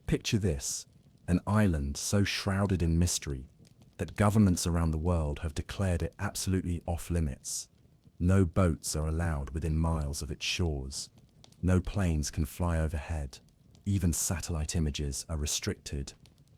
Picture this, an island so shrouded in mystery that governments around the world have declared it absolutely off-limits. No boats are allowed within miles of its shores. No planes can fly overhead. Even satellite images are restricted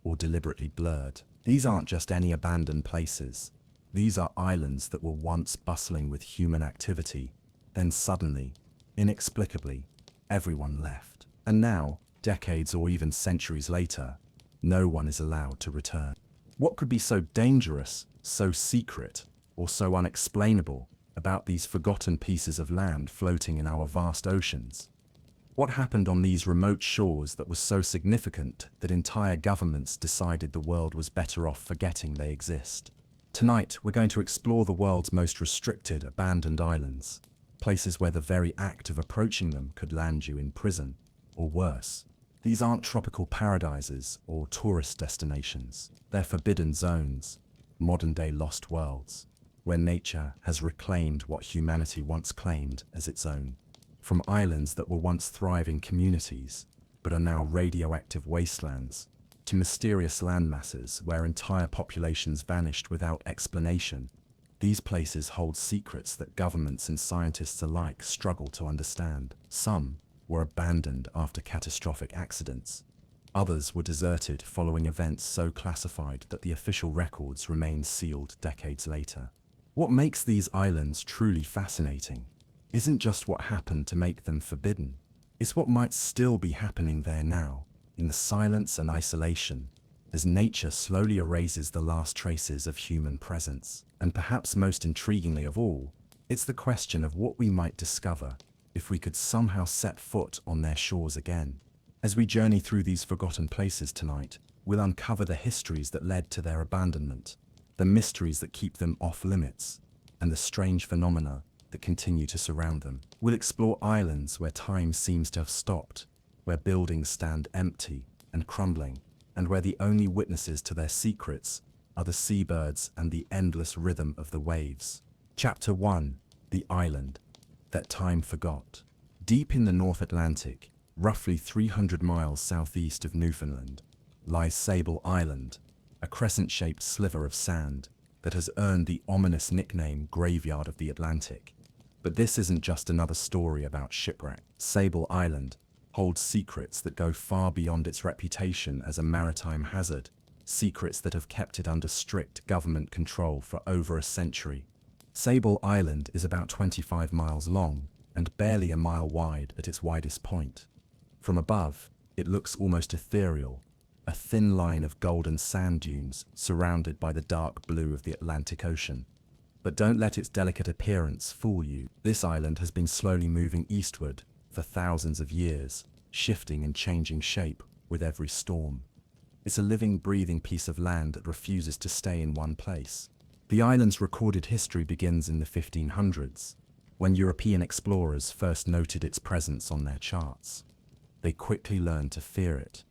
or deliberately blurred. These aren't just any abandoned places. These are islands that were once bustling with human activity. Then suddenly, inexplicably, everyone left. And now, decades or even centuries later, no one is allowed to return. What could be so dangerous, so secret, or so unexplainable about these forgotten pieces of land floating in our vast oceans? What happened on these remote shores that was so significant that entire governments decided the world was better off forgetting they exist? Tonight, we're going to explore the world's most restricted abandoned islands, places where the very act of approaching them could land you in prison, or worse. These aren't tropical paradises or tourist destinations. They're forbidden zones, modern-day lost worlds, where nature has reclaimed what humanity once claimed as its own. From islands that were once thriving communities, but are now radioactive wastelands, to mysterious landmasses where entire populations vanished without explanation, these places hold secrets that governments and scientists alike struggle to understand. Some were abandoned after catastrophic accidents. Others were deserted following events so classified that the official records remain sealed decades later. What makes these islands truly fascinating isn't just what happened to make them forbidden. It's what might still be happening there now, in the silence and isolation, as nature slowly erases the last traces of human presence. And perhaps most intriguingly of all, it's the question of what we might discover if we could somehow set foot on their shores again. As we journey through these forgotten places tonight, we'll uncover the histories that led to their abandonment, the mysteries that keep them off limits, and the strange phenomena that continue to surround them. We'll explore islands where time seems to have stopped, where buildings stand empty and crumbling, and where the only witnesses to their secrets are the seabirds and the endless rhythm of the waves. Chapter 1: The Island that Time Forgot. Deep in the North Atlantic, roughly 300 miles southeast of Newfoundland, lies Sable Island, a crescent-shaped sliver of sand that has earned the ominous nickname Graveyard of the Atlantic. But this isn't just another story about shipwreck. Sable Island holds secrets that go far beyond its reputation as a maritime hazard, secrets that have kept it under strict government control for over a century. Sable Island is about 25 miles long and barely a mile wide at its widest point. From above, it looks almost ethereal, a thin line of golden sand dunes surrounded by the dark blue of the Atlantic Ocean. But don't let its delicate appearance fool you. This island has been slowly moving eastward for thousands of years, shifting and changing shape with every storm. It's a living, breathing piece of land that refuses to stay in one place. The island's recorded history begins in the 1500s, when European explorers first noted its presence on their charts. They quickly learned to fear it.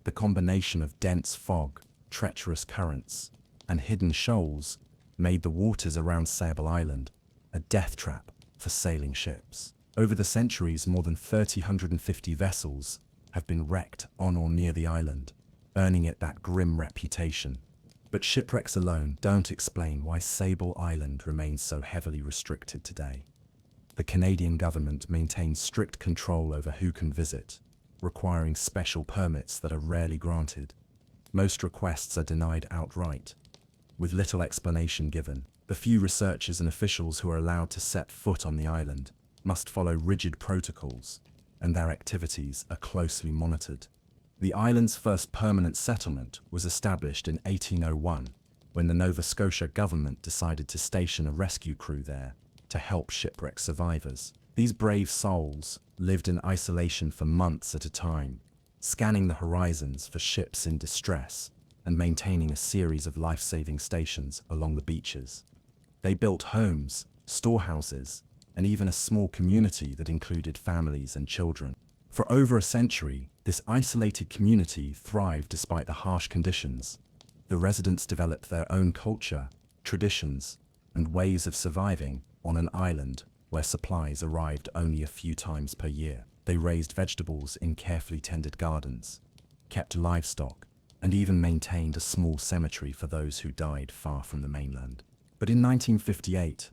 The combination of dense fog, treacherous currents, and hidden shoals made the waters around Sable Island a death trap for sailing ships. Over the centuries, more than 350 vessels have been wrecked on or near the island, earning it that grim reputation. But shipwrecks alone don't explain why Sable Island remains so heavily restricted today. The Canadian government maintains strict control over who can visit, requiring special permits that are rarely granted. Most requests are denied outright, with little explanation given. The few researchers and officials who are allowed to set foot on the island must follow rigid protocols, and their activities are closely monitored. The island's first permanent settlement was established in 1801, when the Nova Scotia government decided to station a rescue crew there to help shipwreck survivors. These brave souls lived in isolation for months at a time, scanning the horizons for ships in distress and maintaining a series of life-saving stations along the beaches. They built homes, storehouses, and even a small community that included families and children. For over a century, this isolated community thrived despite the harsh conditions. The residents developed their own culture, traditions, and ways of surviving on an island where supplies arrived only a few times per year. They raised vegetables in carefully tended gardens, kept livestock, and even maintained a small cemetery for those who died far from the mainland. But in 1958,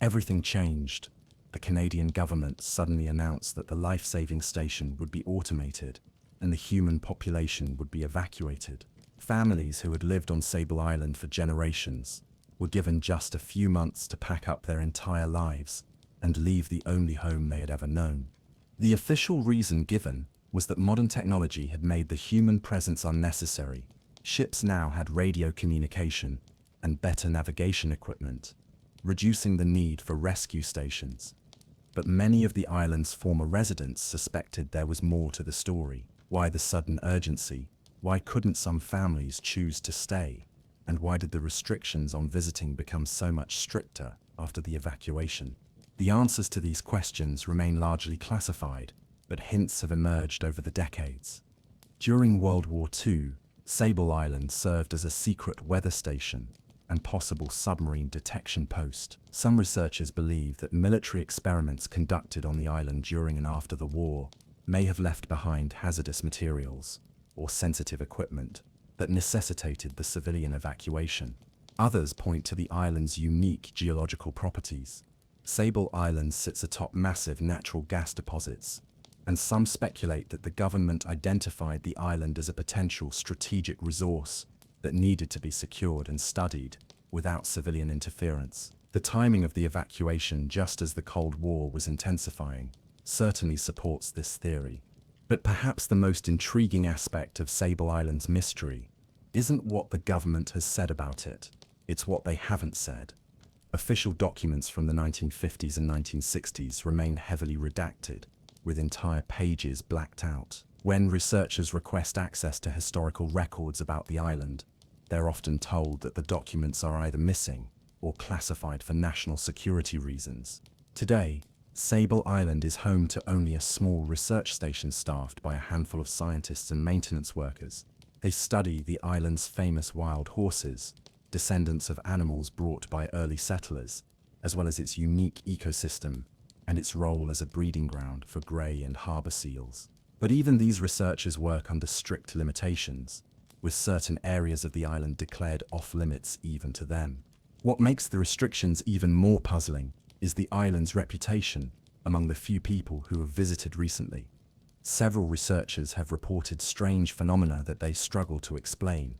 everything changed. The Canadian government suddenly announced that the life-saving station would be automated and the human population would be evacuated. Families who had lived on Sable Island for generations were given just a few months to pack up their entire lives and leave the only home they had ever known. The official reason given was that modern technology had made the human presence unnecessary. Ships now had radio communication and better navigation equipment, reducing the need for rescue stations. But many of the island's former residents suspected there was more to the story. Why the sudden urgency? Why couldn't some families choose to stay? And why did the restrictions on visiting become so much stricter after the evacuation? The answers to these questions remain largely classified, but hints have emerged over the decades. During World War II, Sable Island served as a secret weather station and possible submarine detection post. Some researchers believe that military experiments conducted on the island during and after the war may have left behind hazardous materials or sensitive equipment that necessitated the civilian evacuation. Others point to the island's unique geological properties. Sable Island sits atop massive natural gas deposits, and some speculate that the government identified the island as a potential strategic resource that needed to be secured and studied without civilian interference. The timing of the evacuation, just as the Cold War was intensifying, certainly supports this theory. But perhaps the most intriguing aspect of Sable Island's mystery isn't what the government has said about it, it's what they haven't said. Official documents from the 1950s and 1960s remain heavily redacted, with entire pages blacked out. When researchers request access to historical records about the island, they're often told that the documents are either missing or classified for national security reasons. Today, Sable Island is home to only a small research station staffed by a handful of scientists and maintenance workers. They study the island's famous wild horses, descendants of animals brought by early settlers, as well as its unique ecosystem and its role as a breeding ground for grey and harbour seals. But even these researchers work under strict limitations, with certain areas of the island declared off-limits even to them. What makes the restrictions even more puzzling is the island's reputation among the few people who have visited recently. Several researchers have reported strange phenomena that they struggle to explain.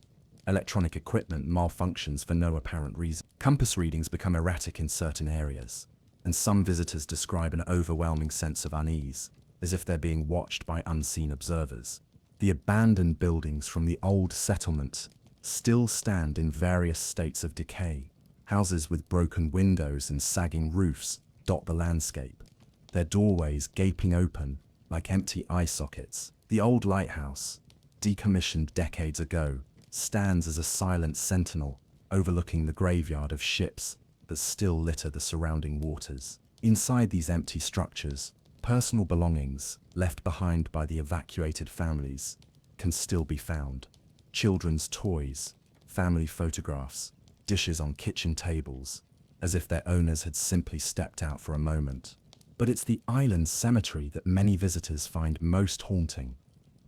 Electronic equipment malfunctions for no apparent reason. Compass readings become erratic in certain areas, and some visitors describe an overwhelming sense of unease, as if they're being watched by unseen observers. The abandoned buildings from the old settlement still stand in various states of decay. Houses with broken windows and sagging roofs dot the landscape, their doorways gaping open like empty eye sockets. The old lighthouse, decommissioned decades ago, stands as a silent sentinel overlooking the graveyard of ships that still litter the surrounding waters. Inside these empty structures, personal belongings left behind by the evacuated families can still be found. Children's toys, family photographs, dishes on kitchen tables, as if their owners had simply stepped out for a moment. But it's the island's cemetery that many visitors find most haunting.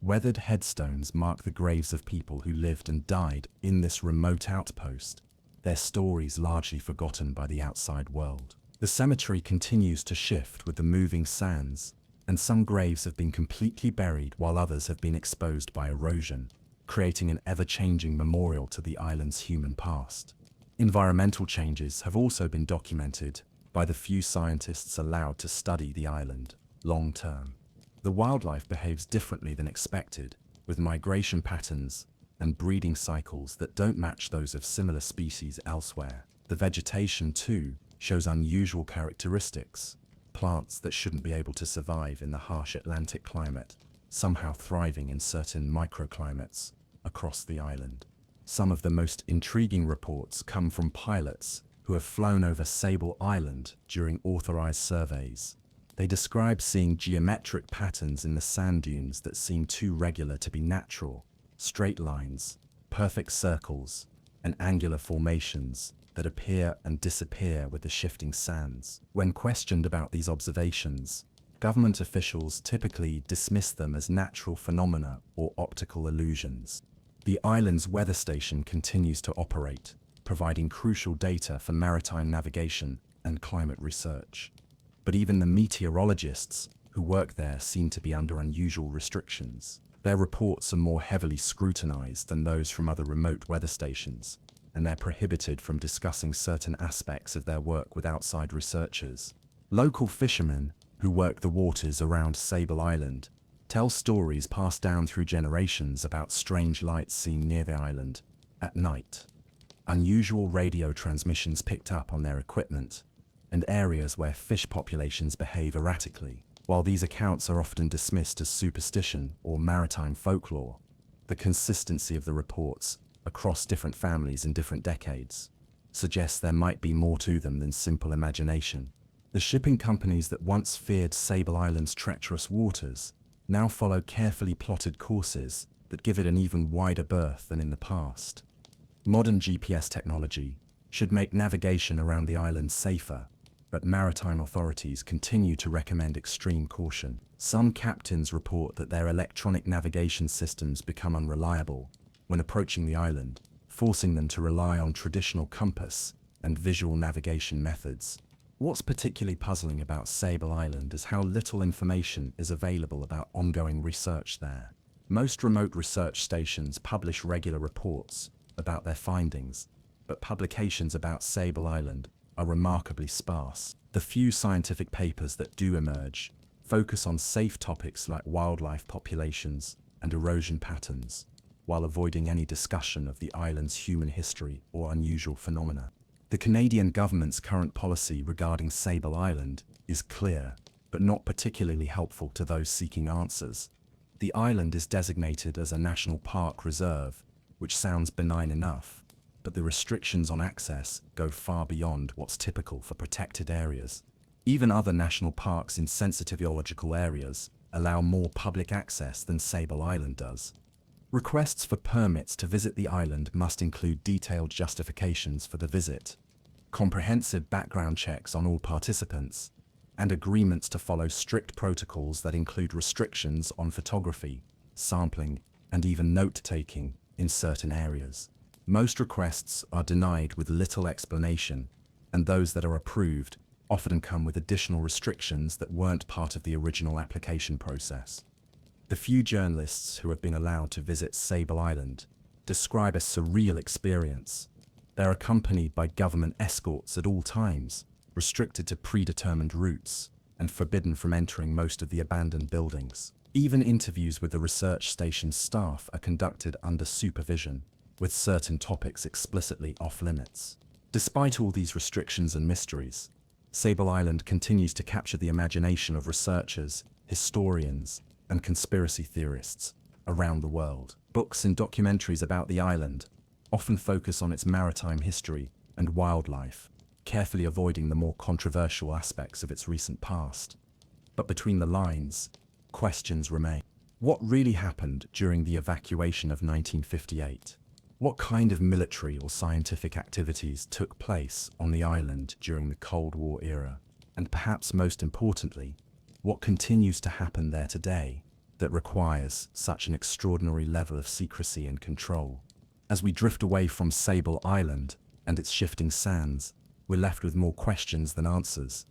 Weathered headstones mark the graves of people who lived and died in this remote outpost, their stories largely forgotten by the outside world. The cemetery continues to shift with the moving sands, and some graves have been completely buried while others have been exposed by erosion, creating an ever-changing memorial to the island's human past. Environmental changes have also been documented by the few scientists allowed to study the island long-term. The wildlife behaves differently than expected, with migration patterns and breeding cycles that don't match those of similar species elsewhere. The vegetation, too, shows unusual characteristics. Plants that shouldn't be able to survive in the harsh Atlantic climate, somehow thriving in certain microclimates across the island. Some of the most intriguing reports come from pilots who have flown over Sable Island during authorized surveys. They describe seeing geometric patterns in the sand dunes that seem too regular to be natural, straight lines, perfect circles, and angular formations that appear and disappear with the shifting sands. When questioned about these observations, Government officials typically dismiss them as natural phenomena or optical illusions. The island's weather station continues to operate, providing crucial data for maritime navigation and climate research. But even the meteorologists who work there seem to be under unusual restrictions. Their reports are more heavily scrutinized than those from other remote weather stations, and they're prohibited from discussing certain aspects of their work with outside researchers. Local fishermen who work the waters around Sable Island tell stories passed down through generations about strange lights seen near the island at night, unusual radio transmissions picked up on their equipment, and areas where fish populations behave erratically. While these accounts are often dismissed as superstition or maritime folklore, the consistency of the reports across different families in different decades suggests there might be more to them than simple imagination. The shipping companies that once feared Sable Island's treacherous waters now follow carefully plotted courses that give it an even wider berth than in the past. Modern GPS technology should make navigation around the island safer, but maritime authorities continue to recommend extreme caution. Some captains report that their electronic navigation systems become unreliable when approaching the island, forcing them to rely on traditional compass and visual navigation methods. What's particularly puzzling about Sable Island is how little information is available about ongoing research there. Most remote research stations publish regular reports about their findings, but publications about Sable Island are remarkably sparse. The few scientific papers that do emerge focus on safe topics like wildlife populations and erosion patterns, while avoiding any discussion of the island's human history or unusual phenomena. The Canadian government's current policy regarding Sable Island is clear, but not particularly helpful to those seeking answers. The island is designated as a national park reserve, which sounds benign enough, but the restrictions on access go far beyond what's typical for protected areas. Even other national parks in sensitive ecological areas allow more public access than Sable Island does. Requests for permits to visit the island must include detailed justifications for the visit, comprehensive background checks on all participants, and agreements to follow strict protocols that include restrictions on photography, sampling, and even note-taking in certain areas. Most requests are denied with little explanation, and those that are approved often come with additional restrictions that weren't part of the original application process. The few journalists who have been allowed to visit Sable Island describe a surreal experience. They're accompanied by government escorts at all times, restricted to predetermined routes, and forbidden from entering most of the abandoned buildings. Even interviews with the research station staff are conducted under supervision, with certain topics explicitly off-limits. Despite all these restrictions and mysteries, Sable Island continues to capture the imagination of researchers, historians, and conspiracy theorists around the world. Books and documentaries about the island often focus on its maritime history and wildlife, carefully avoiding the more controversial aspects of its recent past. But between the lines, questions remain. What really happened during the evacuation of 1958? What kind of military or scientific activities took place on the island during the Cold War era? And perhaps most importantly, what continues to happen there today that requires such an extraordinary level of secrecy and control? As we drift away from Sable Island and its shifting sands, we're left with more questions than answers.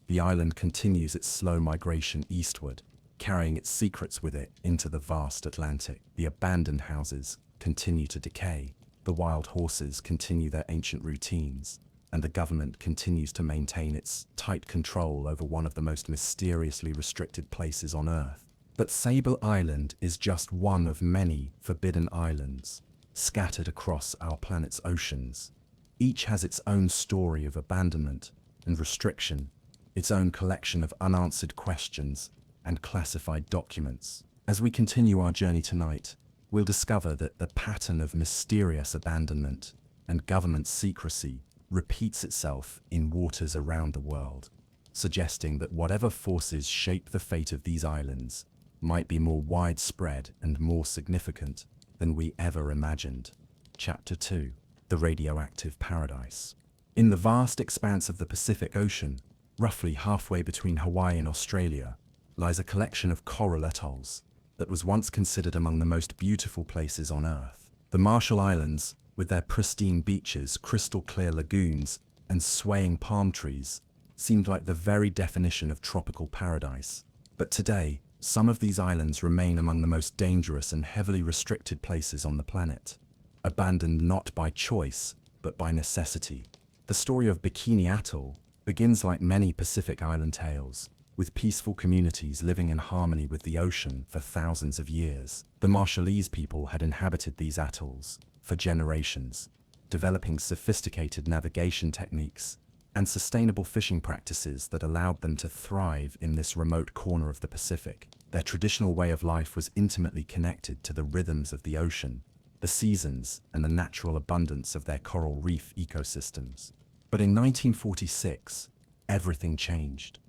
The island continues its slow migration eastward, carrying its secrets with it into the vast Atlantic. The abandoned houses continue to decay, the wild horses continue their ancient routines, and the government continues to maintain its tight control over one of the most mysteriously restricted places on Earth. But Sable Island is just one of many forbidden islands scattered across our planet's oceans. Each has its own story of abandonment and restriction, its own collection of unanswered questions and classified documents. As we continue our journey tonight, we'll discover that the pattern of mysterious abandonment and government secrecy repeats itself in waters around the world, suggesting that whatever forces shape the fate of these islands might be more widespread and more significant than we ever imagined. Chapter 2. The Radioactive Paradise. In the vast expanse of the Pacific Ocean, Roughly halfway between Hawaii and Australia lies a collection of coral atolls that was once considered among the most beautiful places on Earth. The Marshall Islands, with their pristine beaches, crystal clear lagoons, and swaying palm trees, seemed like the very definition of tropical paradise. But today, some of these islands remain among the most dangerous and heavily restricted places on the planet, abandoned not by choice, but by necessity. The story of Bikini Atoll begins like many Pacific Island tales, with peaceful communities living in harmony with the ocean for thousands of years. The Marshallese people had inhabited these atolls for generations, developing sophisticated navigation techniques and sustainable fishing practices that allowed them to thrive in this remote corner of the Pacific. Their traditional way of life was intimately connected to the rhythms of the ocean, the seasons, and the natural abundance of their coral reef ecosystems. But in 1946, everything changed.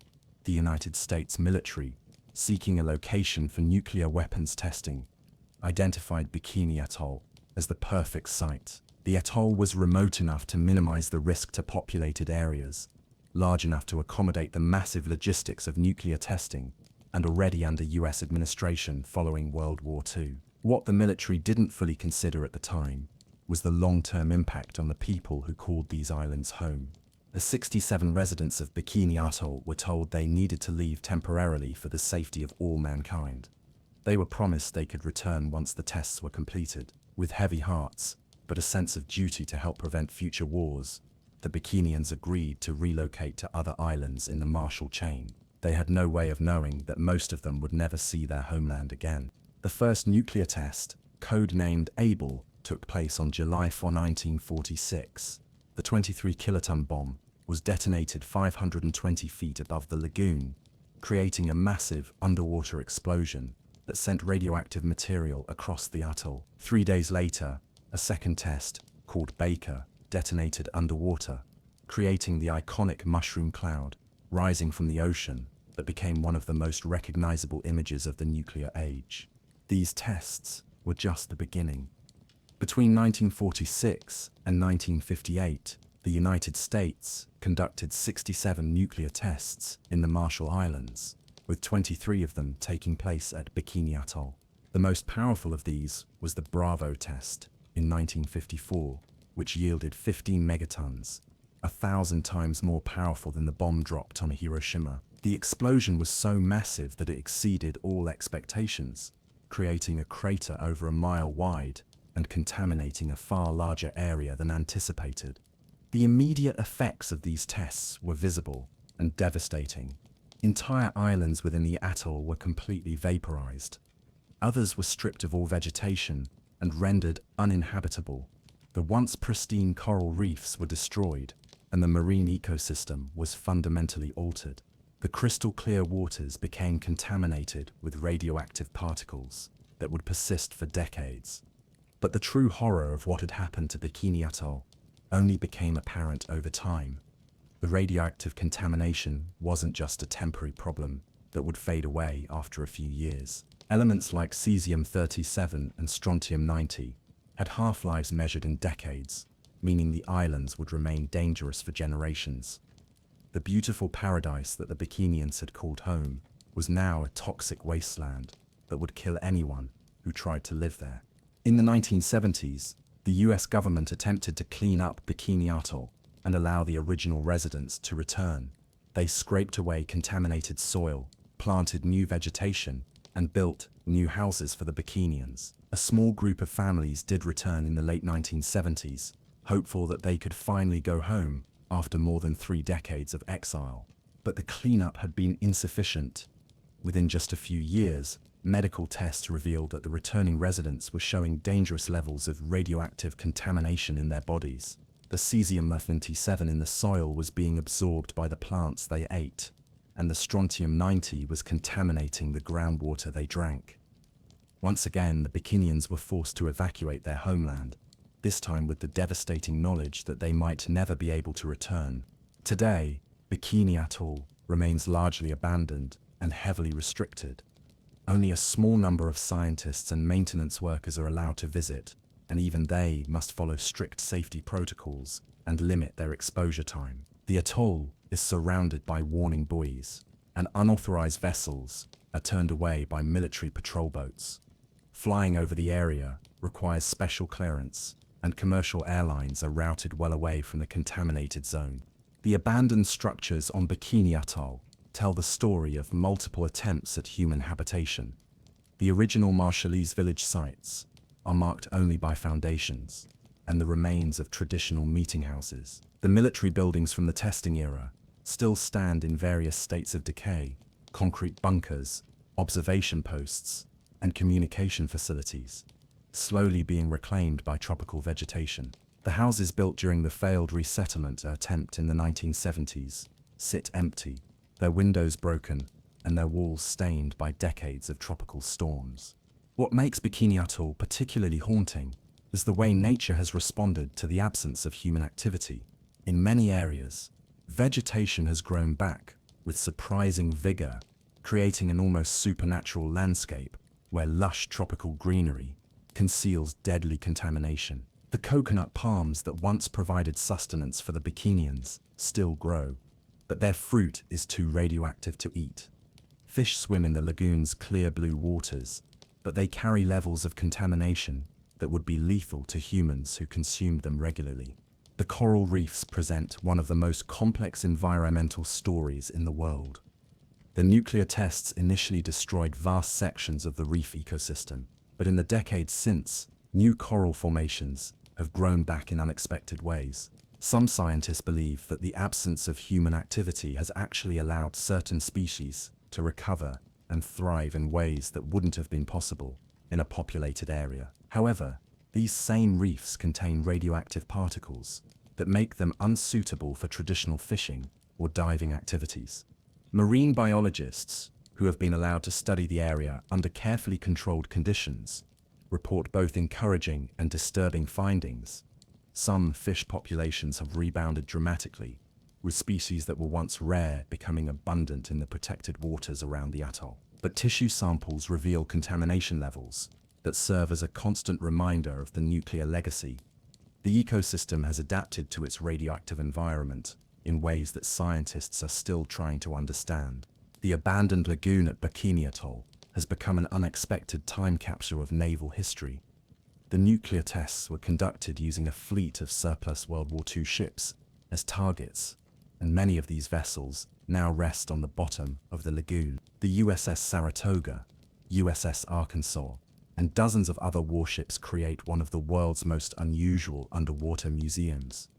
The United States military, seeking a location for nuclear weapons testing, identified Bikini Atoll as the perfect site. The atoll was remote enough to minimize the risk to populated areas, large enough to accommodate the massive logistics of nuclear testing, and already under US administration following World War II. What the military didn't fully consider at the time was the long-term impact on the people who called these islands home. The 67 residents of Bikini Atoll were told they needed to leave temporarily for the safety of all mankind. They were promised they could return once the tests were completed. With heavy hearts, but a sense of duty to help prevent future wars, the Bikinians agreed to relocate to other islands in the Marshall Chain. They had no way of knowing that most of them would never see their homeland again. The first nuclear test, code-named Able, took place on July 4, 1946. The 23-kiloton bomb was detonated 520 feet above the lagoon, creating a massive underwater explosion that sent radioactive material across the atoll. 3 days later, a second test, called Baker, detonated underwater, creating the iconic mushroom cloud rising from the ocean that became one of the most recognizable images of the nuclear age. These tests were just the beginning. Between 1946 and 1958, the United States conducted 67 nuclear tests in the Marshall Islands, with 23 of them taking place at Bikini Atoll. The most powerful of these was the Bravo test in 1954, which yielded 15 megatons, 1,000 times more powerful than the bomb dropped on Hiroshima. The explosion was so massive that it exceeded all expectations, creating a crater over a mile wide and contaminating a far larger area than anticipated. The immediate effects of these tests were visible and devastating. Entire islands within the atoll were completely vaporized. Others were stripped of all vegetation and rendered uninhabitable. The once pristine coral reefs were destroyed, and the marine ecosystem was fundamentally altered. The crystal clear waters became contaminated with radioactive particles that would persist for decades. But the true horror of what had happened to Bikini Atoll only became apparent over time. The radioactive contamination wasn't just a temporary problem that would fade away after a few years. Elements like cesium-37 and strontium-90 had half-lives measured in decades, meaning the islands would remain dangerous for generations. The beautiful paradise that the Bikinians had called home was now a toxic wasteland that would kill anyone who tried to live there. In the 1970s, the US government attempted to clean up Bikini Atoll and allow the original residents to return. They scraped away contaminated soil, planted new vegetation, and built new houses for the Bikinians. A small group of families did return in the late 1970s, hopeful that they could finally go home after more than 3 decades of exile. But the cleanup had been insufficient. Within just a few years, medical tests revealed that the returning residents were showing dangerous levels of radioactive contamination in their bodies. The cesium-97 in the soil was being absorbed by the plants they ate, and the strontium-90 was contaminating the groundwater they drank. Once again, the Bikinians were forced to evacuate their homeland, this time with the devastating knowledge that they might never be able to return. Today, Bikini Atoll remains largely abandoned and heavily restricted. Only a small number of scientists and maintenance workers are allowed to visit, and even they must follow strict safety protocols and limit their exposure time. The atoll is surrounded by warning buoys, and unauthorized vessels are turned away by military patrol boats. Flying over the area requires special clearance, and commercial airlines are routed well away from the contaminated zone. The abandoned structures on Bikini Atoll tell the story of multiple attempts at human habitation. The original Marshallese village sites are marked only by foundations and the remains of traditional meeting houses. The military buildings from the testing era still stand in various states of decay: concrete bunkers, observation posts, and communication facilities, slowly being reclaimed by tropical vegetation. The houses built during the failed resettlement attempt in the 1970s sit empty, their windows broken and their walls stained by decades of tropical storms. What makes Bikini Atoll particularly haunting is the way nature has responded to the absence of human activity. In many areas, vegetation has grown back with surprising vigor, creating an almost supernatural landscape where lush tropical greenery conceals deadly contamination. The coconut palms that once provided sustenance for the Bikinians still grow, but their fruit is too radioactive to eat. Fish swim in the lagoon's clear blue waters, but they carry levels of contamination that would be lethal to humans who consumed them regularly. The coral reefs present one of the most complex environmental stories in the world. The nuclear tests initially destroyed vast sections of the reef ecosystem, but in the decades since, new coral formations have grown back in unexpected ways. Some scientists believe that the absence of human activity has actually allowed certain species to recover and thrive in ways that wouldn't have been possible in a populated area. However, these same reefs contain radioactive particles that make them unsuitable for traditional fishing or diving activities. Marine biologists, who have been allowed to study the area under carefully controlled conditions, report both encouraging and disturbing findings. Some fish populations have rebounded dramatically, with species that were once rare becoming abundant in the protected waters around the atoll. But tissue samples reveal contamination levels that serve as a constant reminder of the nuclear legacy. The ecosystem has adapted to its radioactive environment in ways that scientists are still trying to understand. The abandoned lagoon at Bikini Atoll has become an unexpected time capsule of naval history. The nuclear tests were conducted using a fleet of surplus World War II ships as targets, and many of these vessels now rest on the bottom of the lagoon. The USS Saratoga, USS Arkansas, and dozens of other warships create one of the world's most unusual underwater museums.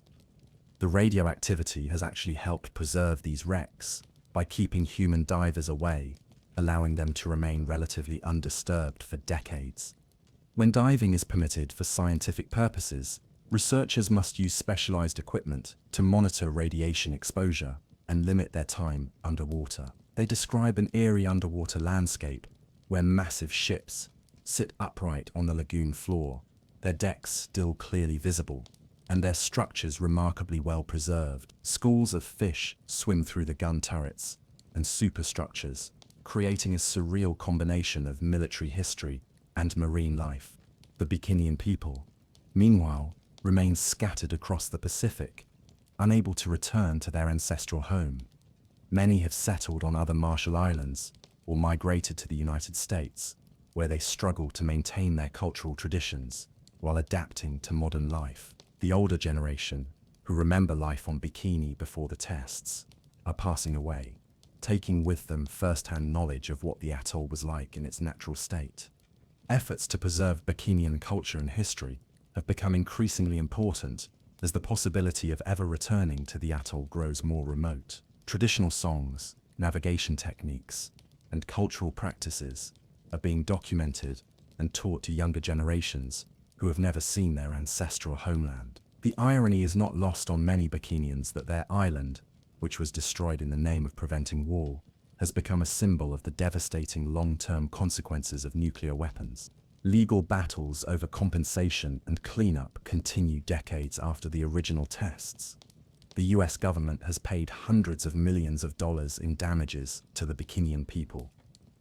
The radioactivity has actually helped preserve these wrecks by keeping human divers away, allowing them to remain relatively undisturbed for decades. When diving is permitted for scientific purposes, researchers must use specialized equipment to monitor radiation exposure and limit their time underwater. They describe an eerie underwater landscape where massive ships sit upright on the lagoon floor, their decks still clearly visible, and their structures remarkably well preserved. Schools of fish swim through the gun turrets and superstructures, creating a surreal combination of military history and marine life. The Bikinian people, meanwhile, remain scattered across the Pacific, unable to return to their ancestral home. Many have settled on other Marshall Islands or migrated to the United States, where they struggle to maintain their cultural traditions while adapting to modern life. The older generation, who remember life on Bikini before the tests, are passing away, taking with them first-hand knowledge of what the atoll was like in its natural state. Efforts to preserve Bikinian culture and history have become increasingly important as the possibility of ever returning to the atoll grows more remote. Traditional songs, navigation techniques, and cultural practices are being documented and taught to younger generations who have never seen their ancestral homeland. The irony is not lost on many Bikinians that their island, which was destroyed in the name of preventing war, has become a symbol of the devastating long-term consequences of nuclear weapons. Legal battles over compensation and cleanup continue decades after the original tests. The US government has paid hundreds of millions of dollars in damages to the Bikinian people,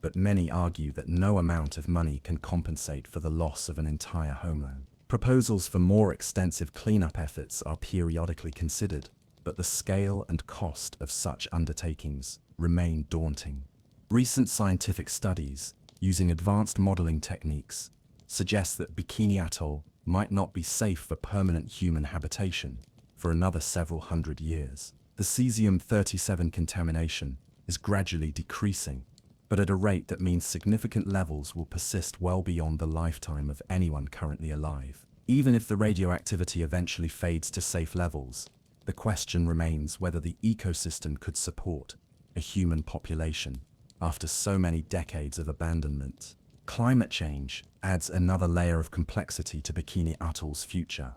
but many argue that no amount of money can compensate for the loss of an entire homeland. Proposals for more extensive cleanup efforts are periodically considered, but the scale and cost of such undertakings remain daunting. Recent scientific studies, using advanced modeling techniques, suggest that Bikini Atoll might not be safe for permanent human habitation for another several hundred years. The cesium-37 contamination is gradually decreasing, but at a rate that means significant levels will persist well beyond the lifetime of anyone currently alive. Even if the radioactivity eventually fades to safe levels, the question remains whether the ecosystem could support a human population after so many decades of abandonment. Climate change adds another layer of complexity to Bikini Atoll's future.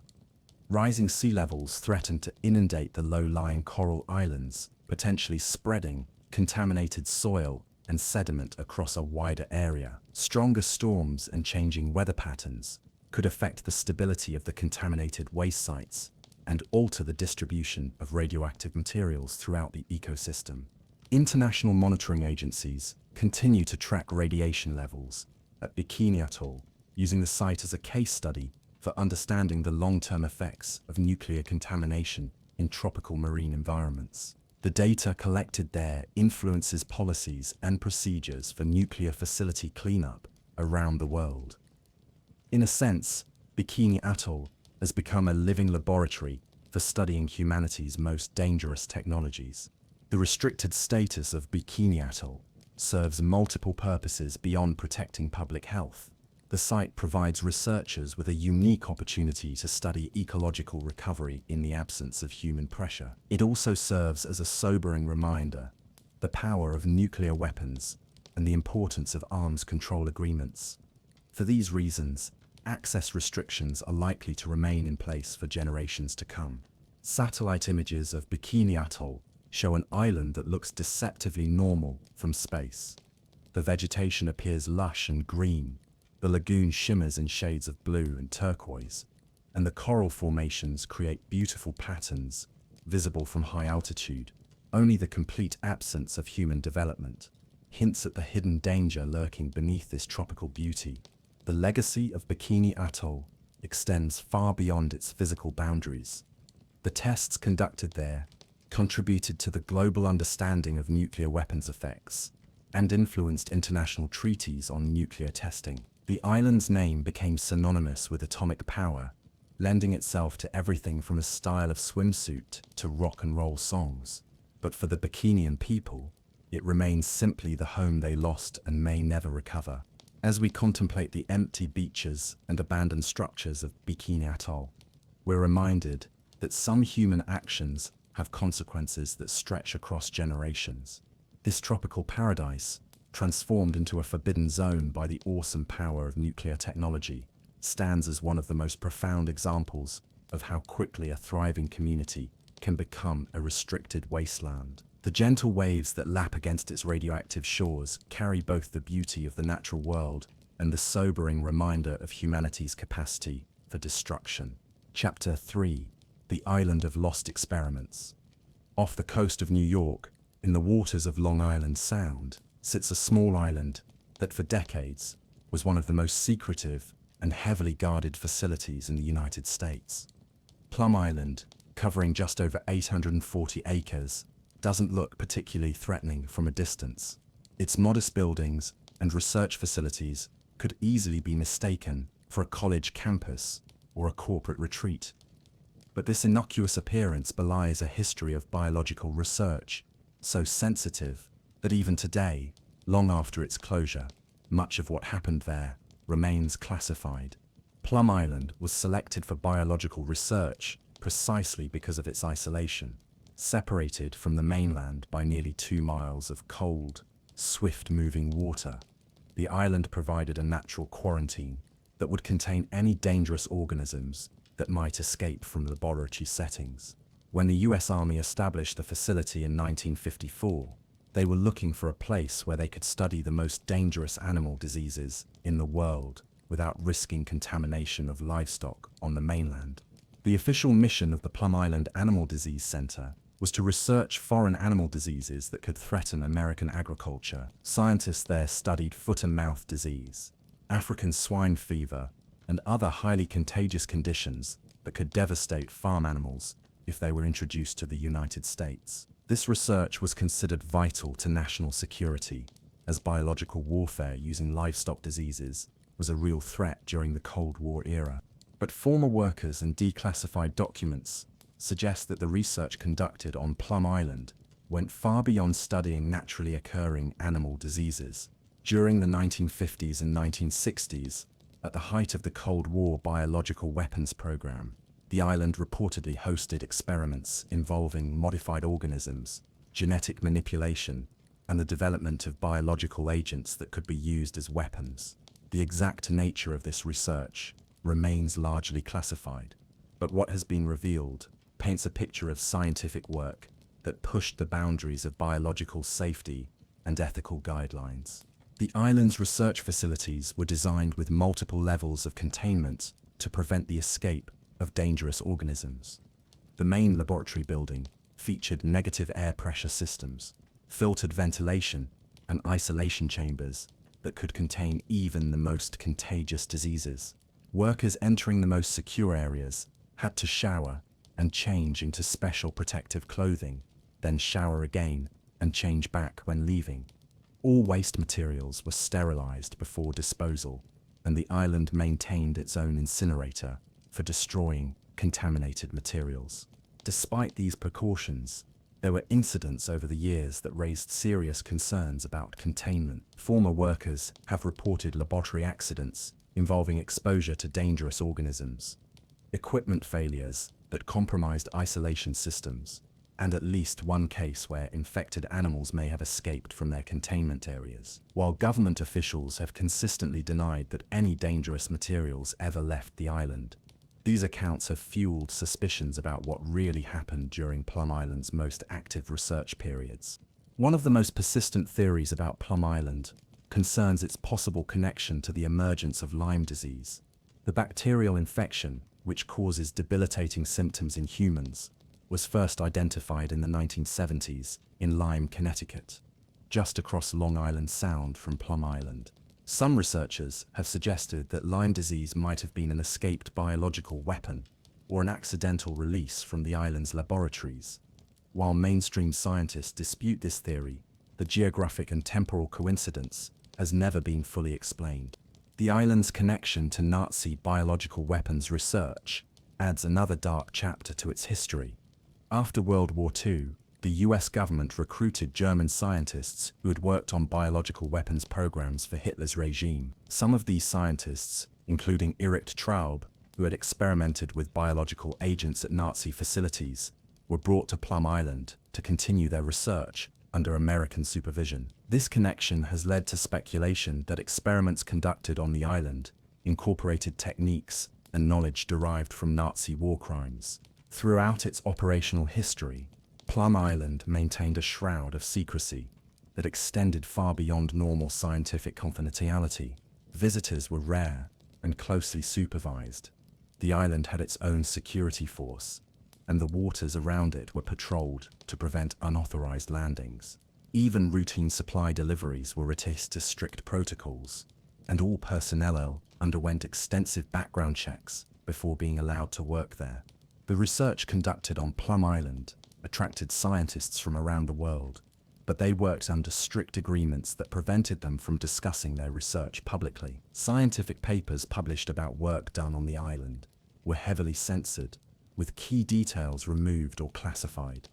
Rising sea levels threaten to inundate the low-lying coral islands, potentially spreading contaminated soil and sediment across a wider area. Stronger storms and changing weather patterns could affect the stability of the contaminated waste sites and alter the distribution of radioactive materials throughout the ecosystem. International monitoring agencies continue to track radiation levels at Bikini Atoll, using the site as a case study for understanding the long-term effects of nuclear contamination in tropical marine environments. The data collected there influences policies and procedures for nuclear facility cleanup around the world. In a sense, Bikini Atoll has become a living laboratory for studying humanity's most dangerous technologies. The restricted status of Bikini Atoll serves multiple purposes beyond protecting public health. The site provides researchers with a unique opportunity to study ecological recovery in the absence of human pressure. It also serves as a sobering reminder, the power of nuclear weapons and the importance of arms control agreements. For these reasons, access restrictions are likely to remain in place for generations to come. Satellite images of Bikini Atoll show an island that looks deceptively normal from space. The vegetation appears lush and green, the lagoon shimmers in shades of blue and turquoise, and the coral formations create beautiful patterns visible from high altitude. Only the complete absence of human development hints at the hidden danger lurking beneath this tropical beauty. The legacy of Bikini Atoll extends far beyond its physical boundaries. The tests conducted there contributed to the global understanding of nuclear weapons effects and influenced international treaties on nuclear testing. The island's name became synonymous with atomic power, lending itself to everything from a style of swimsuit to rock and roll songs. But for the Bikinian people, it remains simply the home they lost and may never recover. As we contemplate the empty beaches and abandoned structures of Bikini Atoll, we're reminded that some human actions have consequences that stretch across generations. This tropical paradise, transformed into a forbidden zone by the awesome power of nuclear technology, stands as one of the most profound examples of how quickly a thriving community can become a restricted wasteland. The gentle waves that lap against its radioactive shores carry both the beauty of the natural world and the sobering reminder of humanity's capacity for destruction. Chapter 3: The Island of Lost Experiments. Off the coast of New York, in the waters of Long Island Sound, sits a small island that for decades was one of the most secretive and heavily guarded facilities in the United States. Plum Island, covering just over 840 acres, doesn't look particularly threatening from a distance. Its modest buildings and research facilities could easily be mistaken for a college campus or a corporate retreat. But this innocuous appearance belies a history of biological research, so sensitive that even today, long after its closure, much of what happened there remains classified. Plum Island was selected for biological research precisely because of its isolation, separated from the mainland by nearly 2 miles of cold, swift-moving water. The island provided a natural quarantine that would contain any dangerous organisms that might escape from laboratory settings. When the US Army established the facility in 1954, they were looking for a place where they could study the most dangerous animal diseases in the world without risking contamination of livestock on the mainland. The official mission of the Plum Island Animal Disease Center was to research foreign animal diseases that could threaten American agriculture. Scientists there studied foot and mouth disease, African swine fever, and other highly contagious conditions that could devastate farm animals if they were introduced to the United States. This research was considered vital to national security, as biological warfare using livestock diseases was a real threat during the Cold War era. But former workers and declassified documents suggest that the research conducted on Plum Island went far beyond studying naturally occurring animal diseases. During the 1950s and 1960s, at the height of the Cold War biological weapons program, the island reportedly hosted experiments involving modified organisms, genetic manipulation, and the development of biological agents that could be used as weapons. The exact nature of this research remains largely classified, but what has been revealed paints a picture of scientific work that pushed the boundaries of biological safety and ethical guidelines. The island's research facilities were designed with multiple levels of containment to prevent the escape of dangerous organisms. The main laboratory building featured negative air pressure systems, filtered ventilation, and isolation chambers that could contain even the most contagious diseases. Workers entering the most secure areas had to shower and change into special protective clothing, then shower again and change back when leaving. All waste materials were sterilized before disposal, and the island maintained its own incinerator for destroying contaminated materials. Despite these precautions, there were incidents over the years that raised serious concerns about containment. Former workers have reported laboratory accidents involving exposure to dangerous organisms, equipment failures that compromised isolation systems, and at least one case where infected animals may have escaped from their containment areas. While government officials have consistently denied that any dangerous materials ever left the island, these accounts have fueled suspicions about what really happened during Plum Island's most active research periods. One of the most persistent theories about Plum Island concerns its possible connection to the emergence of Lyme disease, the bacterial infection which causes debilitating symptoms in humans, was first identified in the 1970s in Lyme, Connecticut, just across Long Island Sound from Plum Island. Some researchers have suggested that Lyme disease might have been an escaped biological weapon or an accidental release from the island's laboratories. While mainstream scientists dispute this theory, the geographic and temporal coincidence has never been fully explained. The island's connection to Nazi biological weapons research adds another dark chapter to its history. After World War II, the US government recruited German scientists who had worked on biological weapons programs for Hitler's regime. Some of these scientists, including Erich Traub, who had experimented with biological agents at Nazi facilities, were brought to Plum Island to continue their research under American supervision. This connection has led to speculation that experiments conducted on the island incorporated techniques and knowledge derived from Nazi war crimes. Throughout its operational history, Plum Island maintained a shroud of secrecy that extended far beyond normal scientific confidentiality. Visitors were rare and closely supervised. The island had its own security force, and the waters around it were patrolled to prevent unauthorized landings. Even routine supply deliveries were adhered to strict protocols, and all personnel underwent extensive background checks before being allowed to work there. The research conducted on Plum Island attracted scientists from around the world, but they worked under strict agreements that prevented them from discussing their research publicly. Scientific papers published about work done on the island were heavily censored, with key details removed or classified.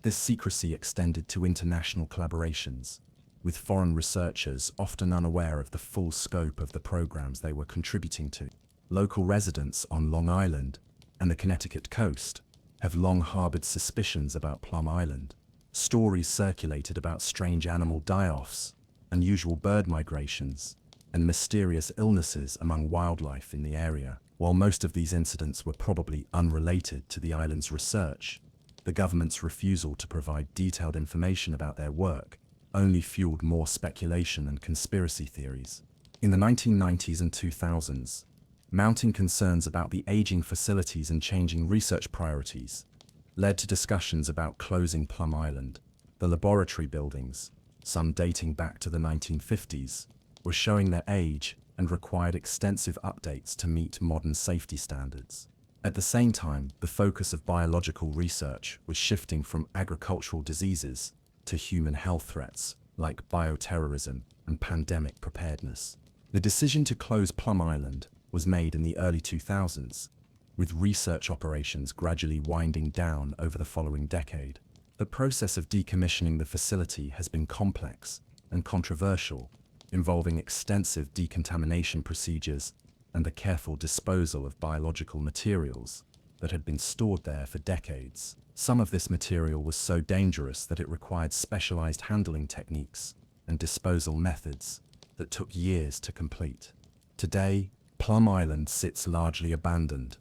This secrecy extended to international collaborations, with foreign researchers often unaware of the full scope of the programs they were contributing to. Local residents on Long Island and the Connecticut coast have long harbored suspicions about Plum Island. Stories circulated about strange animal die-offs, unusual bird migrations, and mysterious illnesses among wildlife in the area. While most of these incidents were probably unrelated to the island's research, the government's refusal to provide detailed information about their work only fueled more speculation and conspiracy theories. In the 1990s and 2000s, mounting concerns about the aging facilities and changing research priorities led to discussions about closing Plum Island. The laboratory buildings, some dating back to the 1950s, were showing their age and required extensive updates to meet modern safety standards. At the same time, the focus of biological research was shifting from agricultural diseases to human health threats like bioterrorism and pandemic preparedness. The decision to close Plum Island was made in the early 2000s, with research operations gradually winding down over the following decade. The process of decommissioning the facility has been complex and controversial, involving extensive decontamination procedures and the careful disposal of biological materials that had been stored there for decades. Some of this material was so dangerous that it required specialized handling techniques and disposal methods that took years to complete. Today, Plum Island sits largely abandoned,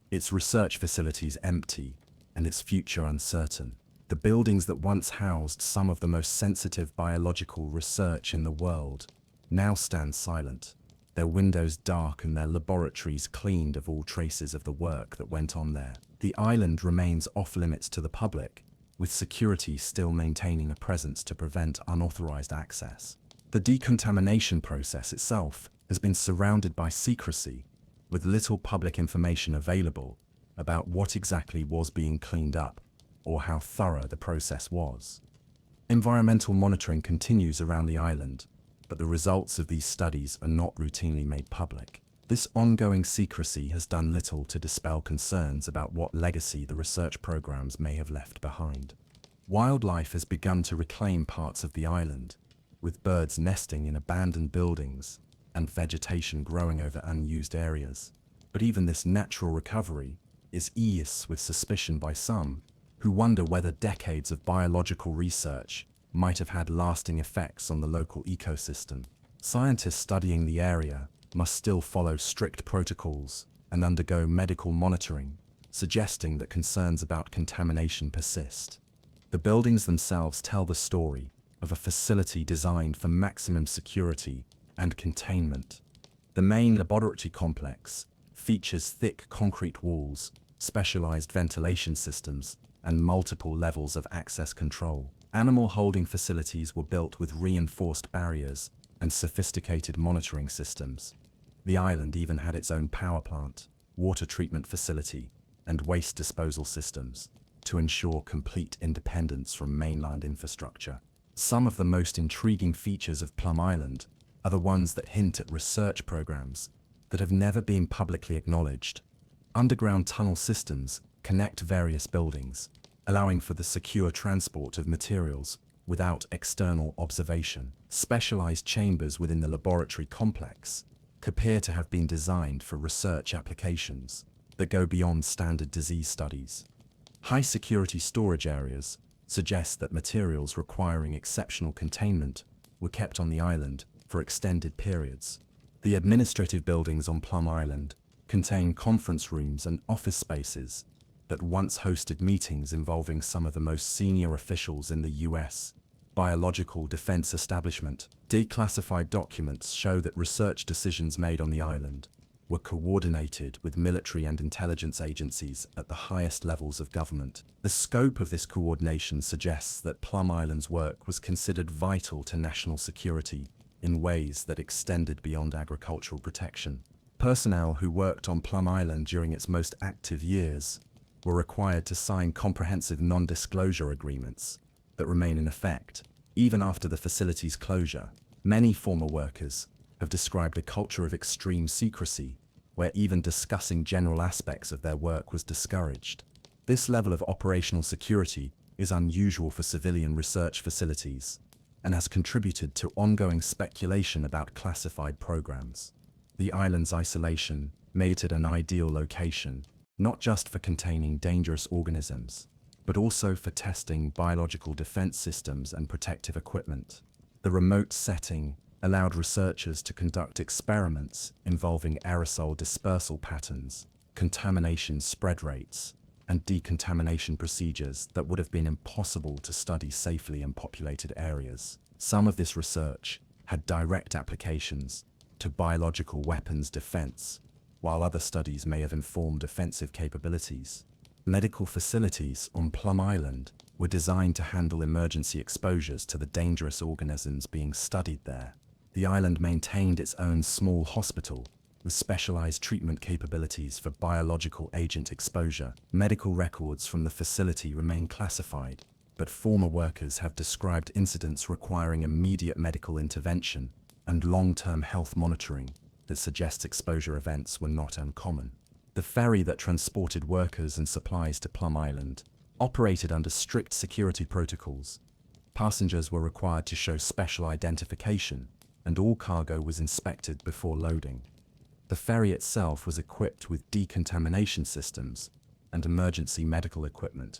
its research facilities empty and its future uncertain. The buildings that once housed some of the most sensitive biological research in the world now stand silent, their windows dark and their laboratories cleaned of all traces of the work that went on there. The island remains off-limits to the public, with security still maintaining a presence to prevent unauthorized access. The decontamination process itself has been surrounded by secrecy, with little public information available about what exactly was being cleaned up or how thorough the process was. Environmental monitoring continues around the island, but the results of these studies are not routinely made public. This ongoing secrecy has done little to dispel concerns about what legacy the research programs may have left behind. Wildlife has begun to reclaim parts of the island, with birds nesting in abandoned buildings and vegetation growing over unused areas. But even this natural recovery is eyes with suspicion by some, who wonder whether decades of biological research might have had lasting effects on the local ecosystem. Scientists studying the area must still follow strict protocols and undergo medical monitoring, suggesting that concerns about contamination persist. The buildings themselves tell the story of a facility designed for maximum security and containment. The main laboratory complex features thick concrete walls, specialized ventilation systems, and multiple levels of access control. Animal holding facilities were built with reinforced barriers and sophisticated monitoring systems. The island even had its own power plant, water treatment facility, and waste disposal systems to ensure complete independence from mainland infrastructure. Some of the most intriguing features of Plum Island are the ones that hint at research programs that have never been publicly acknowledged. Underground tunnel systems connect various buildings, allowing for the secure transport of materials without external observation. Specialized chambers within the laboratory complex appear to have been designed for research applications that go beyond standard disease studies. High-security storage areas suggest that materials requiring exceptional containment were kept on the island for extended periods. The administrative buildings on Plum Island contain conference rooms and office spaces that once hosted meetings involving some of the most senior officials in the U.S. biological defense establishment. Declassified documents show that research decisions made on the island were coordinated with military and intelligence agencies at the highest levels of government. The scope of this coordination suggests that Plum Island's work was considered vital to national security in ways that extended beyond agricultural protection. Personnel who worked on Plum Island during its most active years were required to sign comprehensive non-disclosure agreements that remain in effect even after the facility's closure. Many former workers have described a culture of extreme secrecy, where even discussing general aspects of their work was discouraged. This level of operational security is unusual for civilian research facilities and has contributed to ongoing speculation about classified programs. The island's isolation made it an ideal location, not just for containing dangerous organisms, but also for testing biological defense systems and protective equipment. The remote setting allowed researchers to conduct experiments involving aerosol dispersal patterns, contamination spread rates, and decontamination procedures that would have been impossible to study safely in populated areas. Some of this research had direct applications to biological weapons defense, while other studies may have informed offensive capabilities. Medical facilities on Plum Island were designed to handle emergency exposures to the dangerous organisms being studied there. The island maintained its own small hospital, with specialized treatment capabilities for biological agent exposure. Medical records from the facility remain classified, but former workers have described incidents requiring immediate medical intervention and long-term health monitoring that suggests exposure events were not uncommon. The ferry that transported workers and supplies to Plum Island operated under strict security protocols. Passengers were required to show special identification, and all cargo was inspected before loading. The ferry itself was equipped with decontamination systems and emergency medical equipment.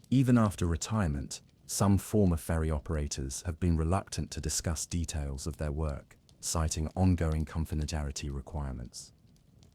Even after retirement, some former ferry operators have been reluctant to discuss details of their work, citing ongoing confidentiality requirements.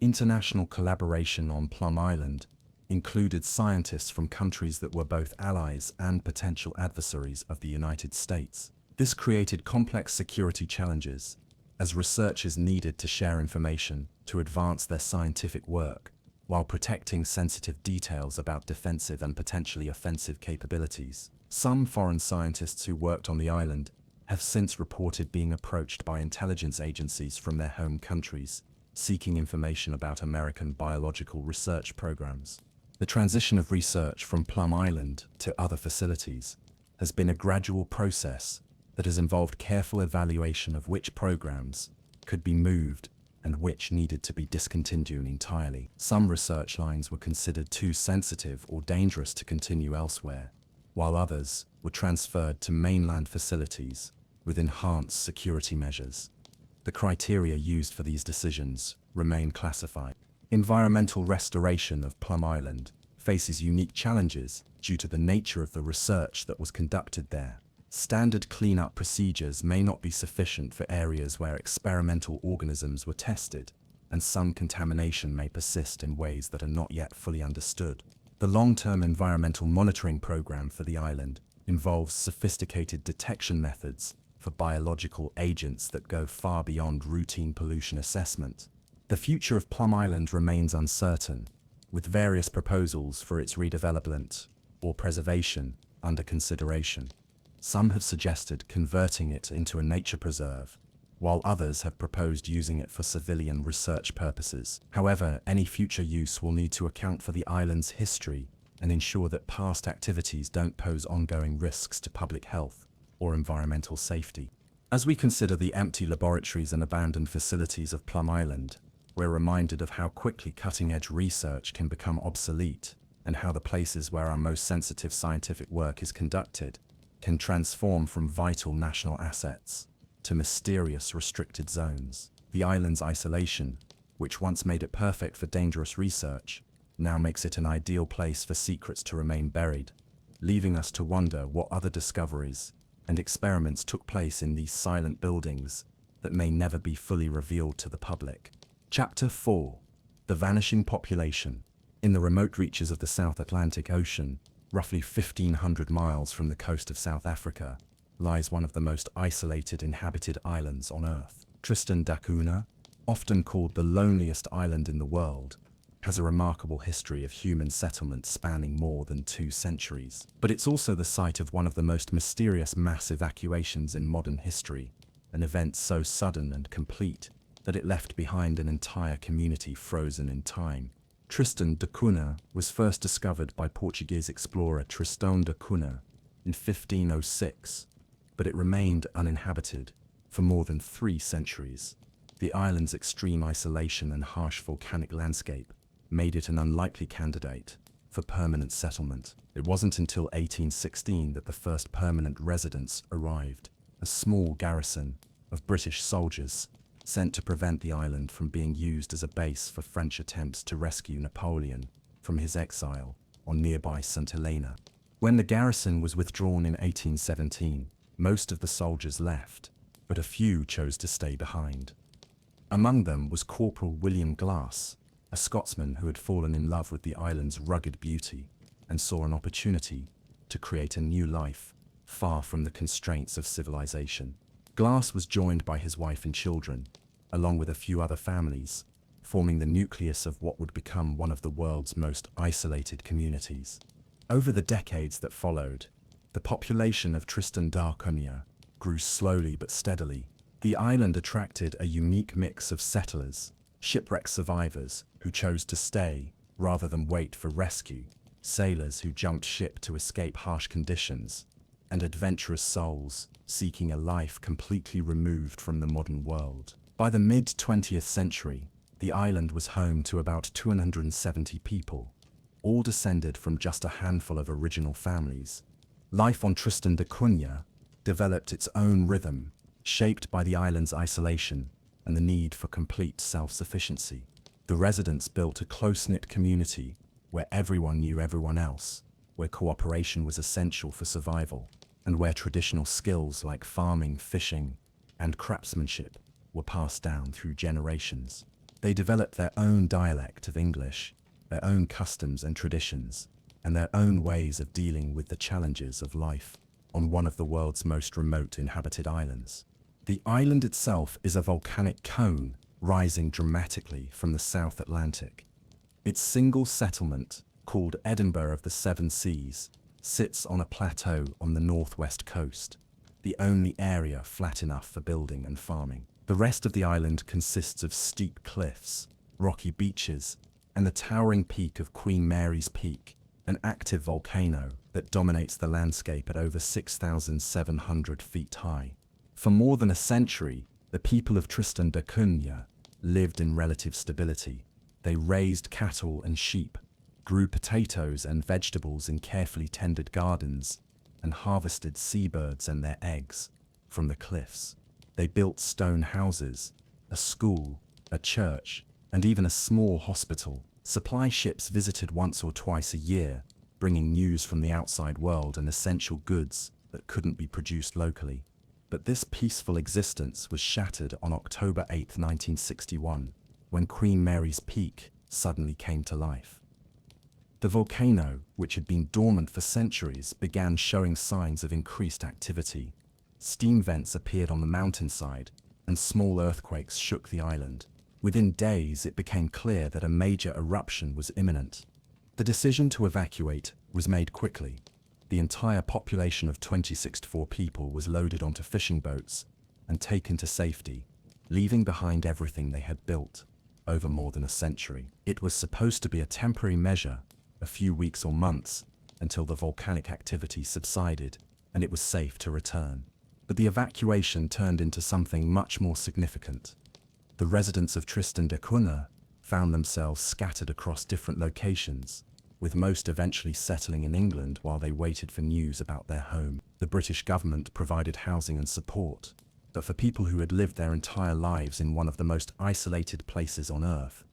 International collaboration on Plum Island included scientists from countries that were both allies and potential adversaries of the United States. This created complex security challenges, as researchers needed to share information to advance their scientific work, while protecting sensitive details about defensive and potentially offensive capabilities. Some foreign scientists who worked on the island have since reported being approached by intelligence agencies from their home countries, seeking information about American biological research programs. The transition of research from Plum Island to other facilities has been a gradual process that has involved careful evaluation of which programs could be moved and which needed to be discontinued entirely. Some research lines were considered too sensitive or dangerous to continue elsewhere, while others were transferred to mainland facilities with enhanced security measures. The criteria used for these decisions remain classified. Environmental restoration of Plum Island faces unique challenges due to the nature of the research that was conducted there. Standard cleanup procedures may not be sufficient for areas where experimental organisms were tested, and some contamination may persist in ways that are not yet fully understood. The long-term environmental monitoring program for the island involves sophisticated detection methods for biological agents that go far beyond routine pollution assessment. The future of Plum Island remains uncertain, with various proposals for its redevelopment or preservation under consideration. Some have suggested converting it into a nature preserve, while others have proposed using it for civilian research purposes. However, any future use will need to account for the island's history and ensure that past activities don't pose ongoing risks to public health or environmental safety. As we consider the empty laboratories and abandoned facilities of Plum Island, we're reminded of how quickly cutting-edge research can become obsolete, and how the places where our most sensitive scientific work is conducted can transform from vital national assets to mysterious restricted zones. The island's isolation, which once made it perfect for dangerous research, now makes it an ideal place for secrets to remain buried, leaving us to wonder what other discoveries and experiments took place in these silent buildings that may never be fully revealed to the public. Chapter 4. The Vanishing Population. In the remote reaches of the South Atlantic Ocean, roughly 1,500 miles from the coast of South Africa, lies one of the most isolated inhabited islands on Earth. Tristan da Cunha, often called the loneliest island in the world, has a remarkable history of human settlement spanning more than 2 centuries. But it's also the site of one of the most mysterious mass evacuations in modern history, an event so sudden and complete that it left behind an entire community frozen in time. Tristan da Cunha was first discovered by Portuguese explorer Tristan da Cunha in 1506, but it remained uninhabited for more than 3 centuries. The island's extreme isolation and harsh volcanic landscape made it an unlikely candidate for permanent settlement. It wasn't until 1816 that the first permanent residents arrived, a small garrison of British soldiers sent to prevent the island from being used as a base for French attempts to rescue Napoleon from his exile on nearby St. Helena. When the garrison was withdrawn in 1817, most of the soldiers left, but a few chose to stay behind. Among them was Corporal William Glass, a Scotsman who had fallen in love with the island's rugged beauty and saw an opportunity to create a new life far from the constraints of civilization. Glass was joined by his wife and children, along with a few other families, forming the nucleus of what would become one of the world's most isolated communities. Over the decades that followed, the population of Tristan da Cunha grew slowly but steadily. The island attracted a unique mix of settlers, shipwreck survivors who chose to stay rather than wait for rescue, sailors who jumped ship to escape harsh conditions, and adventurous souls seeking a life completely removed from the modern world. By the mid-20th century, the island was home to about 270 people, all descended from just a handful of original families. Life on Tristan da Cunha developed its own rhythm, shaped by the island's isolation and the need for complete self-sufficiency. The residents built a close-knit community where everyone knew everyone else, where cooperation was essential for survival, and where traditional skills like farming, fishing, and craftsmanship were passed down through generations. They developed their own dialect of English, their own customs and traditions, and their own ways of dealing with the challenges of life on one of the world's most remote inhabited islands. The island itself is a volcanic cone rising dramatically from the South Atlantic. Its single settlement, called Edinburgh of the Seven Seas, sits on a plateau on the northwest coast, the only area flat enough for building and farming. The rest of the island consists of steep cliffs, rocky beaches, and the towering peak of Queen Mary's Peak, an active volcano that dominates the landscape at over 6,700 feet high. For more than a century, the people of Tristan da Cunha lived in relative stability. They raised cattle and sheep, grew potatoes and vegetables in carefully tended gardens, and harvested seabirds and their eggs from the cliffs. They built stone houses, a school, a church, and even a small hospital. Supply ships visited once or twice a year, bringing news from the outside world and essential goods that couldn't be produced locally. But this peaceful existence was shattered on October 8, 1961, when Queen Mary's Peak suddenly came to life. The volcano, which had been dormant for centuries, began showing signs of increased activity. Steam vents appeared on the mountainside, and small earthquakes shook the island. Within days, it became clear that a major eruption was imminent. The decision to evacuate was made quickly. The entire population of 264 people was loaded onto fishing boats and taken to safety, leaving behind everything they had built over more than a century. It was supposed to be a temporary measure, a few weeks or months, until the volcanic activity subsided and it was safe to return. But the evacuation turned into something much more significant. The residents of Tristan da Cunha found themselves scattered across different locations, with most eventually settling in England while they waited for news about their home. The British government provided housing and support, but for people who had lived their entire lives in one of the most isolated places on Earth,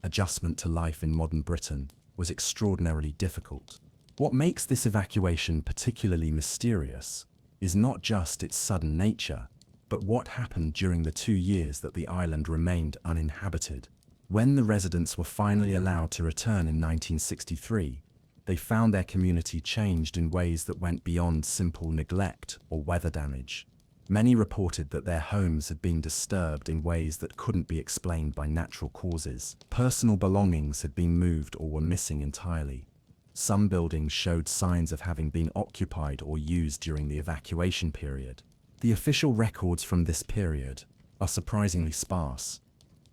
adjustment to life in modern Britain was extraordinarily difficult. What makes this evacuation particularly mysterious is not just its sudden nature, but what happened during the 2 years that the island remained uninhabited. When the residents were finally allowed to return in 1963, they found their community changed in ways that went beyond simple neglect or weather damage. Many reported that their homes had been disturbed in ways that couldn't be explained by natural causes. Personal belongings had been moved or were missing entirely. Some buildings showed signs of having been occupied or used during the evacuation period. The official records from this period are surprisingly sparse.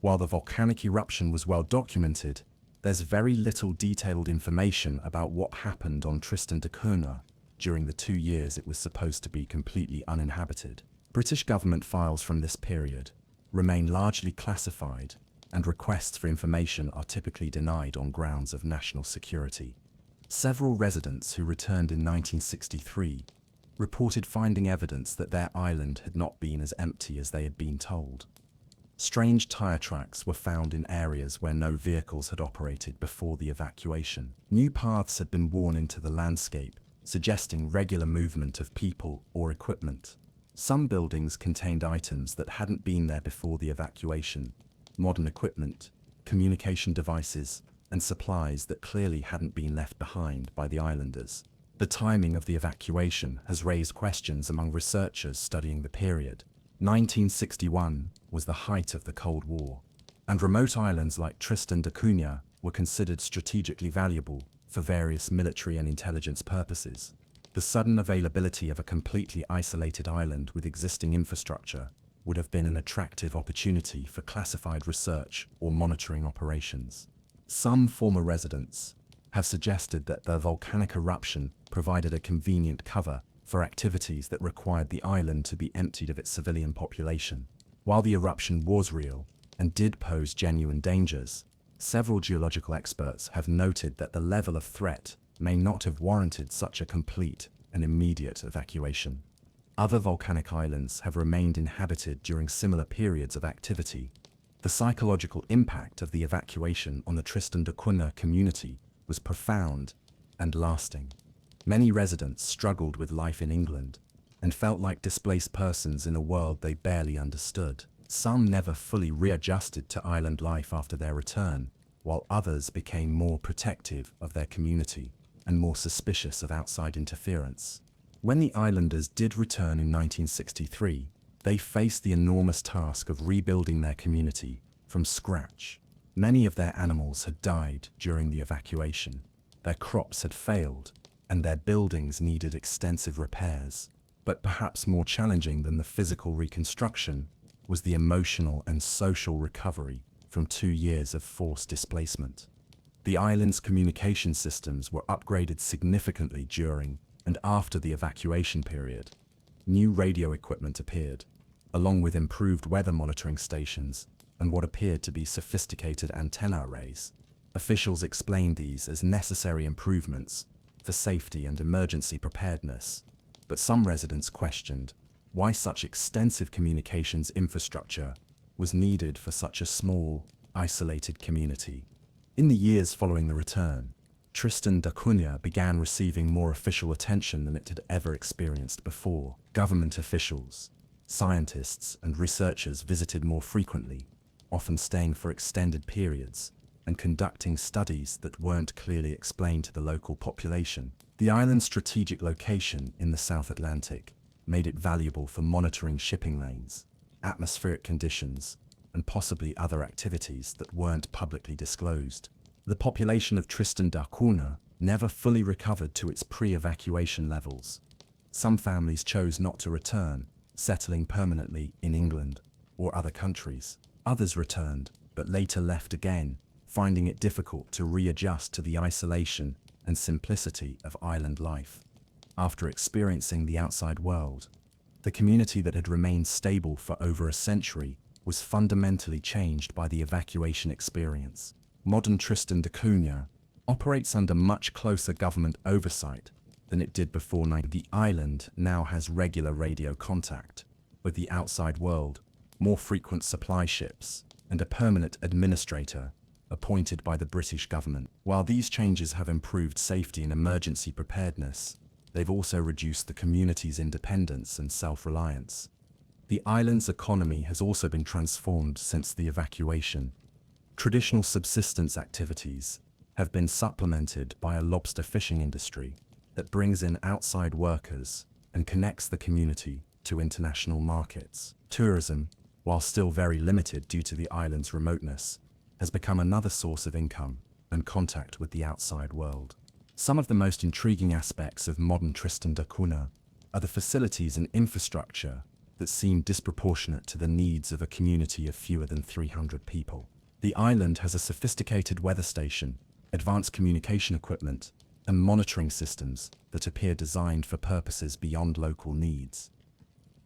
While the volcanic eruption was well documented, there's very little detailed information about what happened on Tristan da Cunha during the 2 years it was supposed to be completely uninhabited. British government files from this period remain largely classified, and requests for information are typically denied on grounds of national security. Several residents who returned in 1963 reported finding evidence that their island had not been as empty as they had been told. Strange tire tracks were found in areas where no vehicles had operated before the evacuation. New paths had been worn into the landscape, suggesting regular movement of people or equipment. Some buildings contained items that hadn't been there before the evacuation, modern equipment, communication devices, and supplies that clearly hadn't been left behind by the islanders. The timing of the evacuation has raised questions among researchers studying the period. 1961 was the height of the Cold War, and remote islands like Tristan da Cunha were considered strategically valuable for various military and intelligence purposes. The sudden availability of a completely isolated island with existing infrastructure would have been an attractive opportunity for classified research or monitoring operations. Some former residents have suggested that the volcanic eruption provided a convenient cover for activities that required the island to be emptied of its civilian population. While the eruption was real and did pose genuine dangers, several geological experts have noted that the level of threat may not have warranted such a complete and immediate evacuation. Other volcanic islands have remained inhabited during similar periods of activity. The psychological impact of the evacuation on the Tristan da Cunha community was profound and lasting. Many residents struggled with life in England and felt like displaced persons in a world they barely understood. Some never fully readjusted to island life after their return, while others became more protective of their community and more suspicious of outside interference. When the islanders did return in 1963, they faced the enormous task of rebuilding their community from scratch. Many of their animals had died during the evacuation, their crops had failed, and their buildings needed extensive repairs. But perhaps more challenging than the physical reconstruction was the emotional and social recovery from 2 years of forced displacement. The island's communication systems were upgraded significantly during and after the evacuation period. New radio equipment appeared, along with improved weather monitoring stations and what appeared to be sophisticated antenna arrays. Officials explained these as necessary improvements for safety and emergency preparedness, but some residents questioned why such extensive communications infrastructure was needed for such a small, isolated community. In the years following the return, Tristan da Cunha began receiving more official attention than it had ever experienced before. Government officials, scientists, and researchers visited more frequently, often staying for extended periods and conducting studies that weren't clearly explained to the local population. The island's strategic location in the South Atlantic made it valuable for monitoring shipping lanes, atmospheric conditions, and possibly other activities that weren't publicly disclosed. The population of Tristan da Cunha never fully recovered to its pre-evacuation levels. Some families chose not to return, settling permanently in England or other countries. Others returned, but later left again, finding it difficult to readjust to the isolation and simplicity of island life. After experiencing the outside world, the community that had remained stable for over a century was fundamentally changed by the evacuation experience. Modern Tristan da Cunha operates under much closer government oversight than it did before. The island now has regular radio contact with the outside world, more frequent supply ships, and a permanent administrator appointed by the British government. While these changes have improved safety and emergency preparedness, they've also reduced the community's independence and self-reliance. The island's economy has also been transformed since the evacuation. Traditional subsistence activities have been supplemented by a lobster fishing industry that brings in outside workers and connects the community to international markets. Tourism, while still very limited due to the island's remoteness, has become another source of income and contact with the outside world. Some of the most intriguing aspects of modern Tristan da Cunha are the facilities and infrastructure that seem disproportionate to the needs of a community of fewer than 300 people. The island has a sophisticated weather station, advanced communication equipment, and monitoring systems that appear designed for purposes beyond local needs.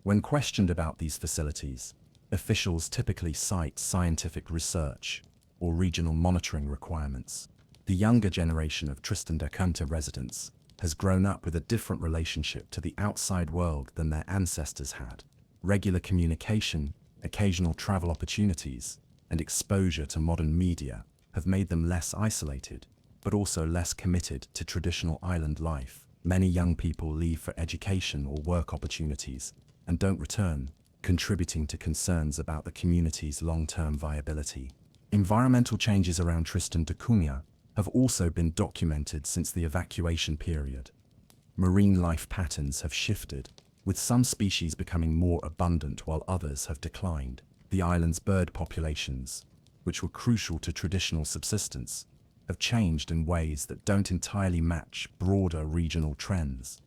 When questioned about these facilities, officials typically cite scientific research or regional monitoring requirements. The younger generation of Tristan da Cunha residents has grown up with a different relationship to the outside world than their ancestors had. Regular communication, occasional travel opportunities, and exposure to modern media have made them less isolated, but also less committed to traditional island life. Many young people leave for education or work opportunities and don't return, contributing to concerns about the community's long-term viability. Environmental changes around Tristan da Cunha have also been documented since the evacuation period. Marine life patterns have shifted, with some species becoming more abundant while others have declined. The island's bird populations, which were crucial to traditional subsistence, have changed in ways that don't entirely match broader regional trends.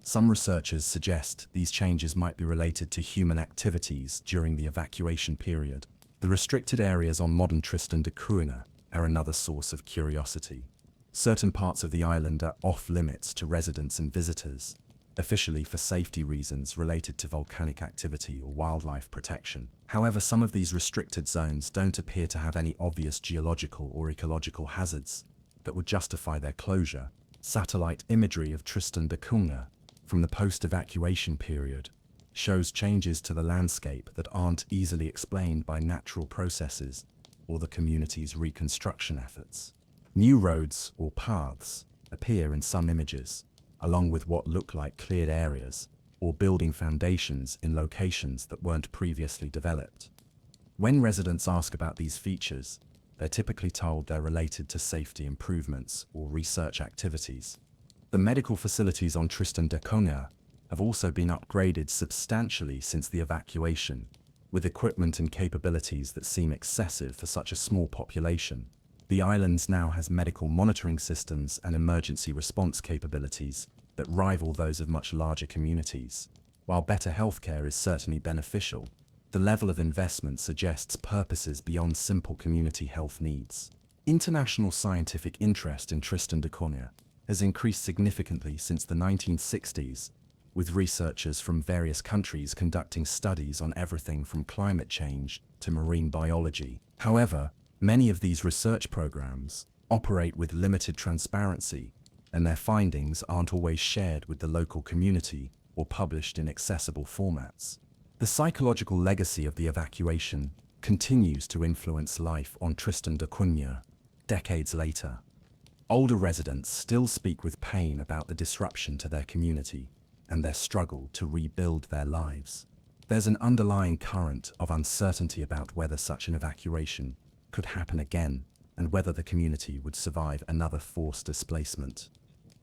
Some researchers suggest these changes might be related to human activities during the evacuation period. The restricted areas on modern Tristan da Cunha are another source of curiosity. Certain parts of the island are off-limits to residents and visitors, officially for safety reasons related to volcanic activity or wildlife protection. However, some of these restricted zones don't appear to have any obvious geological or ecological hazards that would justify their closure. Satellite imagery of Tristan da Cunha from the post-evacuation period shows changes to the landscape that aren't easily explained by natural processes or the community's reconstruction efforts. New roads or paths appear in some images, along with what look like cleared areas or building foundations in locations that weren't previously developed. When residents ask about these features, they're typically told they're related to safety improvements or research activities. The medical facilities on Tristan da Cunha have also been upgraded substantially since the evacuation, with equipment and capabilities that seem excessive for such a small population. The island now has medical monitoring systems and emergency response capabilities that rival those of much larger communities. While better healthcare is certainly beneficial, the level of investment suggests purposes beyond simple community health needs. International scientific interest in Tristan da Cunha has increased significantly since the 1960s, with researchers from various countries conducting studies on everything from climate change to marine biology. However, many of these research programs operate with limited transparency, and their findings aren't always shared with the local community or published in accessible formats. The psychological legacy of the evacuation continues to influence life on Tristan da Cunha decades later. Older residents still speak with pain about the disruption to their community and their struggle to rebuild their lives. There's an underlying current of uncertainty about whether such an evacuation could happen again and whether the community would survive another forced displacement.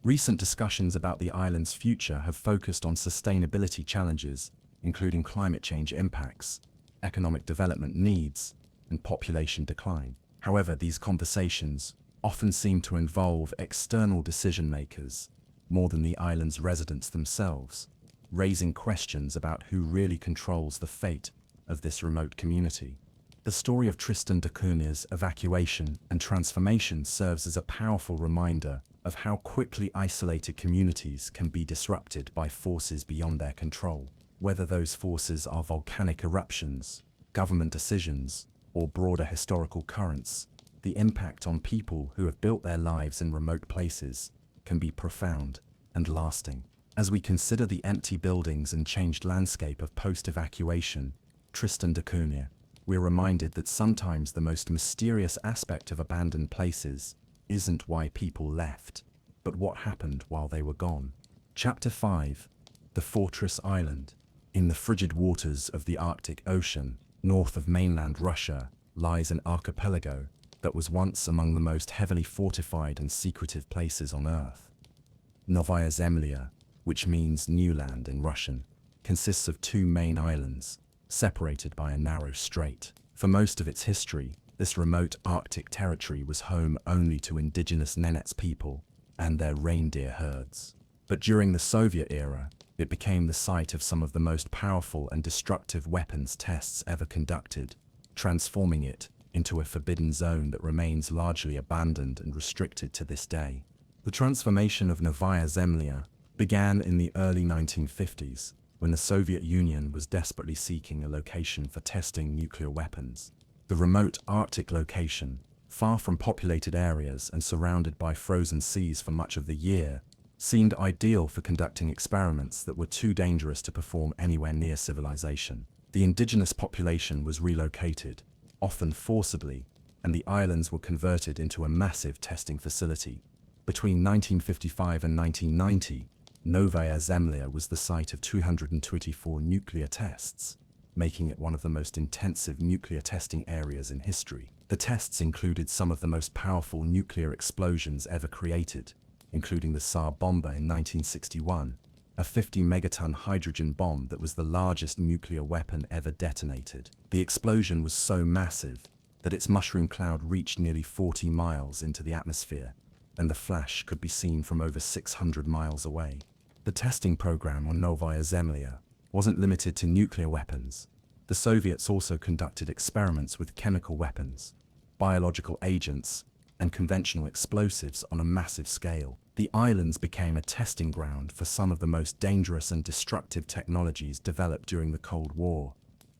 Recent discussions about the island's future have focused on sustainability challenges, including climate change impacts, economic development needs, and population decline. However, these conversations often seem to involve external decision-makers more than the island's residents themselves, raising questions about who really controls the fate of this remote community. The story of Tristan da Cunha's evacuation and transformation serves as a powerful reminder of how quickly isolated communities can be disrupted by forces beyond their control. Whether those forces are volcanic eruptions, government decisions, or broader historical currents, the impact on people who have built their lives in remote places can be profound and lasting. As we consider the empty buildings and changed landscape of post-evacuation Tristan da Cunha, we're reminded that sometimes the most mysterious aspect of abandoned places isn't why people left, but what happened while they were gone. Chapter 5: The Fortress Island. In the frigid waters of the Arctic Ocean, north of mainland Russia, lies an archipelago that was once among the most heavily fortified and secretive places on Earth. Novaya Zemlya, which means new land in Russian, consists of two main islands, separated by a narrow strait. For most of its history, this remote Arctic territory was home only to indigenous Nenets people and their reindeer herds. But during the Soviet era, it became the site of some of the most powerful and destructive weapons tests ever conducted, transforming it into a forbidden zone that remains largely abandoned and restricted to this day. The transformation of Novaya Zemlya began in the early 1950s, when the Soviet Union was desperately seeking a location for testing nuclear weapons. The remote Arctic location, far from populated areas and surrounded by frozen seas for much of the year, seemed ideal for conducting experiments that were too dangerous to perform anywhere near civilization. The indigenous population was relocated, often forcibly, and the islands were converted into a massive testing facility. Between 1955 and 1990, Novaya Zemlya was the site of 224 nuclear tests, making it one of the most intensive nuclear testing areas in history. The tests included some of the most powerful nuclear explosions ever created, including the Tsar Bomba in 1961, a 50-megaton hydrogen bomb that was the largest nuclear weapon ever detonated. The explosion was so massive that its mushroom cloud reached nearly 40 miles into the atmosphere, and the flash could be seen from over 600 miles away. The The testing program on Novaya Zemlya wasn't limited to nuclear weapons. The Soviets also conducted experiments with chemical weapons, biological agents, and conventional explosives on a massive scale. The islands became a testing ground for some of the most dangerous and destructive technologies developed during the Cold War,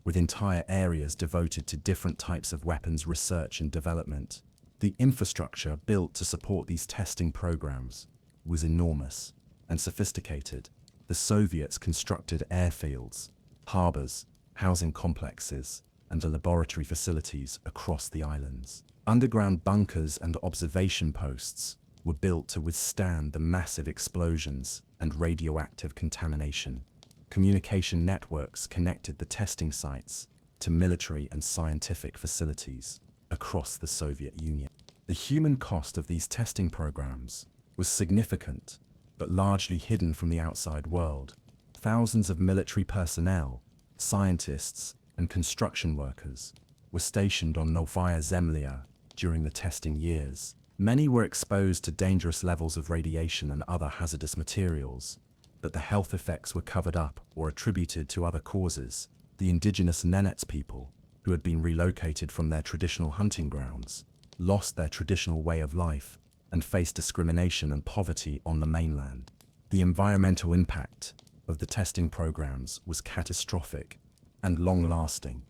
with entire areas devoted to different types of weapons research and development. The infrastructure built to support these testing programs was enormous and sophisticated. The Soviets constructed airfields, harbors, housing complexes, and laboratory facilities across the islands. Underground bunkers and observation posts were built to withstand the massive explosions and radioactive contamination. Communication networks connected the testing sites to military and scientific facilities across the Soviet Union. The human cost of these testing programs was significant, but largely hidden from the outside world. Thousands of military personnel, scientists, and construction workers were stationed on Novaya Zemlya during the testing years. Many were exposed to dangerous levels of radiation and other hazardous materials, but the health effects were covered up or attributed to other causes. The indigenous Nenets people, who had been relocated from their traditional hunting grounds, lost their traditional way of life and faced discrimination and poverty on the mainland. The environmental impact of the testing programs was catastrophic and long-lasting.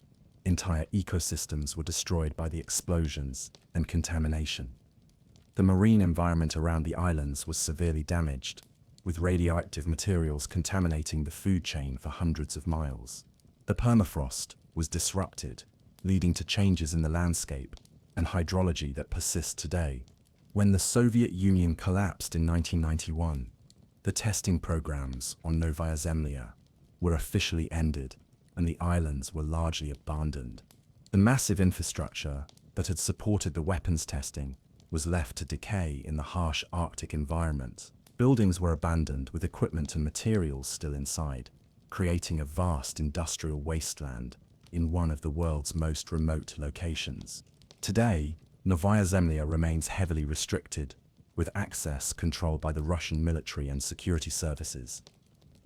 Entire ecosystems were destroyed by the explosions and contamination. The marine environment around the islands was severely damaged, with radioactive materials contaminating the food chain for hundreds of miles. The permafrost was disrupted, leading to changes in the landscape and hydrology that persist today. When the Soviet Union collapsed in 1991, the testing programs on Novaya Zemlya were officially ended, and the islands were largely abandoned. The massive infrastructure that had supported the weapons testing was left to decay in the harsh Arctic environment. Buildings were abandoned with equipment and materials still inside, creating a vast industrial wasteland in one of the world's most remote locations. Today, Novaya Zemlya remains heavily restricted, with access controlled by the Russian military and security services.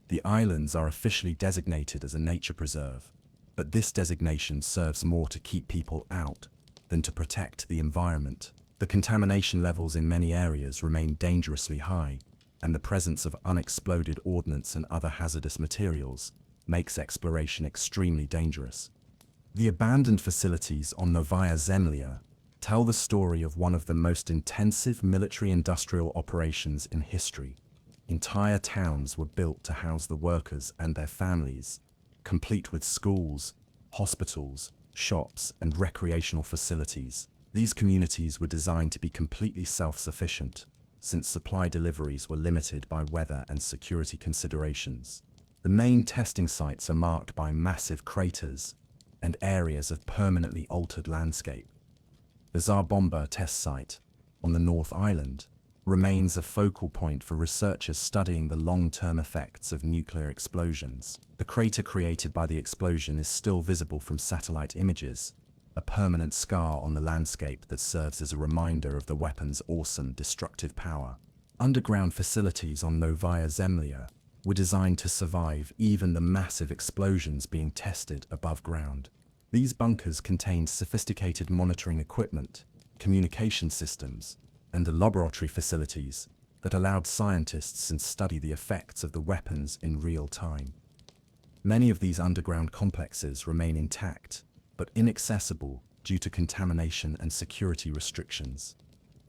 The islands are officially designated as a nature preserve, but this designation serves more to keep people out than to protect the environment. The contamination levels in many areas remain dangerously high, and the presence of unexploded ordnance and other hazardous materials makes exploration extremely dangerous. The abandoned facilities on Novaya Zemlya tell the story of one of the most intensive military-industrial operations in history. Entire towns were built to house the workers and their families, complete with schools, hospitals, shops, and recreational facilities. These communities were designed to be completely self-sufficient, since supply deliveries were limited by weather and security considerations. The main testing sites are marked by massive craters and areas of permanently altered landscape. The Tsar-Bomba test site, on the North Island, remains a focal point for researchers studying the long-term effects of nuclear explosions. The crater created by the explosion is still visible from satellite images, a permanent scar on the landscape that serves as a reminder of the weapon's awesome destructive power. Underground facilities on Novaya Zemlya were designed to survive even the massive explosions being tested above ground. These bunkers contained sophisticated monitoring equipment, communication systems, and laboratory facilities that allowed scientists to study the effects of the weapons in real time. Many of these underground complexes remain intact, but inaccessible due to contamination and security restrictions.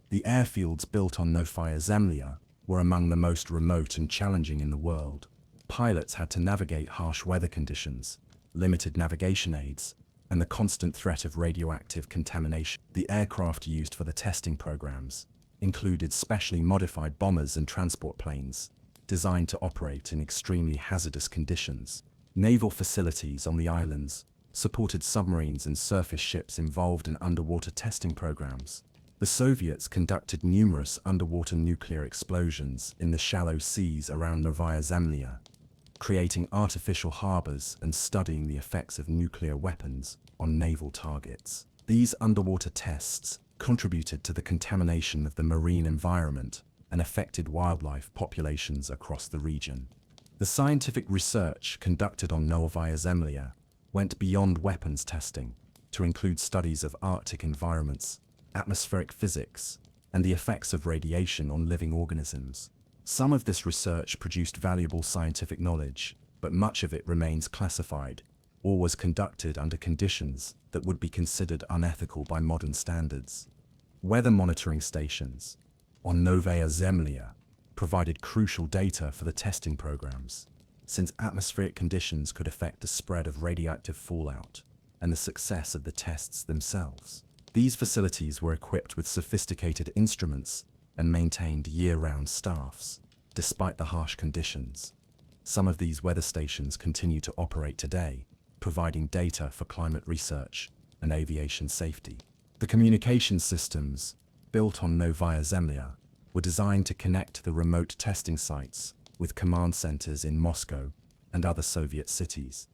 The airfields built on Novaya Zemlya were among the most remote and challenging in the world. Pilots had to navigate harsh weather conditions, limited navigation aids, and the constant threat of radioactive contamination. The aircraft used for the testing programs included specially modified bombers and transport planes, designed to operate in extremely hazardous conditions. Naval facilities on the islands supported submarines and surface ships involved in underwater testing programs. The Soviets conducted numerous underwater nuclear explosions in the shallow seas around Novaya Zemlya, creating artificial harbors and studying the effects of nuclear weapons on naval targets. These underwater tests contributed to the contamination of the marine environment and affected wildlife populations across the region. The scientific research conducted on Novaya Zemlya went beyond weapons testing to include studies of Arctic environments, atmospheric physics, and the effects of radiation on living organisms. Some of this research produced valuable scientific knowledge, but much of it remains classified or was conducted under conditions that would be considered unethical by modern standards. Weather monitoring stations on Novaya Zemlya provided crucial data for the testing programs, since atmospheric conditions could affect the spread of radioactive fallout and the success of the tests themselves. These facilities were equipped with sophisticated instruments and maintained year-round staffs, despite the harsh conditions. Some of these weather stations continue to operate today, providing data for climate research and aviation safety. The communication systems, built on Novaya Zemlya, were designed to connect the remote testing sites with command centers in Moscow and other Soviet cities.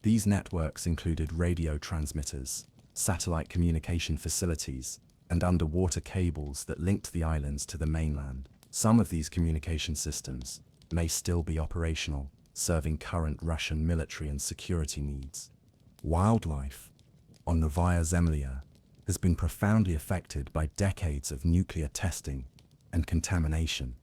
These networks included radio transmitters, satellite communication facilities, and underwater cables that linked the islands to the mainland. Some of these communication systems may still be operational, serving current Russian military and security needs. Wildlife on Novaya Zemlya has been profoundly affected by decades of nuclear testing and contamination.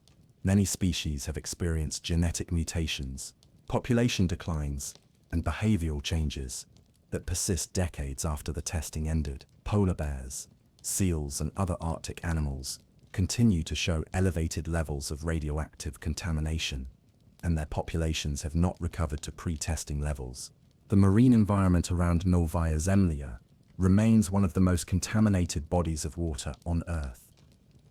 Many species have experienced genetic mutations, population declines, and behavioral changes that persist decades after the testing ended. Polar bears, seals, and other Arctic animals continue to show elevated levels of radioactive contamination, and their populations have not recovered to pre-testing levels. The marine environment around Novaya Zemlya remains one of the most contaminated bodies of water on Earth.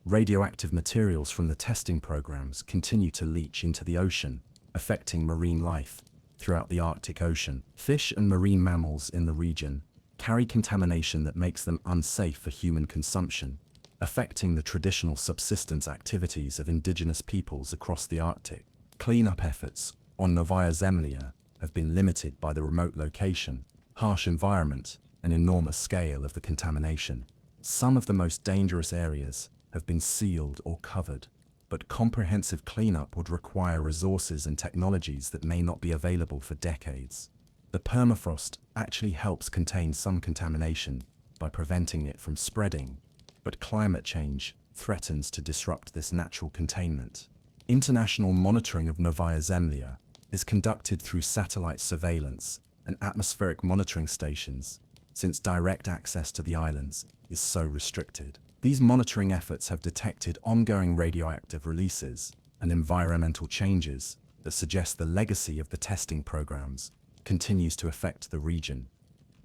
Radioactive materials from the testing programs continue to leach into the ocean, affecting marine life throughout the Arctic Ocean. Fish and marine mammals in the region carry contamination that makes them unsafe for human consumption, affecting the traditional subsistence activities of indigenous peoples across the Arctic. Cleanup efforts on Novaya Zemlya have been limited by the remote location, harsh environment, and enormous scale of the contamination. Some of the most dangerous areas have been sealed or covered, but comprehensive cleanup would require resources and technologies that may not be available for decades. The permafrost actually helps contain some contamination by preventing it from spreading, but climate change threatens to disrupt this natural containment. International monitoring of Novaya Zemlya is conducted through satellite surveillance and atmospheric monitoring stations, since direct access to the islands is so restricted. These monitoring efforts have detected ongoing radioactive releases and environmental changes that suggest the legacy of the testing programs continues to affect the region.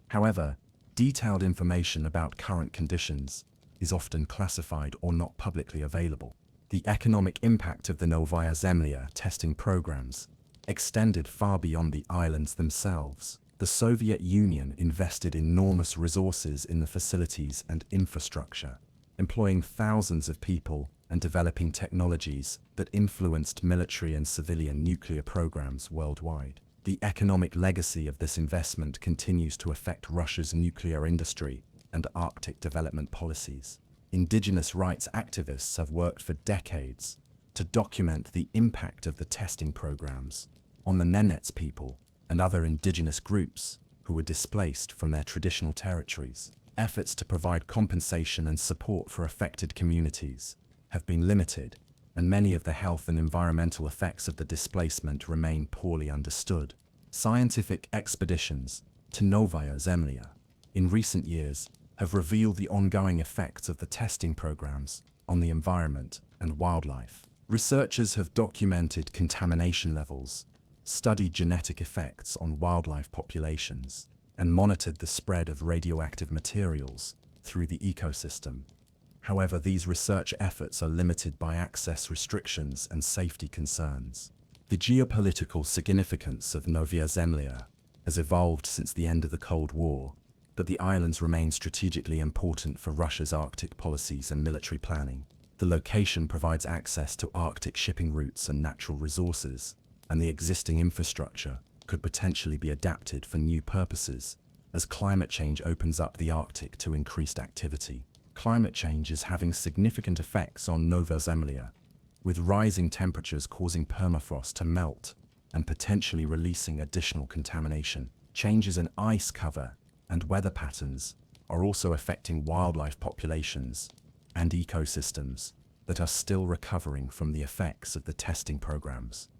However, detailed information about current conditions is often classified or not publicly available. The economic impact of the Novaya Zemlya testing programs extended far beyond the islands themselves. The Soviet Union invested enormous resources in the facilities and infrastructure, employing thousands of people and developing technologies that influenced military and civilian nuclear programs worldwide. The economic legacy of this investment continues to affect Russia's nuclear industry and Arctic development policies. Indigenous rights activists have worked for decades to document the impact of the testing programs on the Nenets people and other indigenous groups who were displaced from their traditional territories. Efforts to provide compensation and support for affected communities have been limited, and many of the health and environmental effects of the displacement remain poorly understood. Scientific expeditions to Novaya Zemlya in recent years have revealed the ongoing effects of the testing programs on the environment and wildlife. Researchers have documented contamination levels, studied genetic effects on wildlife populations, and monitored the spread of radioactive materials through the ecosystem. However, these research efforts are limited by access restrictions and safety concerns. The geopolitical significance of Novaya Zemlya has evolved since the end of the Cold War, but the islands remain strategically important for Russia's Arctic policies and military planning. The location provides access to Arctic shipping routes and natural resources, and the existing infrastructure could potentially be adapted for new purposes as climate change opens up the Arctic to increased activity. Climate change is having significant effects on Novaya Zemlya, with rising temperatures causing permafrost to melt and potentially releasing additional contamination. Changes in ice cover and weather patterns are also affecting wildlife populations and ecosystems that are still recovering from the effects of the testing programs.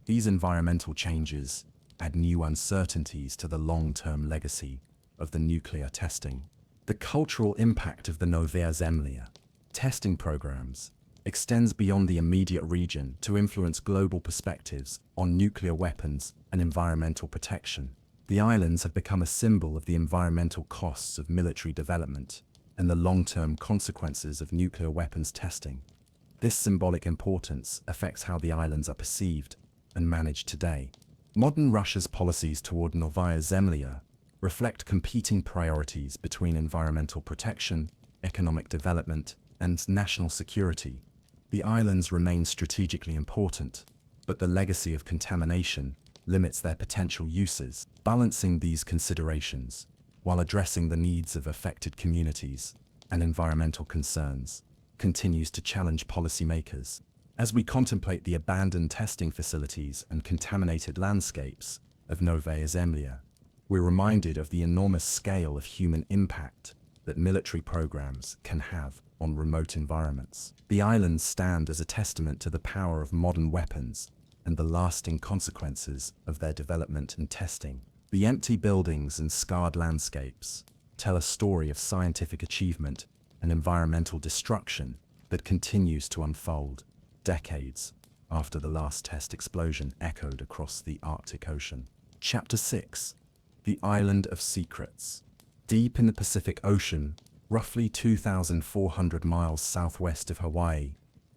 These environmental changes add new uncertainties to the long-term legacy of the nuclear testing. The cultural impact of the Novaya Zemlya testing programs extends beyond the immediate region to influence global perspectives on nuclear weapons and environmental protection. The islands have become a symbol of the environmental costs of military development and the long-term consequences of nuclear weapons testing. This symbolic importance affects how the islands are perceived and managed today. Modern Russia's policies toward Novaya Zemlya reflect competing priorities between environmental protection, economic development, and national security. The islands remain strategically important, but the legacy of contamination limits their potential uses. Balancing these considerations while addressing the needs of affected communities and environmental concerns continues to challenge policymakers. As we contemplate the abandoned testing facilities and contaminated landscapes of Novaya Zemlya, we're reminded of the enormous scale of human impact that military programs can have on remote environments. The islands stand as a testament to the power of modern weapons and the lasting consequences of their development and testing. The empty buildings and scarred landscapes tell a story of scientific achievement and environmental destruction that continues to unfold decades after the last test explosion echoed across the Arctic Ocean. Chapter 6: The Island of Secrets. Deep in the Pacific Ocean, roughly 2,400 miles southwest of Hawaii,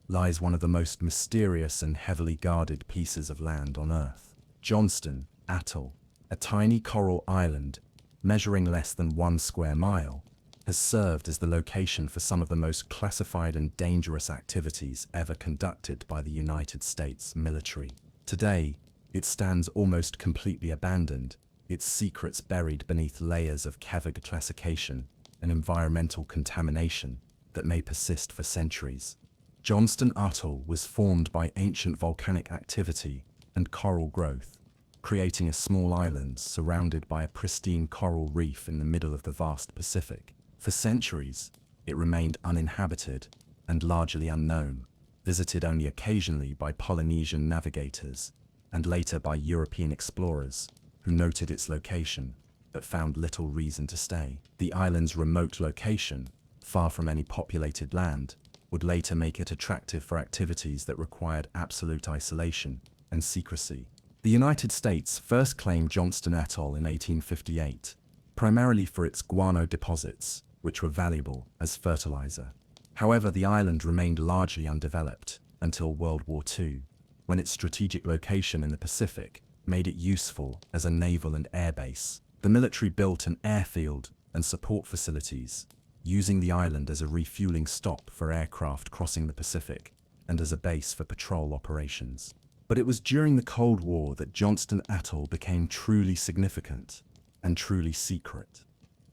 lies one of the most mysterious and heavily guarded pieces of land on Earth. Johnston Atoll, a tiny coral island measuring less than 1 square mile, has served as the location for some of the most classified and dangerous activities ever conducted by the United States military. Today, it stands almost completely abandoned, its secrets buried beneath layers of cavic classification and environmental contamination that may persist for centuries. Johnston Atoll was formed by ancient volcanic activity and coral growth, creating a small island surrounded by a pristine coral reef in the middle of the vast Pacific. For centuries, it remained uninhabited and largely unknown, visited only occasionally by Polynesian navigators and later by European explorers who noted its location but found little reason to stay. The island's remote location, far from any populated land, would later make it attractive for activities that required absolute isolation and secrecy. The United States first claimed Johnston Atoll in 1858, primarily for its guano deposits, which were valuable as fertilizer. However, the island remained largely undeveloped until World War II, when its strategic location in the Pacific made it useful as a naval and air base. The military built an airfield and support facilities, using the island as a refueling stop for aircraft crossing the Pacific and as a base for patrol operations. But it was during the Cold War that Johnston Atoll became truly significant and truly secret.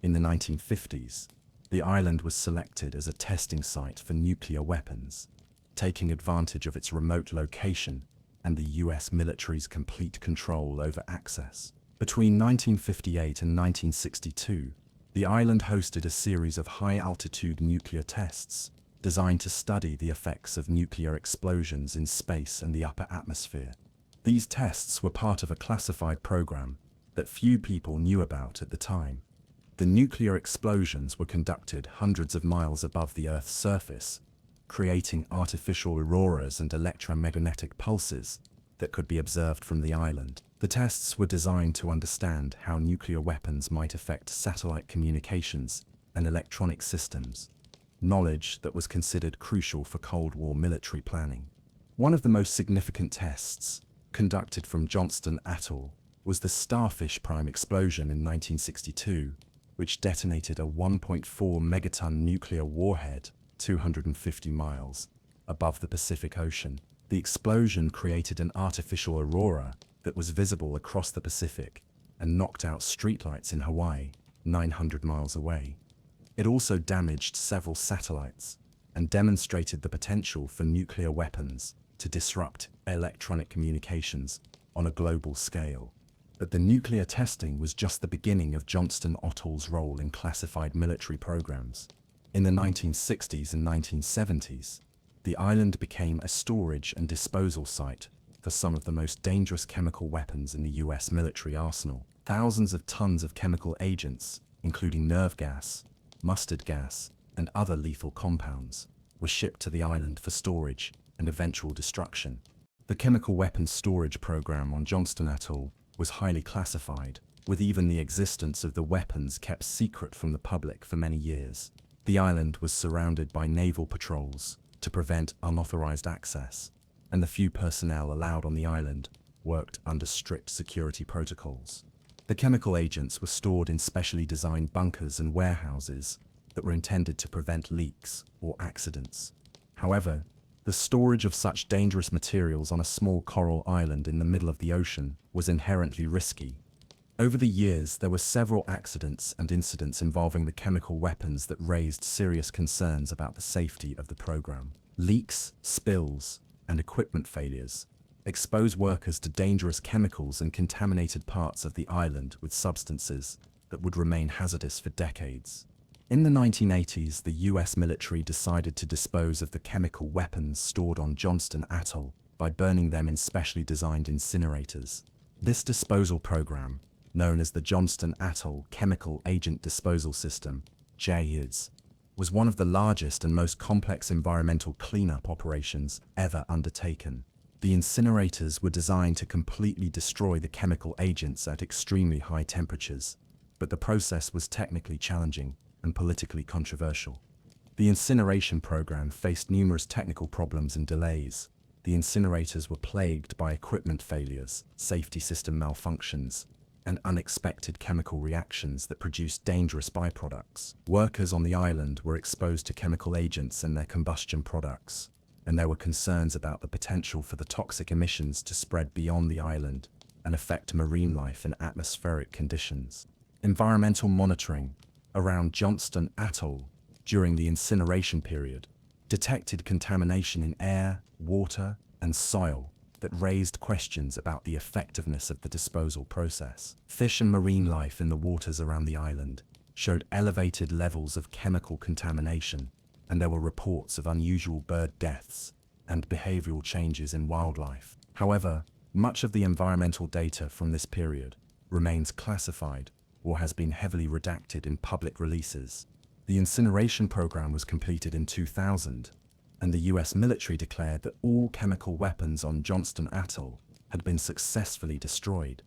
In the 1950s, the island was selected as a testing site for nuclear weapons, taking advantage of its remote location and the US military's complete control over access. Between 1958 and 1962, the island hosted a series of high-altitude nuclear tests designed to study the effects of nuclear explosions in space and the upper atmosphere. These tests were part of a classified program that few people knew about at the time. The nuclear explosions were conducted hundreds of miles above the Earth's surface, creating artificial auroras and electromagnetic pulses that could be observed from the island. The tests were designed to understand how nuclear weapons might affect satellite communications and electronic systems, knowledge that was considered crucial for Cold War military planning. One of the most significant tests, conducted from Johnston Atoll, was the Starfish Prime explosion in 1962, which detonated a 1.4 megaton nuclear warhead 250 miles above the Pacific Ocean. The explosion created an artificial aurora that was visible across the Pacific and knocked out streetlights in Hawaii, 900 miles away. It also damaged several satellites and demonstrated the potential for nuclear weapons to disrupt electronic communications on a global scale. But the nuclear testing was just the beginning of Johnston Atoll's role in classified military programs. In the 1960s and 1970s, the island became a storage and disposal site for some of the most dangerous chemical weapons in the US military arsenal. Thousands of tons of chemical agents, including nerve gas, mustard gas, and other lethal compounds, were shipped to the island for storage and eventual destruction. The chemical weapons storage program on Johnston Atoll was highly classified, with even the existence of the weapons kept secret from the public for many years. The island was surrounded by naval patrols to prevent unauthorized access, and the few personnel allowed on the island worked under strict security protocols. The chemical agents were stored in specially designed bunkers and warehouses that were intended to prevent leaks or accidents. However, the storage of such dangerous materials on a small coral island in the middle of the ocean was inherently risky. Over the years, there were several accidents and incidents involving the chemical weapons that raised serious concerns about the safety of the program. Leaks, spills, and equipment failures expose workers to dangerous chemicals and contaminated parts of the island with substances that would remain hazardous for decades. In the 1980s, the US military decided to dispose of the chemical weapons stored on Johnston Atoll by burning them in specially designed incinerators. This disposal program, known as the Johnston Atoll Chemical Agent Disposal System, JADS, was one of the largest and most complex environmental cleanup operations ever undertaken. The incinerators were designed to completely destroy the chemical agents at extremely high temperatures, but the process was technically challenging and politically controversial. The incineration program faced numerous technical problems and delays. The incinerators were plagued by equipment failures, safety system malfunctions, and unexpected chemical reactions that produced dangerous byproducts. Workers on the island were exposed to chemical agents and their combustion products, and there were concerns about the potential for the toxic emissions to spread beyond the island and affect marine life and atmospheric conditions. Environmental monitoring around Johnston Atoll during the incineration period detected contamination in air, water, and soil that raised questions about the effectiveness of the disposal process. Fish and marine life in the waters around the island showed elevated levels of chemical contamination, and there were reports of unusual bird deaths and behavioral changes in wildlife. However, much of the environmental data from this period remains classified or has been heavily redacted in public releases. The incineration program was completed in 2000, and the US military declared that all chemical weapons on Johnston Atoll had been successfully destroyed.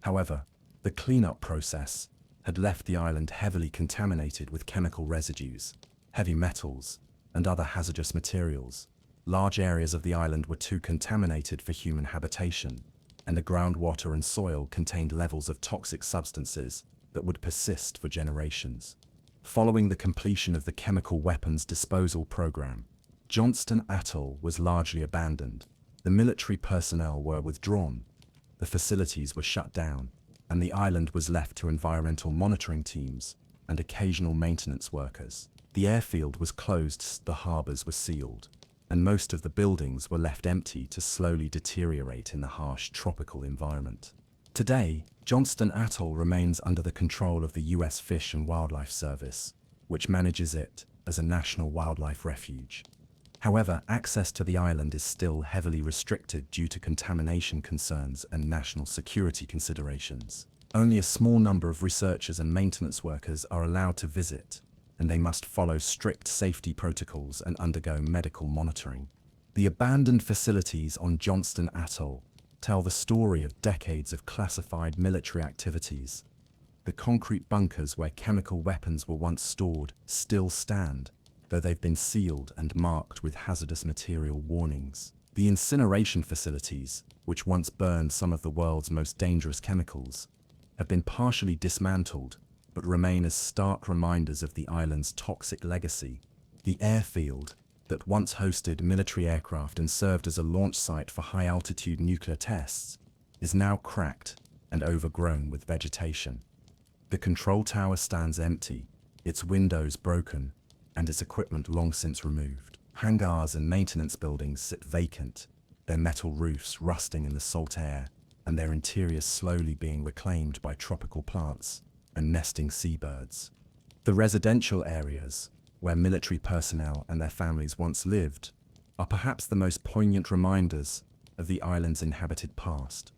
However, the cleanup process had left the island heavily contaminated with chemical residues, heavy metals, and other hazardous materials. Large areas of the island were too contaminated for human habitation, and the groundwater and soil contained levels of toxic substances that would persist for generations. Following the completion of the chemical weapons disposal program, Johnston Atoll was largely abandoned. The military personnel were withdrawn, the facilities were shut down, and the island was left to environmental monitoring teams and occasional maintenance workers. The airfield was closed, the harbors were sealed, and most of the buildings were left empty to slowly deteriorate in the harsh tropical environment. Today, Johnston Atoll remains under the control of the US Fish and Wildlife Service, which manages it as a national wildlife refuge. However, access to the island is still heavily restricted due to contamination concerns and national security considerations. Only a small number of researchers and maintenance workers are allowed to visit, and they must follow strict safety protocols and undergo medical monitoring. The abandoned facilities on Johnston Atoll tell the story of decades of classified military activities. The concrete bunkers where chemical weapons were once stored still stand, though they've been sealed and marked with hazardous material warnings. The incineration facilities, which once burned some of the world's most dangerous chemicals, have been partially dismantled, but remain as stark reminders of the island's toxic legacy. The airfield, that once hosted military aircraft and served as a launch site for high-altitude nuclear tests, is now cracked and overgrown with vegetation. The control tower stands empty, its windows broken, and its equipment long since removed. Hangars and maintenance buildings sit vacant, their metal roofs rusting in the salt air, and their interiors slowly being reclaimed by tropical plants and nesting seabirds. The residential areas, where military personnel and their families once lived, are perhaps the most poignant reminders of the island's inhabited past.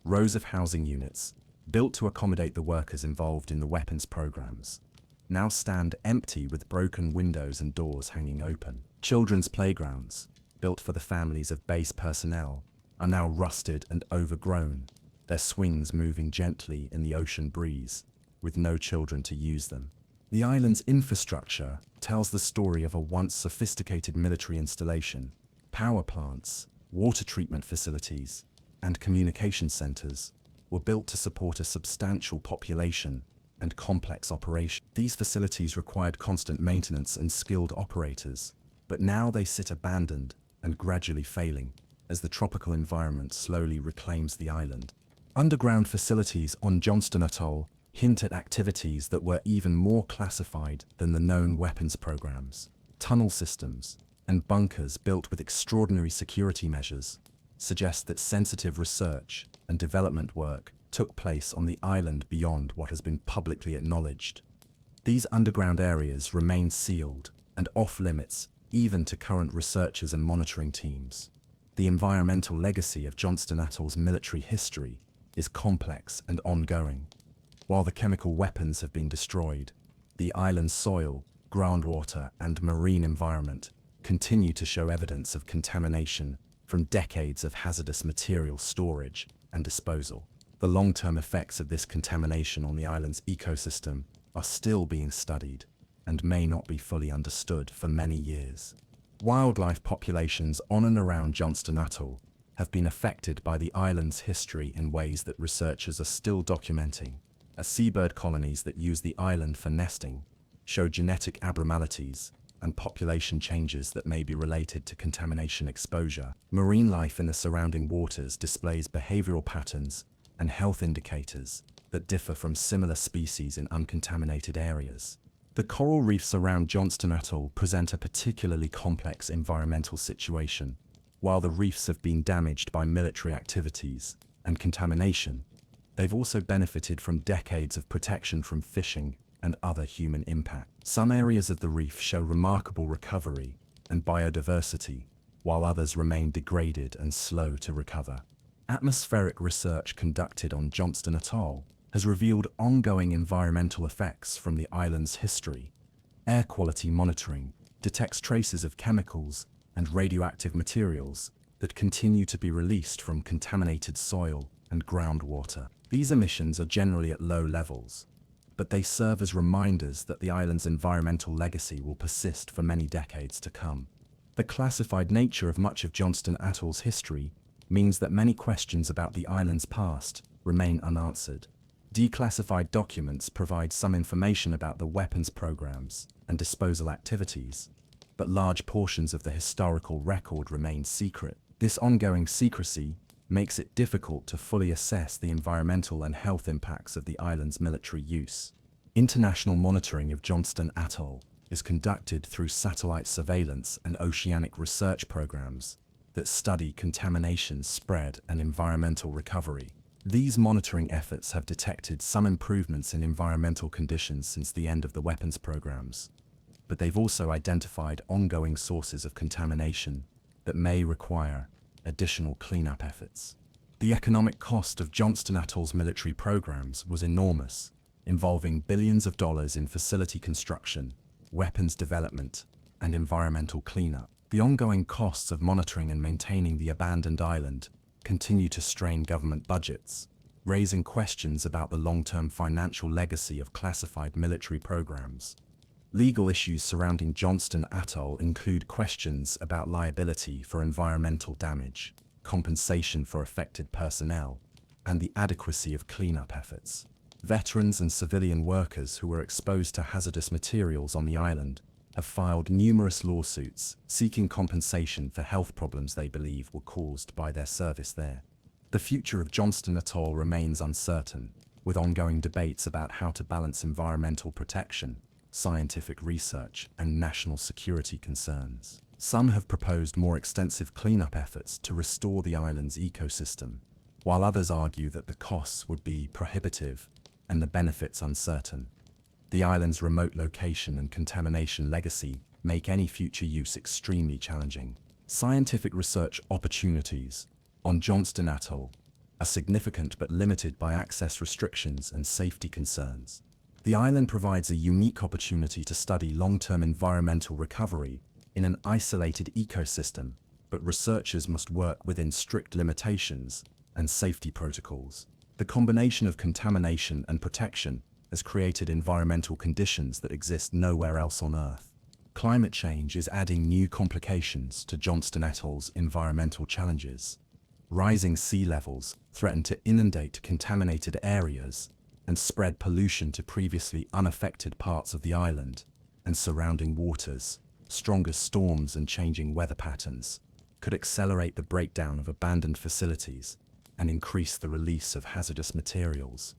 Rows of housing units, built to accommodate the workers involved in the weapons programs, now stand empty with broken windows and doors hanging open. Children's playgrounds, built for the families of base personnel, are now rusted and overgrown, their swings moving gently in the ocean breeze, with no children to use them. The island's infrastructure tells the story of a once sophisticated military installation. Power plants, water treatment facilities, and communication centers were built to support a substantial population and complex operation. These facilities required constant maintenance and skilled operators, but now they sit abandoned and gradually failing as the tropical environment slowly reclaims the island. Underground facilities on Johnston Atoll hint at activities that were even more classified than the known weapons programs. Tunnel systems and bunkers built with extraordinary security measures suggest that sensitive research and development work took place on the island beyond what has been publicly acknowledged. These underground areas remain sealed and off-limits even to current researchers and monitoring teams. The environmental legacy of Johnston Atoll's military history is complex and ongoing. While the chemical weapons have been destroyed, the island's soil, groundwater, and marine environment continue to show evidence of contamination from decades of hazardous material storage and disposal. The long-term effects of this contamination on the island's ecosystem are still being studied and may not be fully understood for many years. Wildlife populations on and around Johnston Atoll have been affected by the island's history in ways that researchers are still documenting. Seabird colonies that use the island for nesting show genetic abnormalities and population changes that may be related to contamination exposure. Marine life in the surrounding waters displays behavioral patterns and health indicators that differ from similar species in uncontaminated areas. The coral reefs around Johnston Atoll present a particularly complex environmental situation. While the reefs have been damaged by military activities and contamination, they've also benefited from decades of protection from fishing and other human impact. Some areas of the reef show remarkable recovery and biodiversity, while others remain degraded and slow to recover. Atmospheric research conducted on Johnston Atoll has revealed ongoing environmental effects from the island's history. Air quality monitoring detects traces of chemicals and radioactive materials that continue to be released from contaminated soil and groundwater. These emissions are generally at low levels, but they serve as reminders that the island's environmental legacy will persist for many decades to come. The classified nature of much of Johnston Atoll's history means that many questions about the island's past remain unanswered. Declassified documents provide some information about the weapons programs and disposal activities, but large portions of the historical record remain secret. This ongoing secrecy makes it difficult to fully assess the environmental and health impacts of the island's military use. International monitoring of Johnston Atoll is conducted through satellite surveillance and oceanic research programs that study contamination spread and environmental recovery. These monitoring efforts have detected some improvements in environmental conditions since the end of the weapons programs, but they've also identified ongoing sources of contamination that may require additional cleanup efforts. The economic cost of Johnston Atoll's military programs was enormous, involving billions of dollars in facility construction, weapons development, and environmental cleanup. The ongoing costs of monitoring and maintaining the abandoned island continue to strain government budgets, raising questions about the long-term financial legacy of classified military programs. Legal issues surrounding Johnston Atoll include questions about liability for environmental damage, compensation for affected personnel, and the adequacy of cleanup efforts. Veterans and civilian workers who were exposed to hazardous materials on the island have filed numerous lawsuits seeking compensation for health problems they believe were caused by their service there. The future of Johnston Atoll remains uncertain, with ongoing debates about how to balance environmental protection, scientific research, and national security concerns. Some have proposed more extensive cleanup efforts to restore the island's ecosystem, while others argue that the costs would be prohibitive and the benefits uncertain. The island's remote location and contamination legacy make any future use extremely challenging. Scientific research opportunities on Johnston Atoll are significant but limited by access restrictions and safety concerns. The island provides a unique opportunity to study long-term environmental recovery in an isolated ecosystem, but researchers must work within strict limitations and safety protocols. The combination of contamination and protection has created environmental conditions that exist nowhere else on Earth. Climate change is adding new complications to Johnston Atoll's environmental challenges. Rising sea levels threaten to inundate contaminated areas and spread pollution to previously unaffected parts of the island and surrounding waters. Stronger storms and changing weather patterns could accelerate the breakdown of abandoned facilities and increase the release of hazardous materials.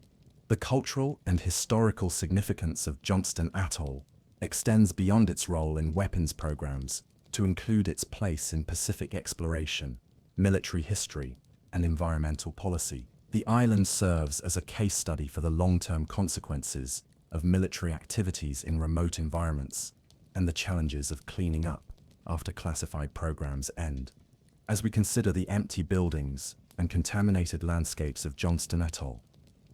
The cultural and historical significance of Johnston Atoll extends beyond its role in weapons programs to include its place in Pacific exploration, military history, and environmental policy. The island serves as a case study for the long-term consequences of military activities in remote environments and the challenges of cleaning up after classified programs end. As we consider the empty buildings and contaminated landscapes of Johnston Atoll,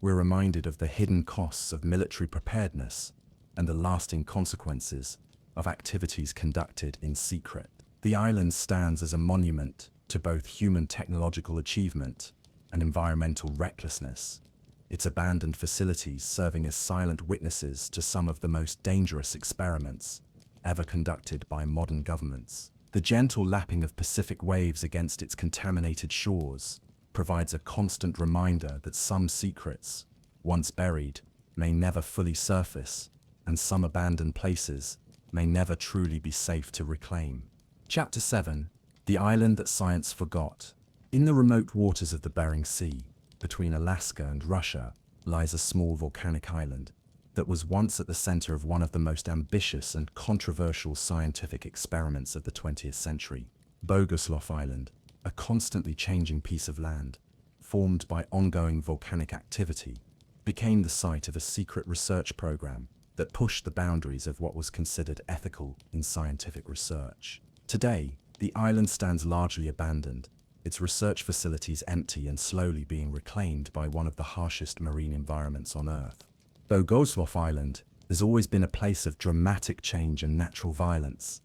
we're reminded of the hidden costs of military preparedness and the lasting consequences of activities conducted in secret. The island stands as a monument to both human technological achievement and environmental recklessness, its abandoned facilities serving as silent witnesses to some of the most dangerous experiments ever conducted by modern governments. The gentle lapping of Pacific waves against its contaminated shores provides a constant reminder that some secrets, once buried, may never fully surface, and some abandoned places may never truly be safe to reclaim. Chapter 7: The Island That Science Forgot. In the remote waters of the Bering Sea, between Alaska and Russia, lies a small volcanic island that was once at the center of one of the most ambitious and controversial scientific experiments of the 20th century. Bogoslof Island, a constantly changing piece of land, formed by ongoing volcanic activity, became the site of a secret research program that pushed the boundaries of what was considered ethical in scientific research. Today, the island stands largely abandoned, its research facilities empty and slowly being reclaimed by one of the harshest marine environments on Earth. Bogoslof Island has always been a place of dramatic change and natural violence.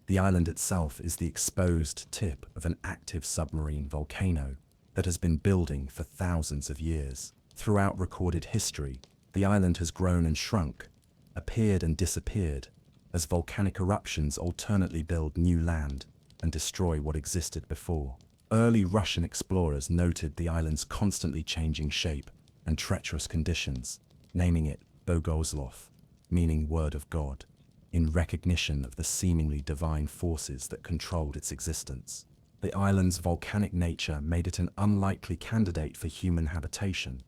The island itself is the exposed tip of an active submarine volcano that has been building for thousands of years. Throughout recorded history, the island has grown and shrunk, appeared and disappeared, as volcanic eruptions alternately build new land and destroy what existed before. Early Russian explorers noted the island's constantly changing shape and treacherous conditions, naming it Bogoslof, meaning Word of God, in recognition of the seemingly divine forces that controlled its existence. The island's volcanic nature made it an unlikely candidate for human habitation,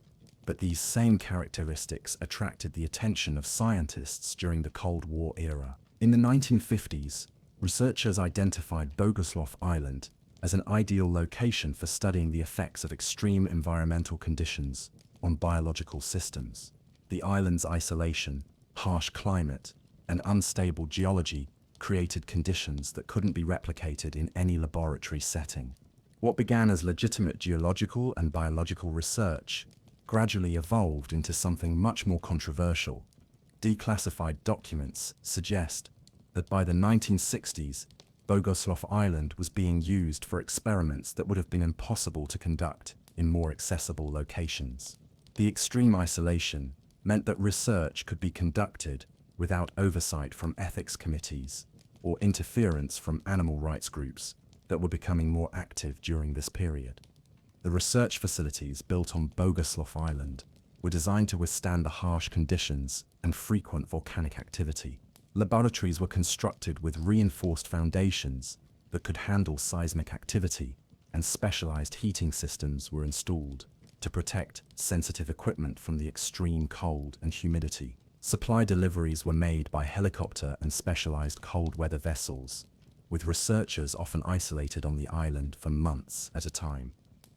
but these same characteristics attracted the attention of scientists during the Cold War era. In the 1950s, researchers identified Bogoslof Island as an ideal location for studying the effects of extreme environmental conditions on biological systems. The island's isolation, harsh climate, and unstable geology created conditions that couldn't be replicated in any laboratory setting. What began as legitimate geological and biological research gradually evolved into something much more controversial. Declassified documents suggest that by the 1960s, Bogoslof Island was being used for experiments that would have been impossible to conduct in more accessible locations. The extreme isolation meant that research could be conducted without oversight from ethics committees or interference from animal rights groups that were becoming more active during this period. The research facilities built on Bogoslof Island were designed to withstand the harsh conditions and frequent volcanic activity. Laboratories were constructed with reinforced foundations that could handle seismic activity, and specialized heating systems were installed to protect sensitive equipment from the extreme cold and humidity. Supply deliveries were made by helicopter and specialized cold weather vessels, with researchers often isolated on the island for months at a time.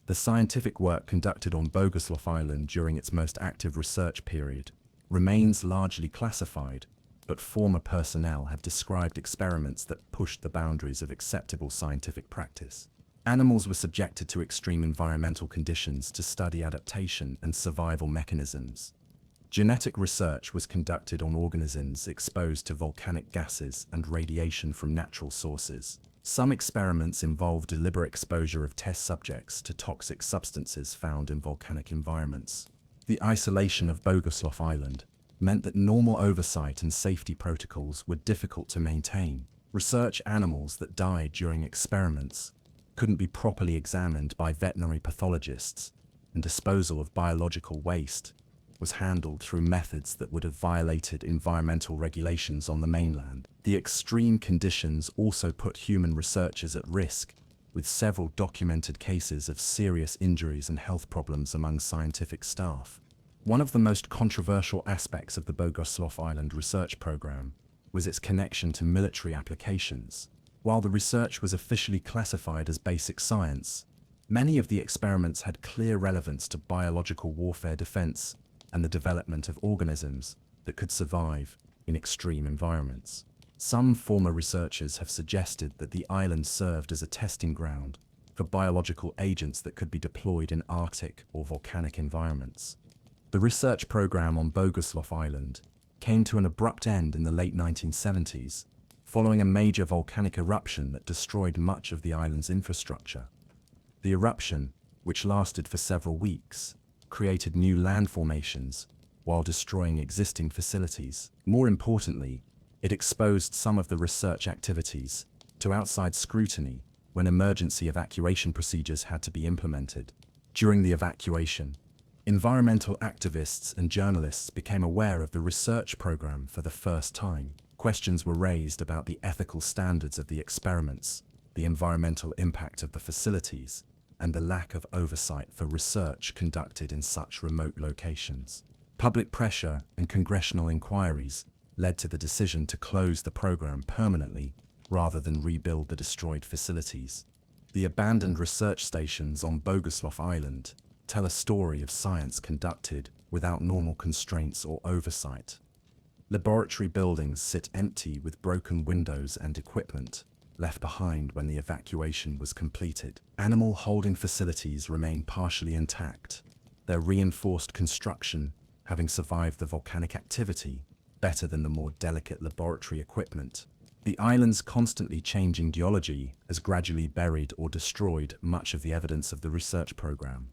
The scientific work conducted on Bogoslof Island during its most active research period remains largely classified, but former personnel have described experiments that pushed the boundaries of acceptable scientific practice. Animals were subjected to extreme environmental conditions to study adaptation and survival mechanisms. Genetic research was conducted on organisms exposed to volcanic gases and radiation from natural sources. Some experiments involved deliberate exposure of test subjects to toxic substances found in volcanic environments. The isolation of Bogoslof Island meant that normal oversight and safety protocols were difficult to maintain. Research animals that died during experiments couldn't be properly examined by veterinary pathologists, and disposal of biological waste was handled through methods that would have violated environmental regulations on the mainland. The extreme conditions also put human researchers at risk, with several documented cases of serious injuries and health problems among scientific staff. One of the most controversial aspects of the Bogoslof Island research program was its connection to military applications. While the research was officially classified as basic science, many of the experiments had clear relevance to biological warfare defense and the development of organisms that could survive in extreme environments. Some former researchers have suggested that the island served as a testing ground for biological agents that could be deployed in Arctic or volcanic environments. The research program on Bogoslof Island came to an abrupt end in the late 1970s, following a major volcanic eruption that destroyed much of the island's infrastructure. The eruption, which lasted for several weeks, created new land formations while destroying existing facilities. More importantly, it exposed some of the research activities to outside scrutiny when emergency evacuation procedures had to be implemented. During the evacuation, environmental activists and journalists became aware of the research program for the first time. Questions were raised about the ethical standards of the experiments, the environmental impact of the facilities, and the lack of oversight for research conducted in such remote locations. Public pressure and congressional inquiries led to the decision to close the program permanently rather than rebuild the destroyed facilities. The abandoned research stations on Bogoslof Island tell a story of science conducted without normal constraints or oversight. Laboratory buildings sit empty with broken windows and equipment left behind when the evacuation was completed. Animal holding facilities remain partially intact, their reinforced construction having survived the volcanic activity better than the more delicate laboratory equipment. The island's constantly changing geology has gradually buried or destroyed much of the evidence of the research program.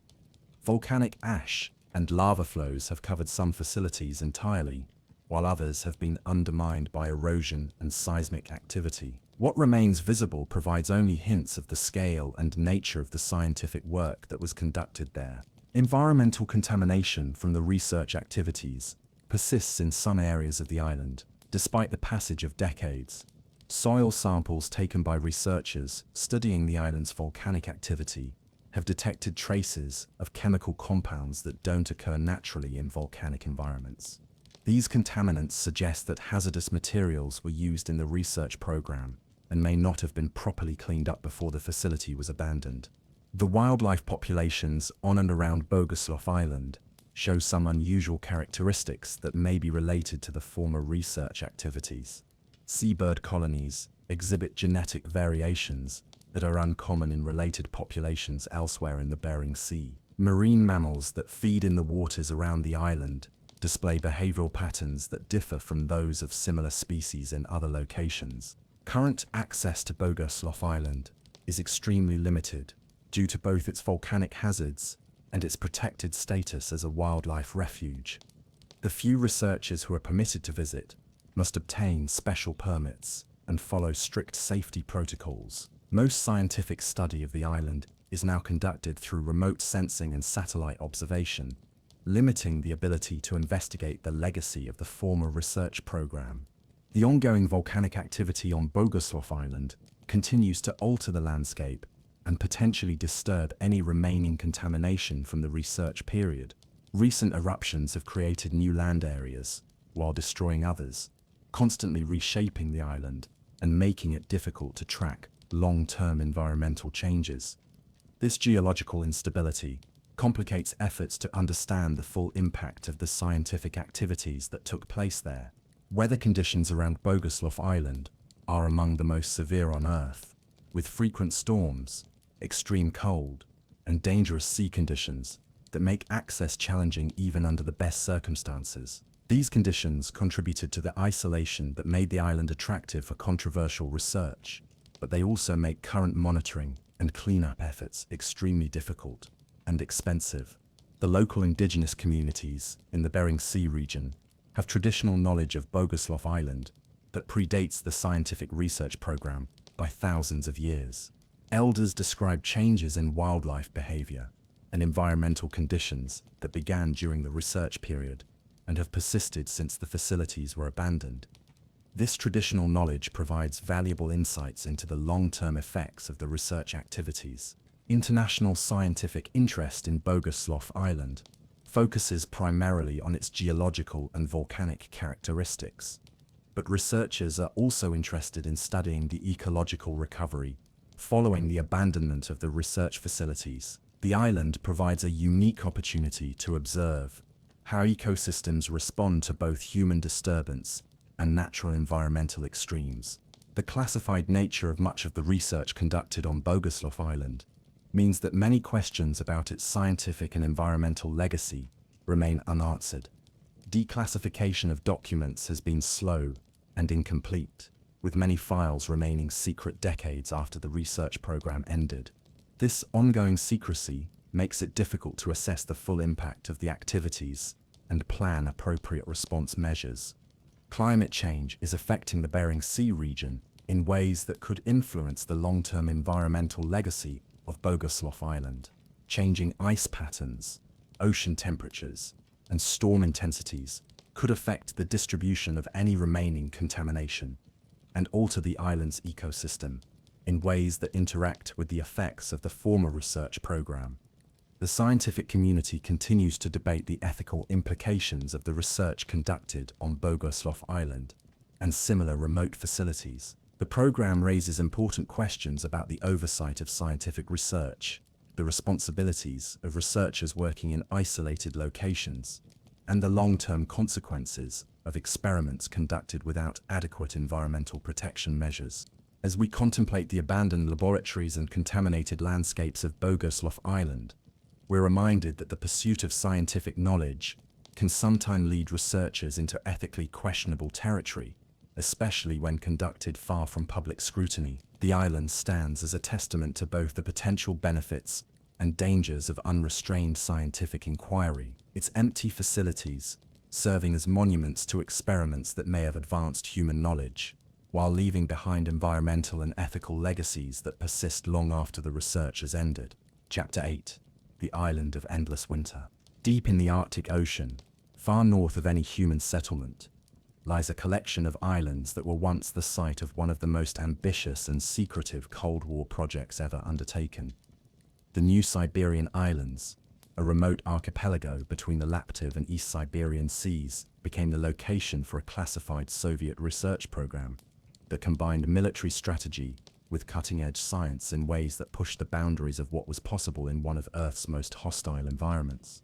Volcanic ash and lava flows have covered some facilities entirely, while others have been undermined by erosion and seismic activity. What remains visible provides only hints of the scale and nature of the scientific work that was conducted there. Environmental contamination from the research activities persists in some areas of the island, despite the passage of decades. Soil samples taken by researchers studying the island's volcanic activity have detected traces of chemical compounds that don't occur naturally in volcanic environments. These contaminants suggest that hazardous materials were used in the research program and may not have been properly cleaned up before the facility was abandoned. The wildlife populations on and around Bogoslof Island show some unusual characteristics that may be related to the former research activities. Seabird colonies exhibit genetic variations that are uncommon in related populations elsewhere in the Bering Sea. Marine mammals that feed in the waters around the island display behavioral patterns that differ from those of similar species in other locations. Current access to Bogoslof Island is extremely limited due to both its volcanic hazards and its protected status as a wildlife refuge. The few researchers who are permitted to visit must obtain special permits and follow strict safety protocols. Most scientific study of the island is now conducted through remote sensing and satellite observation, limiting the ability to investigate the legacy of the former research program. The ongoing volcanic activity on Bogoslof Island continues to alter the landscape and potentially disturb any remaining contamination from the research period. Recent eruptions have created new land areas while destroying others, constantly reshaping the island and making it difficult to track long-term environmental changes. This geological instability complicates efforts to understand the full impact of the scientific activities that took place there. Weather conditions around Bogoslof Island are among the most severe on Earth, with frequent storms, extreme cold, and dangerous sea conditions that make access challenging even under the best circumstances. These conditions contributed to the isolation that made the island attractive for controversial research, but they also make current monitoring and cleanup efforts extremely difficult and expensive. The local indigenous communities in the Bering Sea region have traditional knowledge of Bogoslof Island that predates the scientific research program by thousands of years. Elders describe changes in wildlife behavior and environmental conditions that began during the research period and have persisted since the facilities were abandoned. This traditional knowledge provides valuable insights into the long-term effects of the research activities. International scientific interest in Bogoslof Island focuses primarily on its geological and volcanic characteristics, but researchers are also interested in studying the ecological recovery following the abandonment of the research facilities. The island provides a unique opportunity to observe how ecosystems respond to both human disturbance and natural environmental extremes. The classified nature of much of the research conducted on Bogoslof Island means that many questions about its scientific and environmental legacy remain unanswered. Declassification of documents has been slow and incomplete, with many files remaining secret decades after the research program ended. This ongoing secrecy makes it difficult to assess the full impact of the activities and plan appropriate response measures. Climate change is affecting the Bering Sea region in ways that could influence the long-term environmental legacy of Bogoslof Island. Changing ice patterns, ocean temperatures, and storm intensities could affect the distribution of any remaining contamination and alter the island's ecosystem in ways that interact with the effects of the former research program. The scientific community continues to debate the ethical implications of the research conducted on Bogoslof Island and similar remote facilities. The program raises important questions about the oversight of scientific research, the responsibilities of researchers working in isolated locations, and the long-term consequences of experiments conducted without adequate environmental protection measures. As we contemplate the abandoned laboratories and contaminated landscapes of Bogoslof Island, we're reminded that the pursuit of scientific knowledge can sometimes lead researchers into ethically questionable territory, especially when conducted far from public scrutiny. The island stands as a testament to both the potential benefits and dangers of unrestrained scientific inquiry. Its empty facilities, serving as monuments to experiments that may have advanced human knowledge, while leaving behind environmental and ethical legacies that persist long after the research has ended. Chapter 8. The Island of Endless Winter. Deep in the Arctic Ocean, far north of any human settlement, lies a collection of islands that were once the site of one of the most ambitious and secretive Cold War projects ever undertaken. The New Siberian Islands, a remote archipelago between the Laptev and East Siberian Seas, became the location for a classified Soviet research program that combined military strategy with cutting-edge science in ways that pushed the boundaries of what was possible in one of Earth's most hostile environments.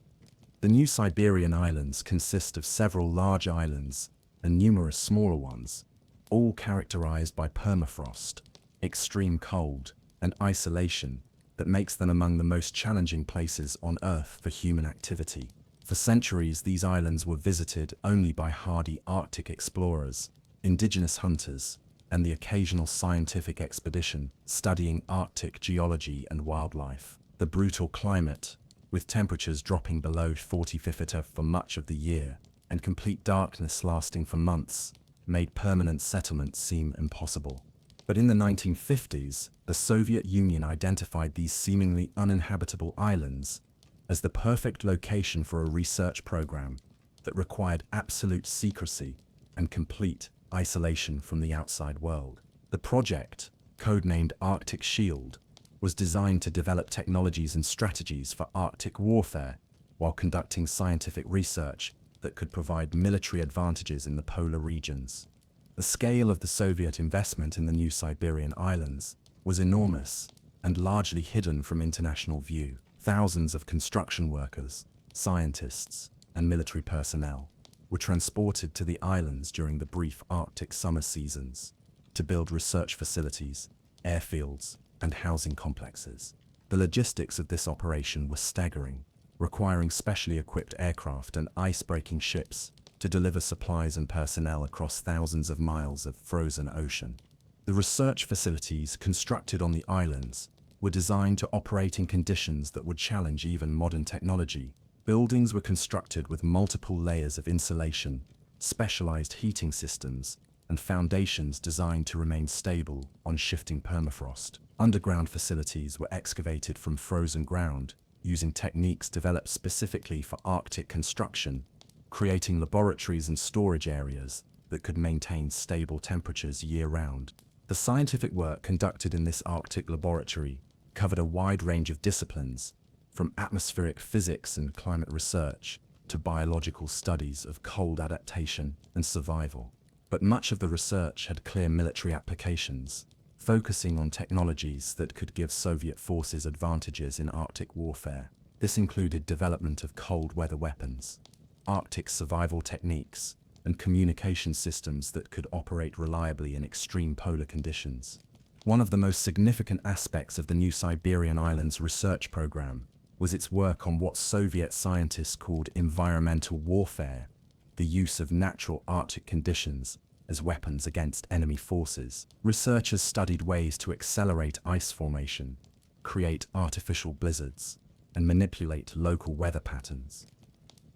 The New Siberian Islands consist of several large islands and numerous smaller ones, all characterized by permafrost, extreme cold, and isolation that makes them among the most challenging places on Earth for human activity. For centuries, these islands were visited only by hardy Arctic explorers, indigenous hunters, and the occasional scientific expedition studying Arctic geology and wildlife. The brutal climate, with temperatures dropping below 40°C for much of the year, and complete darkness lasting for months, made permanent settlement seem impossible. But in the 1950s, the Soviet Union identified these seemingly uninhabitable islands as the perfect location for a research program that required absolute secrecy and complete isolation from the outside world. The project, codenamed Arctic Shield, was designed to develop technologies and strategies for Arctic warfare while conducting scientific research that could provide military advantages in the polar regions. The scale of the Soviet investment in the new Siberian Islands was enormous and largely hidden from international view. Thousands of construction workers, scientists, and military personnel were transported to the islands during the brief Arctic summer seasons to build research facilities, airfields, and housing complexes. The logistics of this operation were staggering, requiring specially equipped aircraft and ice-breaking ships to deliver supplies and personnel across thousands of miles of frozen ocean. The research facilities constructed on the islands were designed to operate in conditions that would challenge even modern technology. Buildings were constructed with multiple layers of insulation, specialized heating systems, and foundations designed to remain stable on shifting permafrost. Underground facilities were excavated from frozen ground, using techniques developed specifically for Arctic construction, creating laboratories and storage areas that could maintain stable temperatures year-round. The scientific work conducted in this Arctic laboratory covered a wide range of disciplines, from atmospheric physics and climate research to biological studies of cold adaptation and survival. But much of the research had clear military applications, focusing on technologies that could give Soviet forces advantages in Arctic warfare. This included development of cold weather weapons, Arctic survival techniques, and communication systems that could operate reliably in extreme polar conditions. One of the most significant aspects of the new Siberian Islands research program was its work on what Soviet scientists called environmental warfare, the use of natural Arctic conditions as weapons against enemy forces. Researchers studied ways to accelerate ice formation, create artificial blizzards, and manipulate local weather patterns.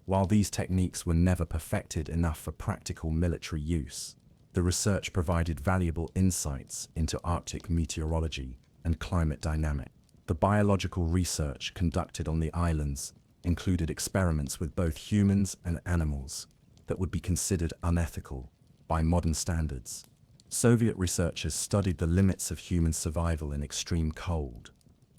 While these techniques were never perfected enough for practical military use, the research provided valuable insights into Arctic meteorology and climate dynamics. The biological research conducted on the islands included experiments with both humans and animals that would be considered unethical by modern standards. Soviet researchers studied the limits of human survival in extreme cold,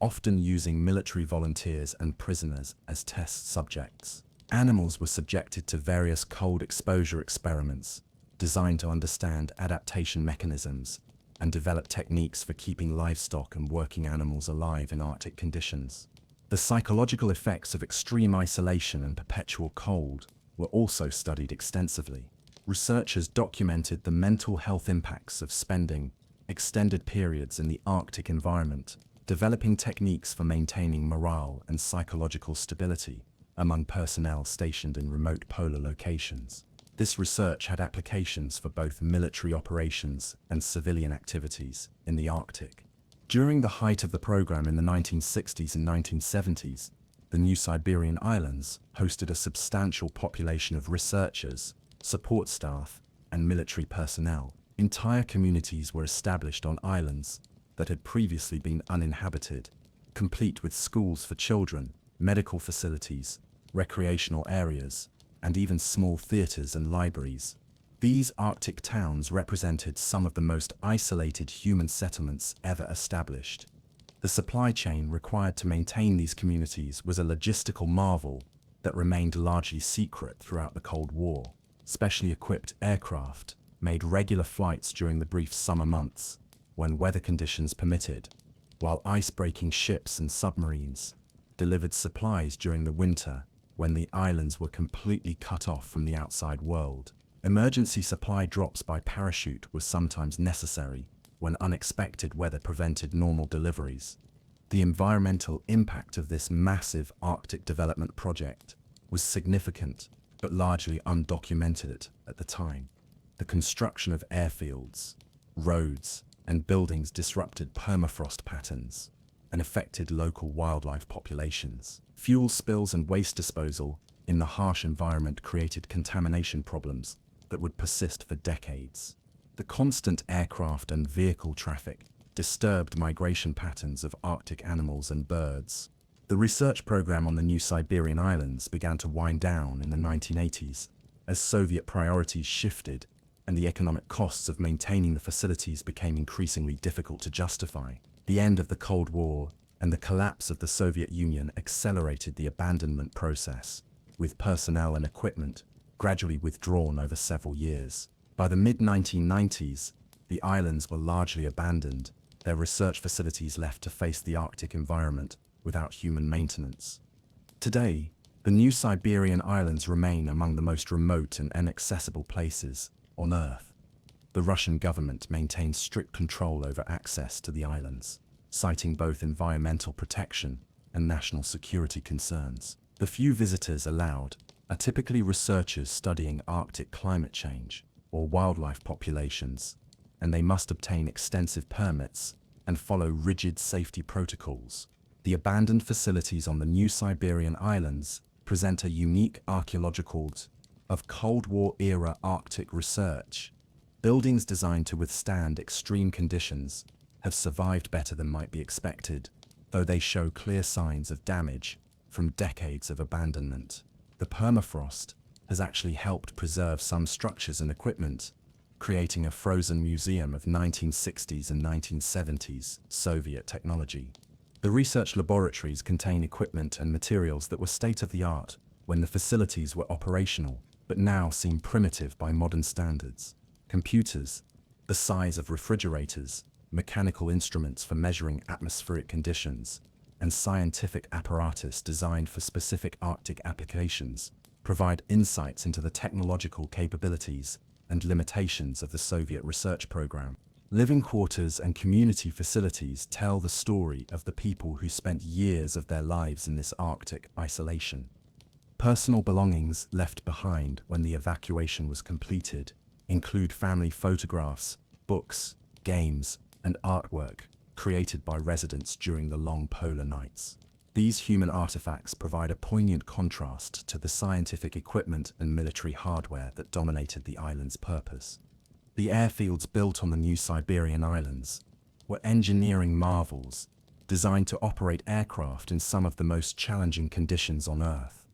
often using military volunteers and prisoners as test subjects. Animals were subjected to various cold exposure experiments designed to understand adaptation mechanisms and develop techniques for keeping livestock and working animals alive in Arctic conditions. The psychological effects of extreme isolation and perpetual cold were also studied extensively. Researchers documented the mental health impacts of spending extended periods in the Arctic environment, developing techniques for maintaining morale and psychological stability among personnel stationed in remote polar locations. This research had applications for both military operations and civilian activities in the Arctic. During the height of the program in the 1960s and 1970s, the New Siberian Islands hosted a substantial population of researchers, support staff, and military personnel. Entire communities were established on islands that had previously been uninhabited, complete with schools for children, medical facilities, recreational areas, and even small theaters and libraries. These Arctic towns represented some of the most isolated human settlements ever established. The supply chain required to maintain these communities was a logistical marvel that remained largely secret throughout the Cold War. Specially equipped aircraft made regular flights during the brief summer months when weather conditions permitted, while ice-breaking ships and submarines delivered supplies during the winter when the islands were completely cut off from the outside world. Emergency supply drops by parachute were sometimes necessary when unexpected weather prevented normal deliveries. The environmental impact of this massive Arctic development project was significant but largely undocumented at the time. The construction of airfields, roads, and buildings disrupted permafrost patterns and affected local wildlife populations. Fuel spills and waste disposal in the harsh environment created contamination problems that would persist for decades. The constant aircraft and vehicle traffic disturbed migration patterns of Arctic animals and birds. The research program on the New Siberian Islands began to wind down in the 1980s as Soviet priorities shifted and the economic costs of maintaining the facilities became increasingly difficult to justify. The end of the Cold War and the collapse of the Soviet Union accelerated the abandonment process, with personnel and equipment gradually withdrawn over several years. By the mid-1990s, the islands were largely abandoned, their research facilities left to face the Arctic environment without human maintenance. Today, the New Siberian Islands remain among the most remote and inaccessible places on Earth. The Russian government maintains strict control over access to the islands, citing both environmental protection and national security concerns. The few visitors allowed are typically researchers studying Arctic climate change or wildlife populations, and they must obtain extensive permits and follow rigid safety protocols. The abandoned facilities on the New Siberian Islands present a unique archaeological of Cold War-era Arctic research. Buildings designed to withstand extreme conditions have survived better than might be expected, though they show clear signs of damage from decades of abandonment. The permafrost has actually helped preserve some structures and equipment, creating a frozen museum of 1960s and 1970s Soviet technology. The research laboratories contain equipment and materials that were state-of-the-art when the facilities were operational, but now seem primitive by modern standards. Computers, the size of refrigerators, mechanical instruments for measuring atmospheric conditions, and scientific apparatus designed for specific Arctic applications provide insights into the technological capabilities and limitations of the Soviet research program. Living quarters and community facilities tell the story of the people who spent years of their lives in this Arctic isolation. Personal belongings left behind when the evacuation was completed include family photographs, books, games, and artwork created by residents during the long polar nights. These human artifacts provide a poignant contrast to the scientific equipment and military hardware that dominated the island's purpose. The airfields built on the New Siberian Islands were engineering marvels designed to operate aircraft in some of the most challenging conditions on Earth.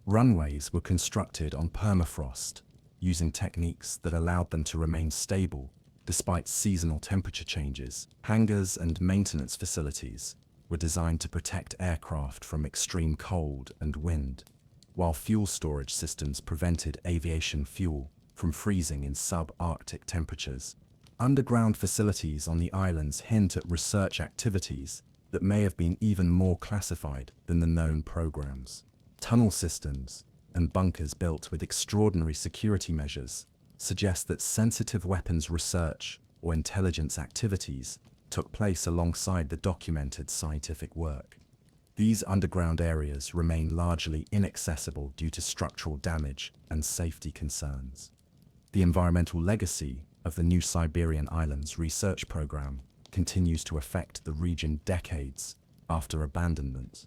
Runways were constructed on permafrost, using techniques that allowed them to remain stable despite seasonal temperature changes. Hangars and maintenance facilities were designed to protect aircraft from extreme cold and wind, while fuel storage systems prevented aviation fuel from freezing in sub-Arctic temperatures. Underground facilities on the islands hint at research activities that may have been even more classified than the known programs. Tunnel systems and bunkers built with extraordinary security measures suggest that sensitive weapons research or intelligence activities took place alongside the documented scientific work. These underground areas remain largely inaccessible due to structural damage and safety concerns. The environmental legacy of the New Siberian Islands research program continues to affect the region decades after abandonment.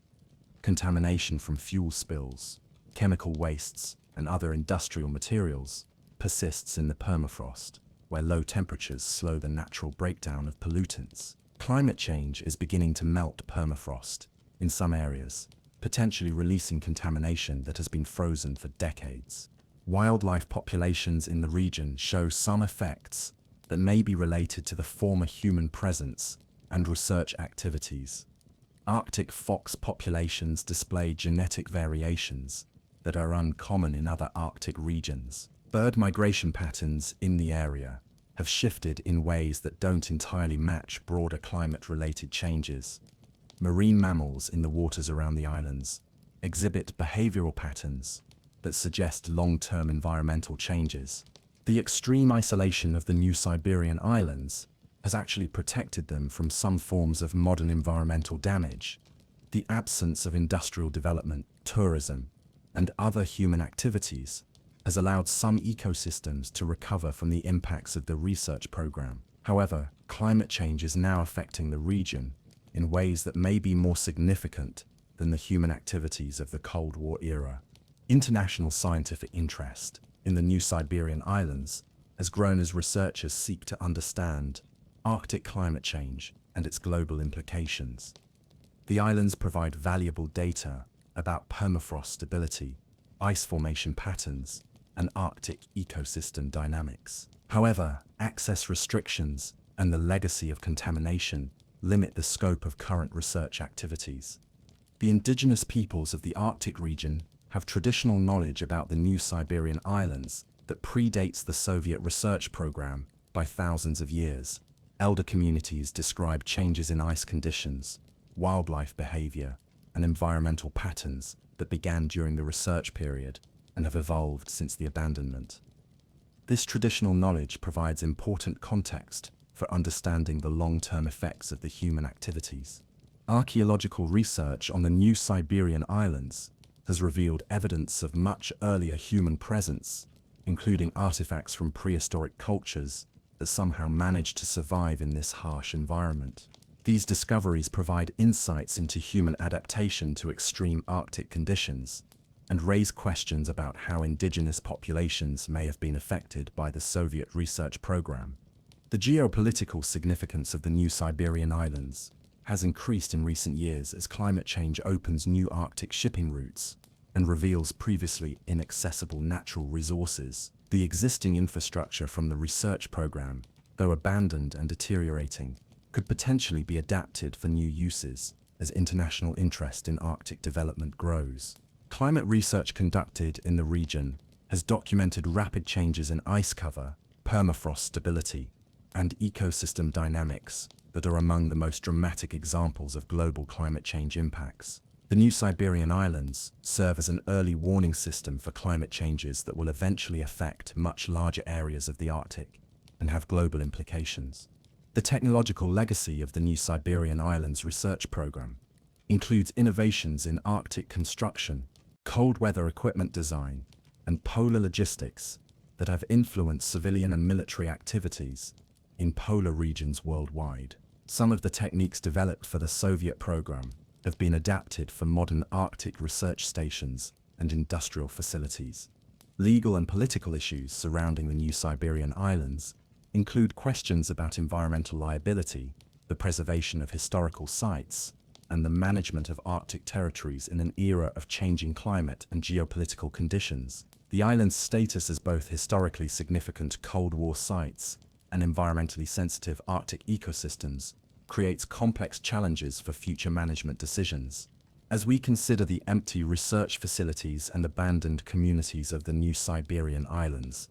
Contamination from fuel spills, chemical wastes, and other industrial materials persists in the permafrost, where low temperatures slow the natural breakdown of pollutants. Climate change is beginning to melt permafrost in some areas, potentially releasing contamination that has been frozen for decades. Wildlife populations in the region show some effects that may be related to the former human presence and research activities. Arctic fox populations display genetic variations that are uncommon in other Arctic regions. Bird migration patterns in the area have shifted in ways that don't entirely match broader climate-related changes. Marine mammals in the waters around the islands exhibit behavioral patterns that suggest long-term environmental changes. The extreme isolation of the New Siberian Islands has actually protected them from some forms of modern environmental damage. The absence of industrial development, tourism, and other human activities has allowed some ecosystems to recover from the impacts of the research program. However, climate change is now affecting the region in ways that may be more significant than the human activities of the Cold War era. International scientific interest in the New Siberian Islands has grown as researchers seek to understand Arctic climate change and its global implications. The islands provide valuable data about permafrost stability, ice formation patterns, and Arctic ecosystem dynamics. However, access restrictions and the legacy of contamination limit the scope of current research activities. The indigenous peoples of the Arctic region have traditional knowledge about the New Siberian Islands that predates the Soviet research program by thousands of years. Elder communities describe changes in ice conditions, wildlife behavior, and environmental patterns that began during the research period and have evolved since the abandonment. This traditional knowledge provides important context for understanding the long-term effects of the human activities. Archaeological research on the New Siberian Islands has revealed evidence of much earlier human presence, including artifacts from prehistoric cultures that somehow managed to survive in this harsh environment. These discoveries provide insights into human adaptation to extreme Arctic conditions and raise questions about how indigenous populations may have been affected by the Soviet research program. The geopolitical significance of the New Siberian Islands has increased in recent years as climate change opens new Arctic shipping routes and reveals previously inaccessible natural resources. The existing infrastructure from the research program, though abandoned and deteriorating, could potentially be adapted for new uses as international interest in Arctic development grows. Climate research conducted in the region has documented rapid changes in ice cover, permafrost stability, and ecosystem dynamics that are among the most dramatic examples of global climate change impacts. The New Siberian Islands serve as an early warning system for climate changes that will eventually affect much larger areas of the Arctic and have global implications. The technological legacy of the New Siberian Islands research program includes innovations in Arctic construction, cold weather equipment design, and polar logistics that have influenced civilian and military activities in polar regions worldwide. Some of the techniques developed for the Soviet program have been adapted for modern Arctic research stations and industrial facilities. Legal and political issues surrounding the New Siberian Islands include questions about environmental liability, the preservation of historical sites, and the management of Arctic territories in an era of changing climate and geopolitical conditions. The island's status as both historically significant Cold War sites and environmentally sensitive Arctic ecosystems creates complex challenges for future management decisions. As we consider the empty research facilities and abandoned communities of the New Siberian Islands,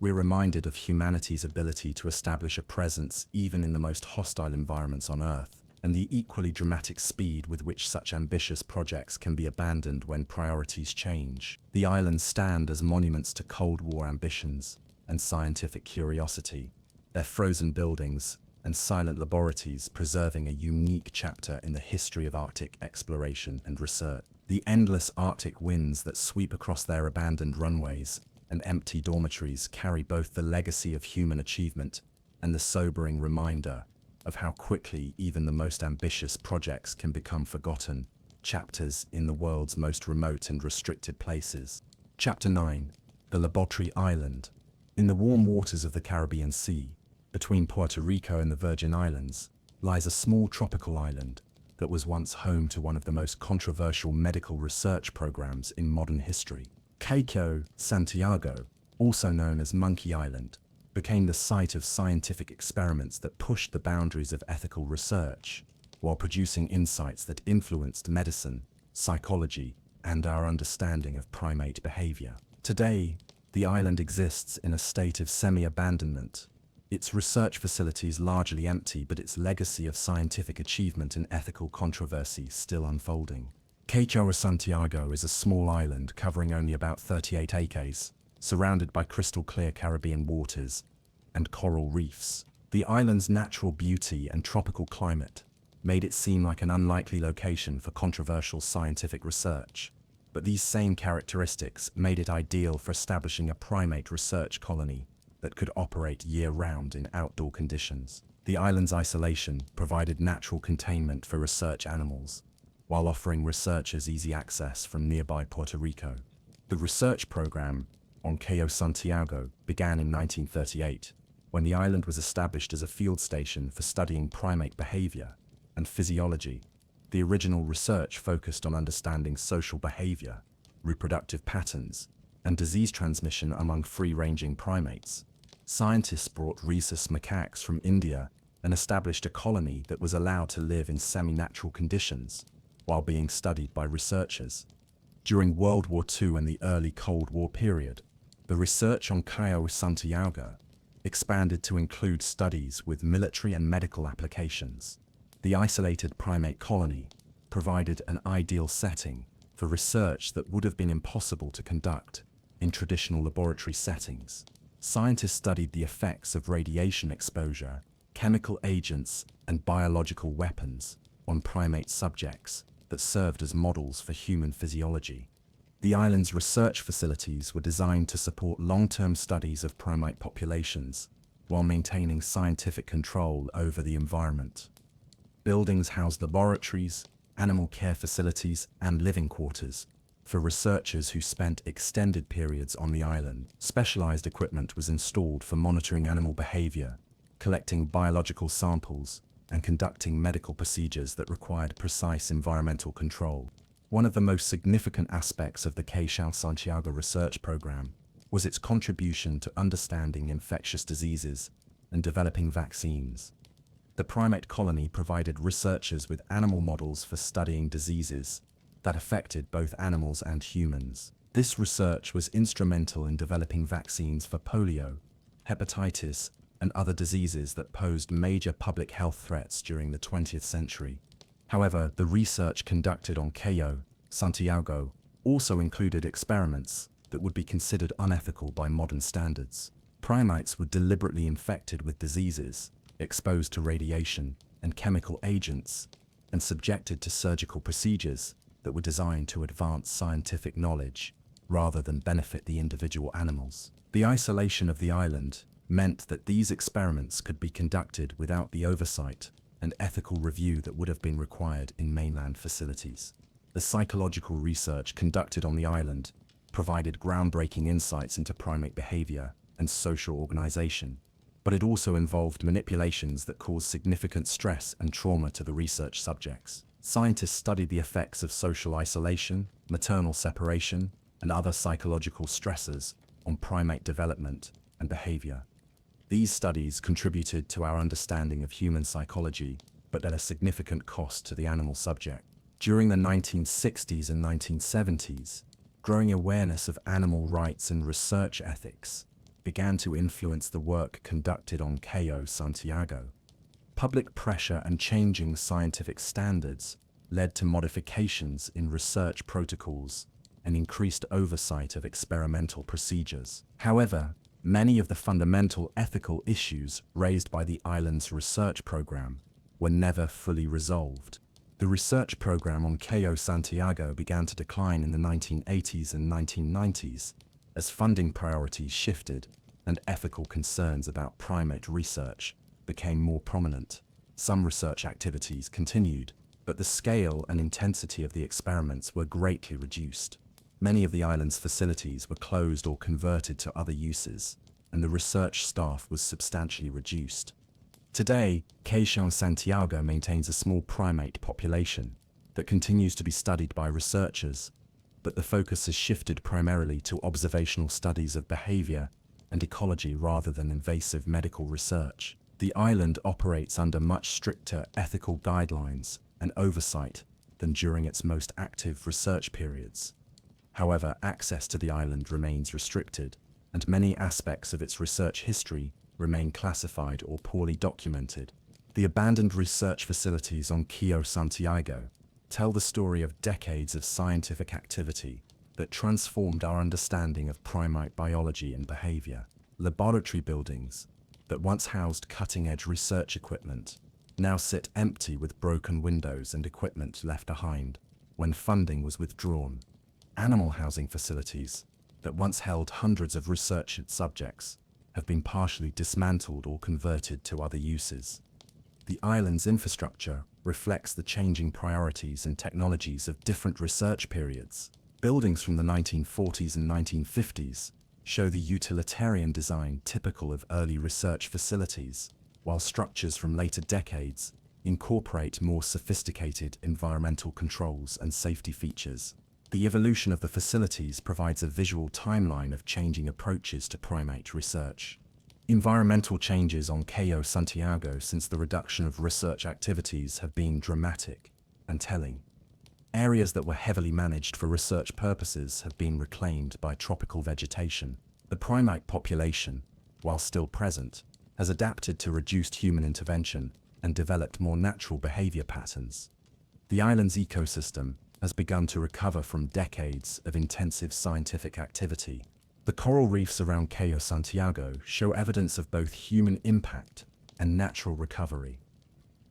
we're reminded of humanity's ability to establish a presence even in the most hostile environments on Earth, and the equally dramatic speed with which such ambitious projects can be abandoned when priorities change. The islands stand as monuments to Cold War ambitions and scientific curiosity, their frozen buildings and silent laboratories preserving a unique chapter in the history of Arctic exploration and research. The endless Arctic winds that sweep across their abandoned runways and empty dormitories carry both the legacy of human achievement and the sobering reminder of how quickly even the most ambitious projects can become forgotten chapters in the world's most remote and restricted places. Chapter 9. The Laboratory Island. In the warm waters of the Caribbean Sea, between Puerto Rico and the Virgin Islands, lies a small tropical island that was once home to one of the most controversial medical research programs in modern history. Cayo Santiago, also known as Monkey Island, became the site of scientific experiments that pushed the boundaries of ethical research, while producing insights that influenced medicine, psychology, and our understanding of primate behavior. Today, the island exists in a state of semi-abandonment, its research facilities largely empty, but its legacy of scientific achievement and ethical controversy still unfolding. Cayo Santiago is a small island covering only about 38 acres, surrounded by crystal-clear Caribbean waters and coral reefs. The island's natural beauty and tropical climate made it seem like an unlikely location for controversial scientific research, but these same characteristics made it ideal for establishing a primate research colony that could operate year-round in outdoor conditions. The island's isolation provided natural containment for research animals, while offering researchers easy access from nearby Puerto Rico. The research program on Cayo Santiago began in 1938, when the island was established as a field station for studying primate behavior and physiology. The original research focused on understanding social behavior, reproductive patterns, and disease transmission among free-ranging primates. Scientists brought rhesus macaques from India and established a colony that was allowed to live in semi-natural conditions while being studied by researchers. During World War II and the early Cold War period, The research on Cayo Santiago expanded to include studies with military and medical applications. The isolated primate colony provided an ideal setting for research that would have been impossible to conduct in traditional laboratory settings. Scientists studied the effects of radiation exposure, chemical agents, and biological weapons on primate subjects that served as models for human physiology. The island's research facilities were designed to support long-term studies of primate populations while maintaining scientific control over the environment. Buildings housed laboratories, animal care facilities, and living quarters for researchers who spent extended periods on the island. Specialized equipment was installed for monitoring animal behavior, collecting biological samples, and conducting medical procedures that required precise environmental control. One of the most significant aspects of the Cayo Santiago research program was its contribution to understanding infectious diseases and developing vaccines. The primate colony provided researchers with animal models for studying diseases that affected both animals and humans. This research was instrumental in developing vaccines for polio, hepatitis, and other diseases that posed major public health threats during the 20th century. However, the research conducted on Cayo Santiago also included experiments that would be considered unethical by modern standards. Primates were deliberately infected with diseases, exposed to radiation and chemical agents, and subjected to surgical procedures that were designed to advance scientific knowledge rather than benefit the individual animals. The isolation of the island meant that these experiments could be conducted without the oversight and ethical review that would have been required in mainland facilities. The psychological research conducted on the island provided groundbreaking insights into primate behavior and social organization, but it also involved manipulations that caused significant stress and trauma to the research subjects. Scientists studied the effects of social isolation, maternal separation, and other psychological stressors on primate development and behavior. These studies contributed to our understanding of human psychology, but at a significant cost to the animal subject. During the 1960s and 1970s, growing awareness of animal rights and research ethics began to influence the work conducted on Cayo Santiago. Public pressure and changing scientific standards led to modifications in research protocols and increased oversight of experimental procedures. However, many of the fundamental ethical issues raised by the island's research program were never fully resolved. The research program on Cayo Santiago began to decline in the 1980s and 1990s as funding priorities shifted and ethical concerns about primate research became more prominent. Some research activities continued, but the scale and intensity of the experiments were greatly reduced. Many of the island's facilities were closed or converted to other uses, and the research staff was substantially reduced. Today, Cayo Santiago maintains a small primate population that continues to be studied by researchers, but the focus has shifted primarily to observational studies of behavior and ecology rather than invasive medical research. The island operates under much stricter ethical guidelines and oversight than during its most active research periods. However, access to the island remains restricted, and many aspects of its research history remain classified or poorly documented. The abandoned research facilities on Cayo Santiago tell the story of decades of scientific activity that transformed our understanding of primate biology and behavior. Laboratory buildings that once housed cutting-edge research equipment now sit empty with broken windows and equipment left behind when funding was withdrawn. Animal housing facilities that once held hundreds of research subjects have been partially dismantled or converted to other uses. The island's infrastructure reflects the changing priorities and technologies of different research periods. Buildings from the 1940s and 1950s show the utilitarian design typical of early research facilities, while structures from later decades incorporate more sophisticated environmental controls and safety features. The evolution of the facilities provides a visual timeline of changing approaches to primate research. Environmental changes on Cayo Santiago since the reduction of research activities have been dramatic and telling. Areas that were heavily managed for research purposes have been reclaimed by tropical vegetation, The primate population, while still present, has adapted to reduced human intervention and developed more natural behavior patterns. The island's ecosystem has begun to recover from decades of intensive scientific activity. The coral reefs around Cayo Santiago show evidence of both human impact and natural recovery.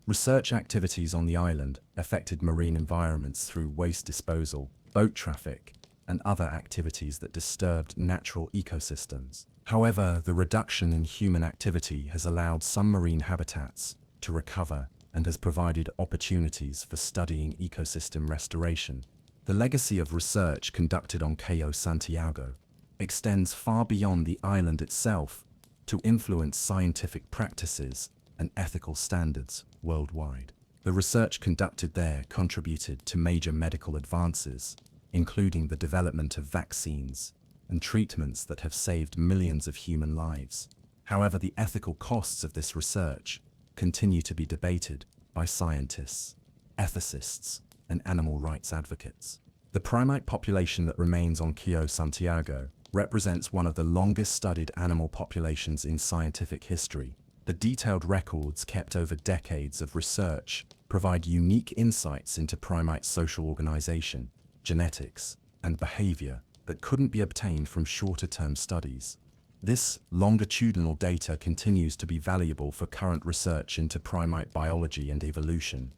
Research activities on the island affected marine environments through waste disposal, boat traffic, and other activities that disturbed natural ecosystems. However, the reduction in human activity has allowed some marine habitats to recover and has provided opportunities for studying ecosystem restoration. The legacy of research conducted on Cayo Santiago extends far beyond the island itself to influence scientific practices and ethical standards worldwide. The research conducted there contributed to major medical advances, including the development of vaccines and treatments that have saved millions of human lives. However, the ethical costs of this research continue to be debated by scientists, ethicists, and animal rights advocates. The primate population that remains on Cayo Santiago represents one of the longest studied animal populations in scientific history. The detailed records kept over decades of research provide unique insights into primate social organization, genetics, and behavior that couldn't be obtained from shorter-term studies. This longitudinal data continues to be valuable for current research into primate biology and evolution.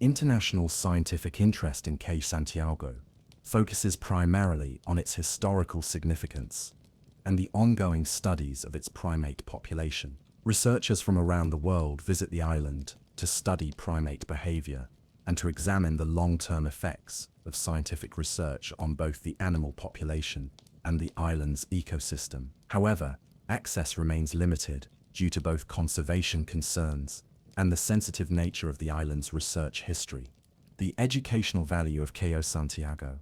International scientific interest in Cayo Santiago focuses primarily on its historical significance and the ongoing studies of its primate population. Researchers from around the world visit the island to study primate behavior and to examine the long-term effects of scientific research on both the animal population and the island's ecosystem. However, access remains limited due to both conservation concerns and the sensitive nature of the island's research history. The educational value of Cayo Santiago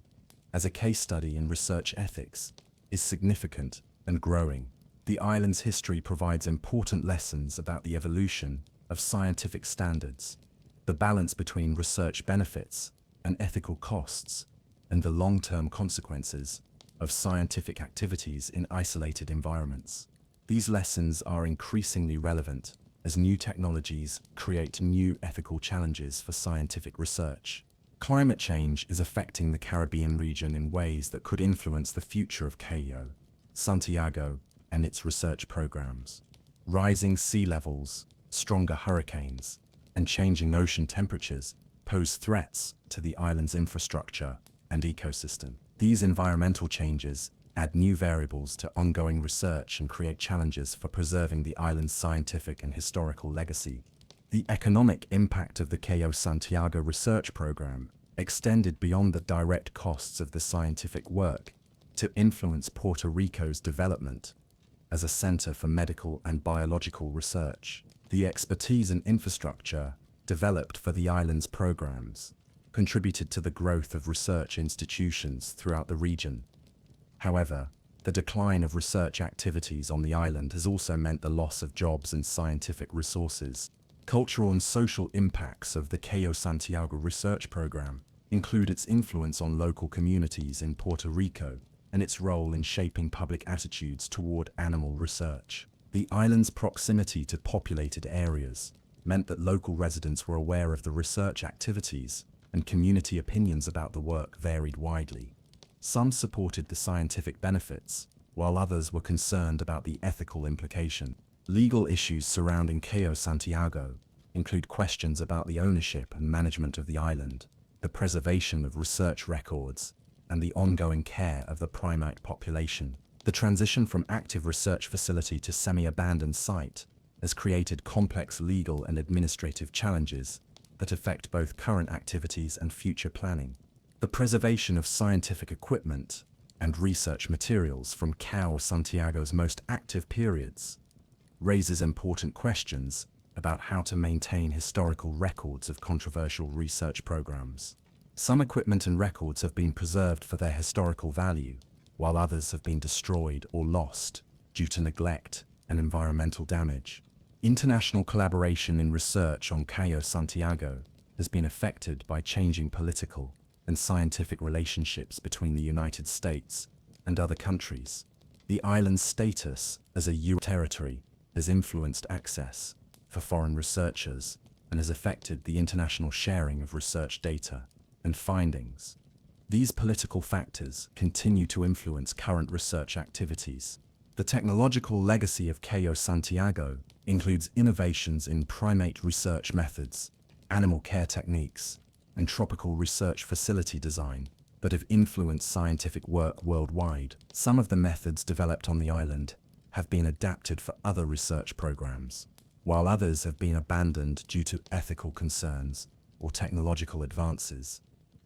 as a case study in research ethics is significant and growing. The island's history provides important lessons about the evolution of scientific standards, the balance between research benefits and ethical costs, and the long-term consequences of scientific activities in isolated environments. These lessons are increasingly relevant as new technologies create new ethical challenges for scientific research. Climate change is affecting the Caribbean region in ways that could influence the future of Cayo Santiago and its research programs. Rising sea levels, stronger hurricanes, and changing ocean temperatures pose threats to the island's infrastructure and ecosystem. These environmental changes add new variables to ongoing research and create challenges for preserving the island's scientific and historical legacy. The economic impact of the Cayo Santiago research program extended beyond the direct costs of the scientific work to influence Puerto Rico's development as a center for medical and biological research. The expertise and infrastructure developed for the island's programs contributed to the growth of research institutions throughout the region. However, the decline of research activities on the island has also meant the loss of jobs and scientific resources. Cultural and social impacts of the Cayo Santiago research program include its influence on local communities in Puerto Rico and its role in shaping public attitudes toward animal research. The island's proximity to populated areas meant that local residents were aware of the research activities, and community opinions about the work varied widely. Some supported the scientific benefits, while others were concerned about the ethical implication. Legal issues surrounding Cayo Santiago include questions about the ownership and management of the island, the preservation of research records, and the ongoing care of the primate population. The transition from active research facility to semi-abandoned site has created complex legal and administrative challenges that affect both current activities and future planning. The preservation of scientific equipment and research materials from Cayo Santiago's most active periods raises important questions about how to maintain historical records of controversial research programs. Some equipment and records have been preserved for their historical value, while others have been destroyed or lost due to neglect and environmental damage. International collaboration in research on Cayo Santiago has been affected by changing political and scientific relationships between the United States and other countries. The island's status as a EU territory has influenced access for foreign researchers and has affected the international sharing of research data and findings. These political factors continue to influence current research activities. The technological legacy of Cayo Santiago includes innovations in primate research methods, animal care techniques, and tropical research facility design that have influenced scientific work worldwide. Some of the methods developed on the island have been adapted for other research programs, while others have been abandoned due to ethical concerns or technological advances.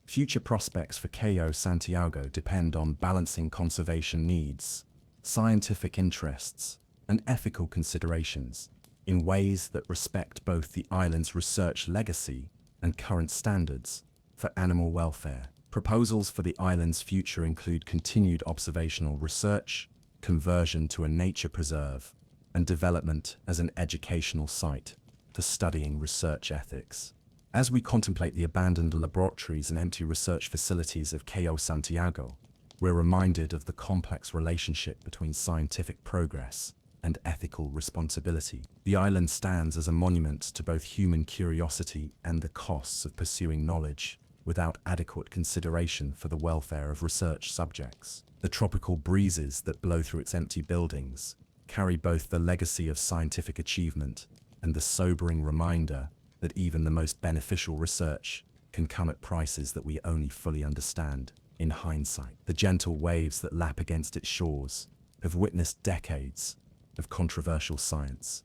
Future prospects for Cayo Santiago depend on balancing conservation needs, scientific interests, and ethical considerations in ways that respect both the island's research legacy and current standards for animal welfare. Proposals for the island's future include continued observational research, conversion to a nature preserve, and development as an educational site for studying research ethics. As we contemplate the abandoned laboratories and empty research facilities of Cayo Santiago, we're reminded of the complex relationship between scientific progress and ethical responsibility. The island stands as a monument to both human curiosity and the costs of pursuing knowledge without adequate consideration for the welfare of research subjects. The tropical breezes that blow through its empty buildings carry both the legacy of scientific achievement and the sobering reminder that even the most beneficial research can come at prices that we only fully understand in hindsight. The gentle waves that lap against its shores have witnessed decades of controversial science,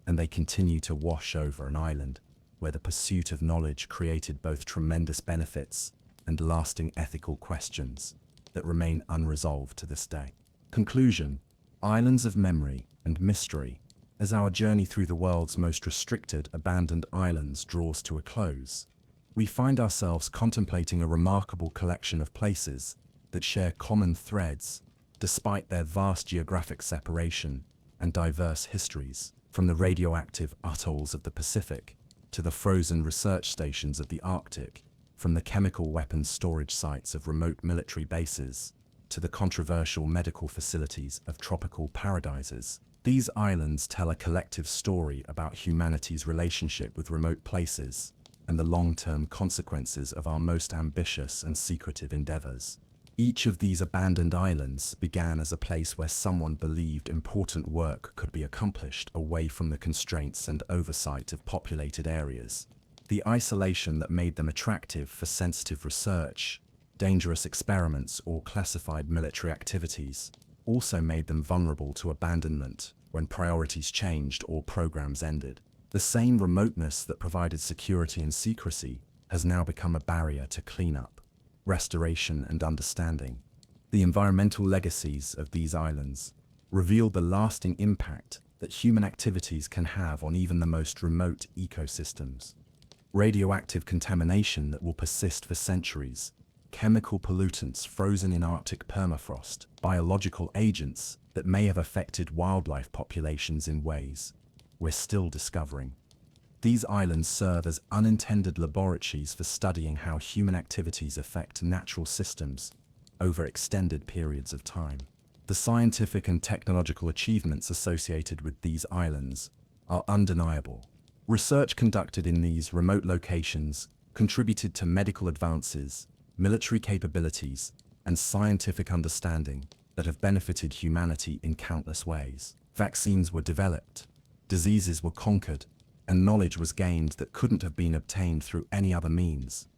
and they continue to wash over an island where the pursuit of knowledge created both tremendous benefits and lasting ethical questions that remain unresolved to this day. Conclusion: islands of memory and mystery. As our journey through the world's most restricted abandoned islands draws to a close, we find ourselves contemplating a remarkable collection of places that share common threads despite their vast geographic separation and diverse histories. From the radioactive atolls of the Pacific to the frozen research stations of the Arctic, from the chemical weapons storage sites of remote military bases to the controversial medical facilities of tropical paradises, these islands tell a collective story about humanity's relationship with remote places and the long-term consequences of our most ambitious and secretive endeavors. Each of these abandoned islands began as a place where someone believed important work could be accomplished away from the constraints and oversight of populated areas. The isolation that made them attractive for sensitive research, dangerous experiments, or classified military activities also made them vulnerable to abandonment when priorities changed or programs ended. The same remoteness that provided security and secrecy has now become a barrier to cleanup, restoration, and understanding. The environmental legacies of these islands reveal the lasting impact that human activities can have on even the most remote ecosystems. Radioactive contamination that will persist for centuries, chemical pollutants frozen in Arctic permafrost, biological agents that may have affected wildlife populations in ways we're still discovering. These islands serve as unintended laboratories for studying how human activities affect natural systems over extended periods of time. The scientific and technological achievements associated with these islands are undeniable. Research conducted in these remote locations contributed to medical advances, military capabilities, and scientific understanding that have benefited humanity in countless ways. Vaccines were developed, diseases were conquered, and knowledge was gained that couldn't have been obtained through any other means.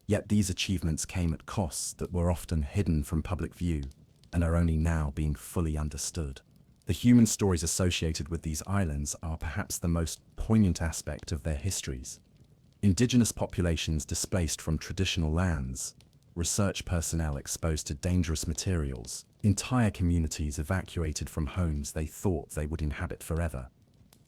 Yet these achievements came at costs that were often hidden from public view and are only now being fully understood. The human stories associated with these islands are perhaps the most poignant aspect of their histories. Indigenous populations displaced from traditional lands, research personnel exposed to dangerous materials, entire communities evacuated from homes they thought they would inhabit forever.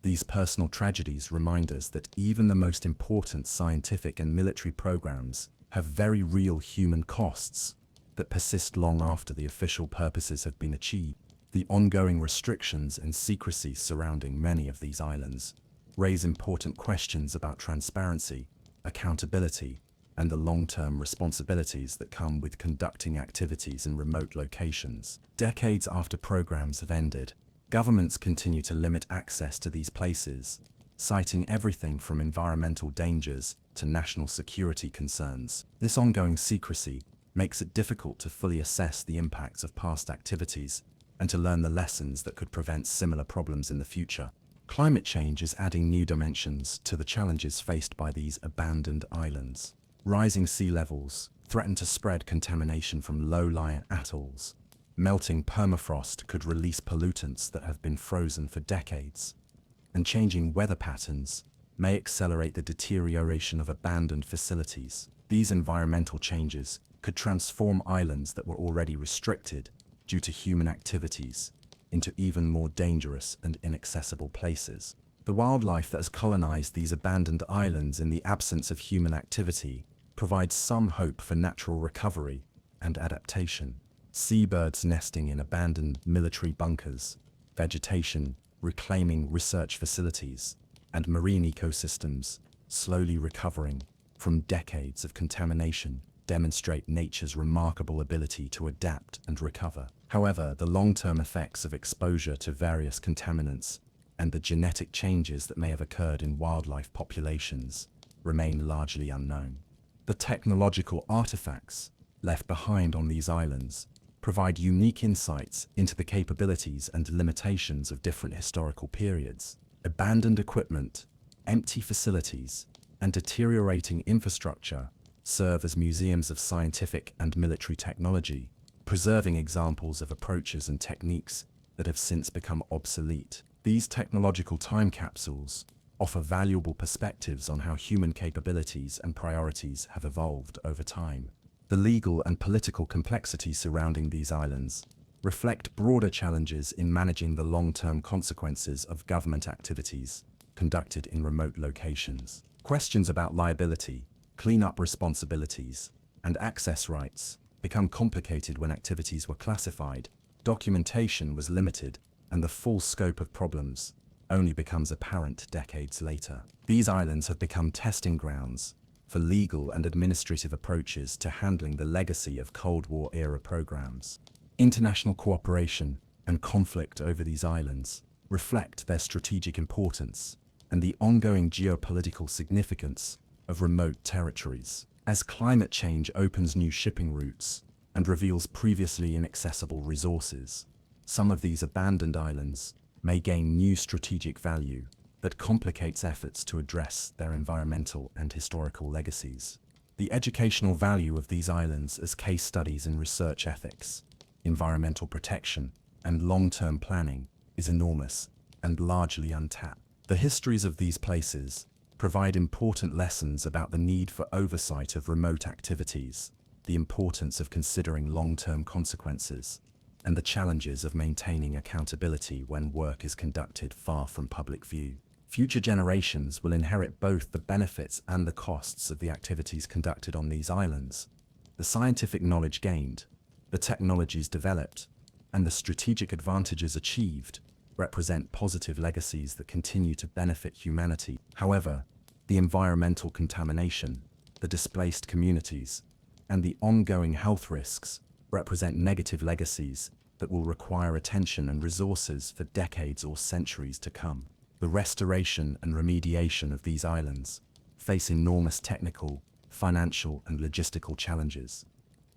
These personal tragedies remind us that even the most important scientific and military programs have very real human costs that persist long after the official purposes have been achieved. The ongoing restrictions and secrecy surrounding many of these islands raise important questions about transparency, accountability, and the long-term responsibilities that come with conducting activities in remote locations. Decades after programs have ended, governments continue to limit access to these places, citing everything from environmental dangers to national security concerns. This ongoing secrecy makes it difficult to fully assess the impacts of past activities and to learn the lessons that could prevent similar problems in the future. Climate change is adding new dimensions to the challenges faced by these abandoned islands. Rising sea levels threaten to spread contamination from low-lying atolls. Melting permafrost could release pollutants that have been frozen for decades, and changing weather patterns may accelerate the deterioration of abandoned facilities. These environmental changes could transform islands that were already restricted due to human activities into even more dangerous and inaccessible places. The wildlife that has colonized these abandoned islands in the absence of human activity provides some hope for natural recovery and adaptation. Seabirds nesting in abandoned military bunkers, vegetation reclaiming research facilities, and marine ecosystems slowly recovering from decades of contamination demonstrate nature's remarkable ability to adapt and recover. However, the long-term effects of exposure to various contaminants and the genetic changes that may have occurred in wildlife populations remain largely unknown. The technological artifacts left behind on these islands provide unique insights into the capabilities and limitations of different historical periods. Abandoned equipment, empty facilities, and deteriorating infrastructure serve as museums of scientific and military technology, preserving examples of approaches and techniques that have since become obsolete. These technological time capsules offer valuable perspectives on how human capabilities and priorities have evolved over time. The legal and political complexities surrounding these islands reflect broader challenges in managing the long-term consequences of government activities conducted in remote locations. Questions about liability, cleanup responsibilities, and access rights become complicated when activities were classified, documentation was limited, and the full scope of problems only becomes apparent decades later. These islands have become testing grounds for legal and administrative approaches to handling the legacy of Cold War-era programs. International cooperation and conflict over these islands reflect their strategic importance and the ongoing geopolitical significance of remote territories. As climate change opens new shipping routes and reveals previously inaccessible resources, some of these abandoned islands may gain new strategic value that complicates efforts to address their environmental and historical legacies. The educational value of these islands as case studies in research ethics, environmental protection, and long-term planning is enormous and largely untapped. The histories of these places provide important lessons about the need for oversight of remote activities, the importance of considering long-term consequences, and the challenges of maintaining accountability when work is conducted far from public view. Future generations will inherit both the benefits and the costs of the activities conducted on these islands. The scientific knowledge gained, the technologies developed, and the strategic advantages achieved represent positive legacies that continue to benefit humanity. However, the environmental contamination, the displaced communities, and the ongoing health risks represent negative legacies that will require attention and resources for decades or centuries to come. The restoration and remediation of these islands face enormous technical, financial, and logistical challenges.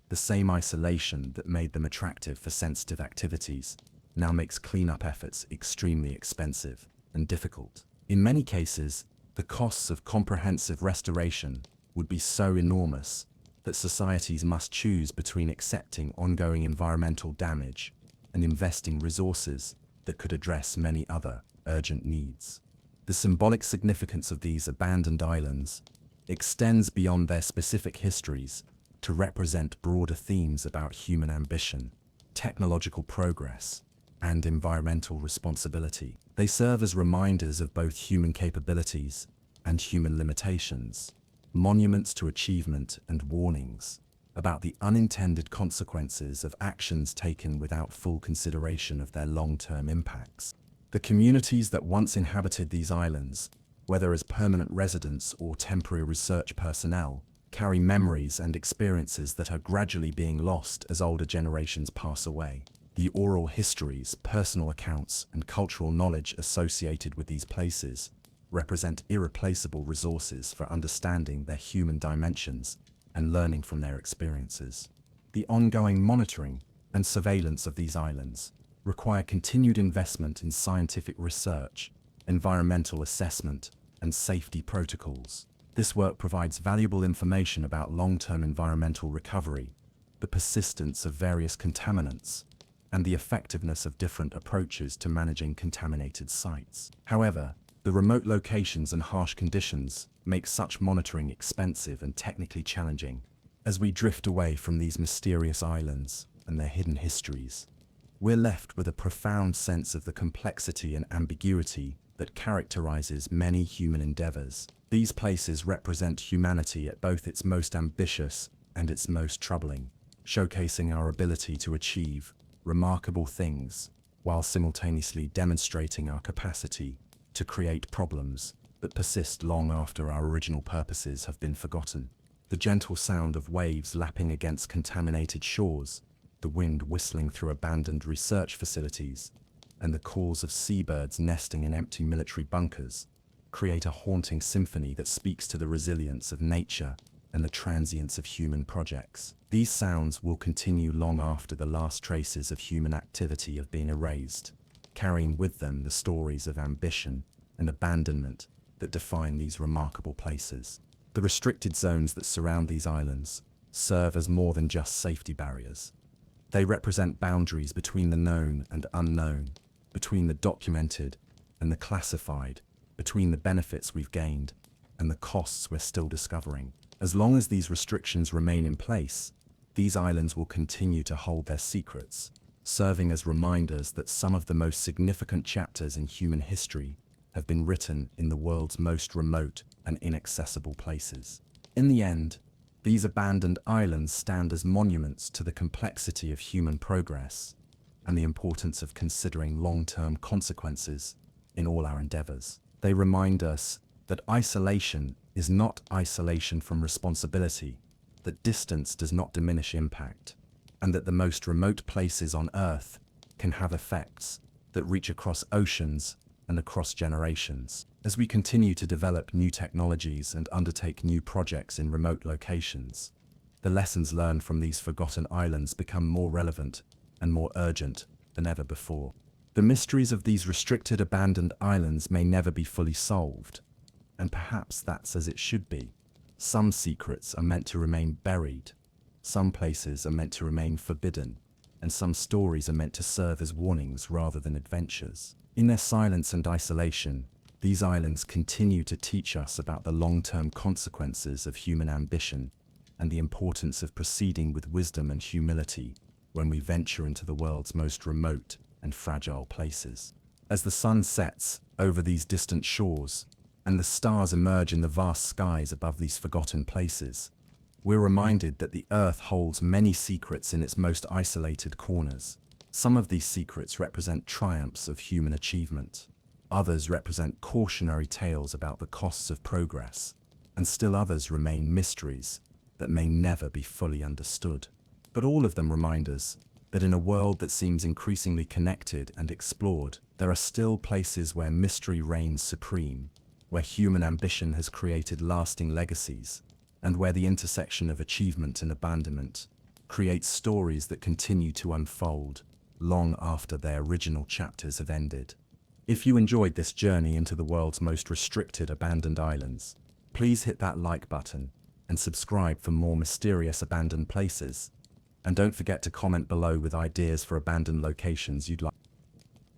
The same isolation that made them attractive for sensitive activities now makes cleanup efforts extremely expensive and difficult. In many cases, the costs of comprehensive restoration would be so enormous that societies must choose between accepting ongoing environmental damage and investing resources that could address many other urgent needs. The symbolic significance of these abandoned islands extends beyond their specific histories to represent broader themes about human ambition, technological progress, and environmental responsibility. They serve as reminders of both human capabilities and human limitations, monuments to achievement and warnings about the unintended consequences of actions taken without full consideration of their long-term impacts. The communities that once inhabited these islands, whether as permanent residents or temporary research personnel, carry memories and experiences that are gradually being lost as older generations pass away. The oral histories, personal accounts, and cultural knowledge associated with these places represent irreplaceable resources for understanding their human dimensions and learning from their experiences. The ongoing monitoring and surveillance of these islands require continued investment in scientific research, environmental assessment, and safety protocols. This work provides valuable information about long-term environmental recovery, the persistence of various contaminants, and the effectiveness of different approaches to managing contaminated sites. However, the remote locations and harsh conditions make such monitoring expensive and technically challenging. As we drift away from these mysterious islands and their hidden histories, we're left with a profound sense of the complexity and ambiguity that characterizes many human endeavors. These places represent humanity at both its most ambitious and its most troubling, showcasing our ability to achieve remarkable things while simultaneously demonstrating our capacity to create problems that persist long after our original purposes have been forgotten. The gentle sound of waves lapping against contaminated shores, the wind whistling through abandoned research facilities, and the calls of seabirds nesting in empty military bunkers create a haunting symphony that speaks to the resilience of nature and the transience of human projects. These sounds will continue long after the last traces of human activity have been erased, carrying with them the stories of ambition and abandonment that define these remarkable places. The restricted zones that surround these islands serve as more than just safety barriers. They represent boundaries between the known and unknown, between the documented and the classified, between the benefits we've gained and the costs we're still discovering. As long as these restrictions remain in place, these islands will continue to hold their secrets, serving as reminders that some of the most significant chapters in human history have been written in the world's most remote and inaccessible places. In the end, these abandoned islands stand as monuments to the complexity of human progress and the importance of considering long-term consequences in all our endeavors. They remind us that isolation is not isolation from responsibility, that distance does not diminish impact, and that the most remote places on Earth can have effects that reach across oceans and across generations. As we continue to develop new technologies and undertake new projects in remote locations, the lessons learned from these forgotten islands become more relevant and more urgent than ever before. The mysteries of these restricted abandoned islands may never be fully solved, and perhaps that's as it should be. Some secrets are meant to remain buried, some places are meant to remain forbidden, and some stories are meant to serve as warnings rather than adventures. In their silence and isolation, these islands continue to teach us about the long-term consequences of human ambition and the importance of proceeding with wisdom and humility when we venture into the world's most remote and fragile places. As the sun sets over these distant shores and the stars emerge in the vast skies above these forgotten places, we're reminded that the Earth holds many secrets in its most isolated corners. Some of these secrets represent triumphs of human achievement. Others represent cautionary tales about the costs of progress, and still others remain mysteries that may never be fully understood. But all of them remind us that in a world that seems increasingly connected and explored, there are still places where mystery reigns supreme, where human ambition has created lasting legacies, and where the intersection of achievement and abandonment creates stories that continue to unfold long after their original chapters have ended. If you enjoyed this journey into the world's most restricted abandoned islands, please hit that like button and subscribe for more mysterious abandoned places. And don't forget to comment below with ideas for abandoned locations you'd like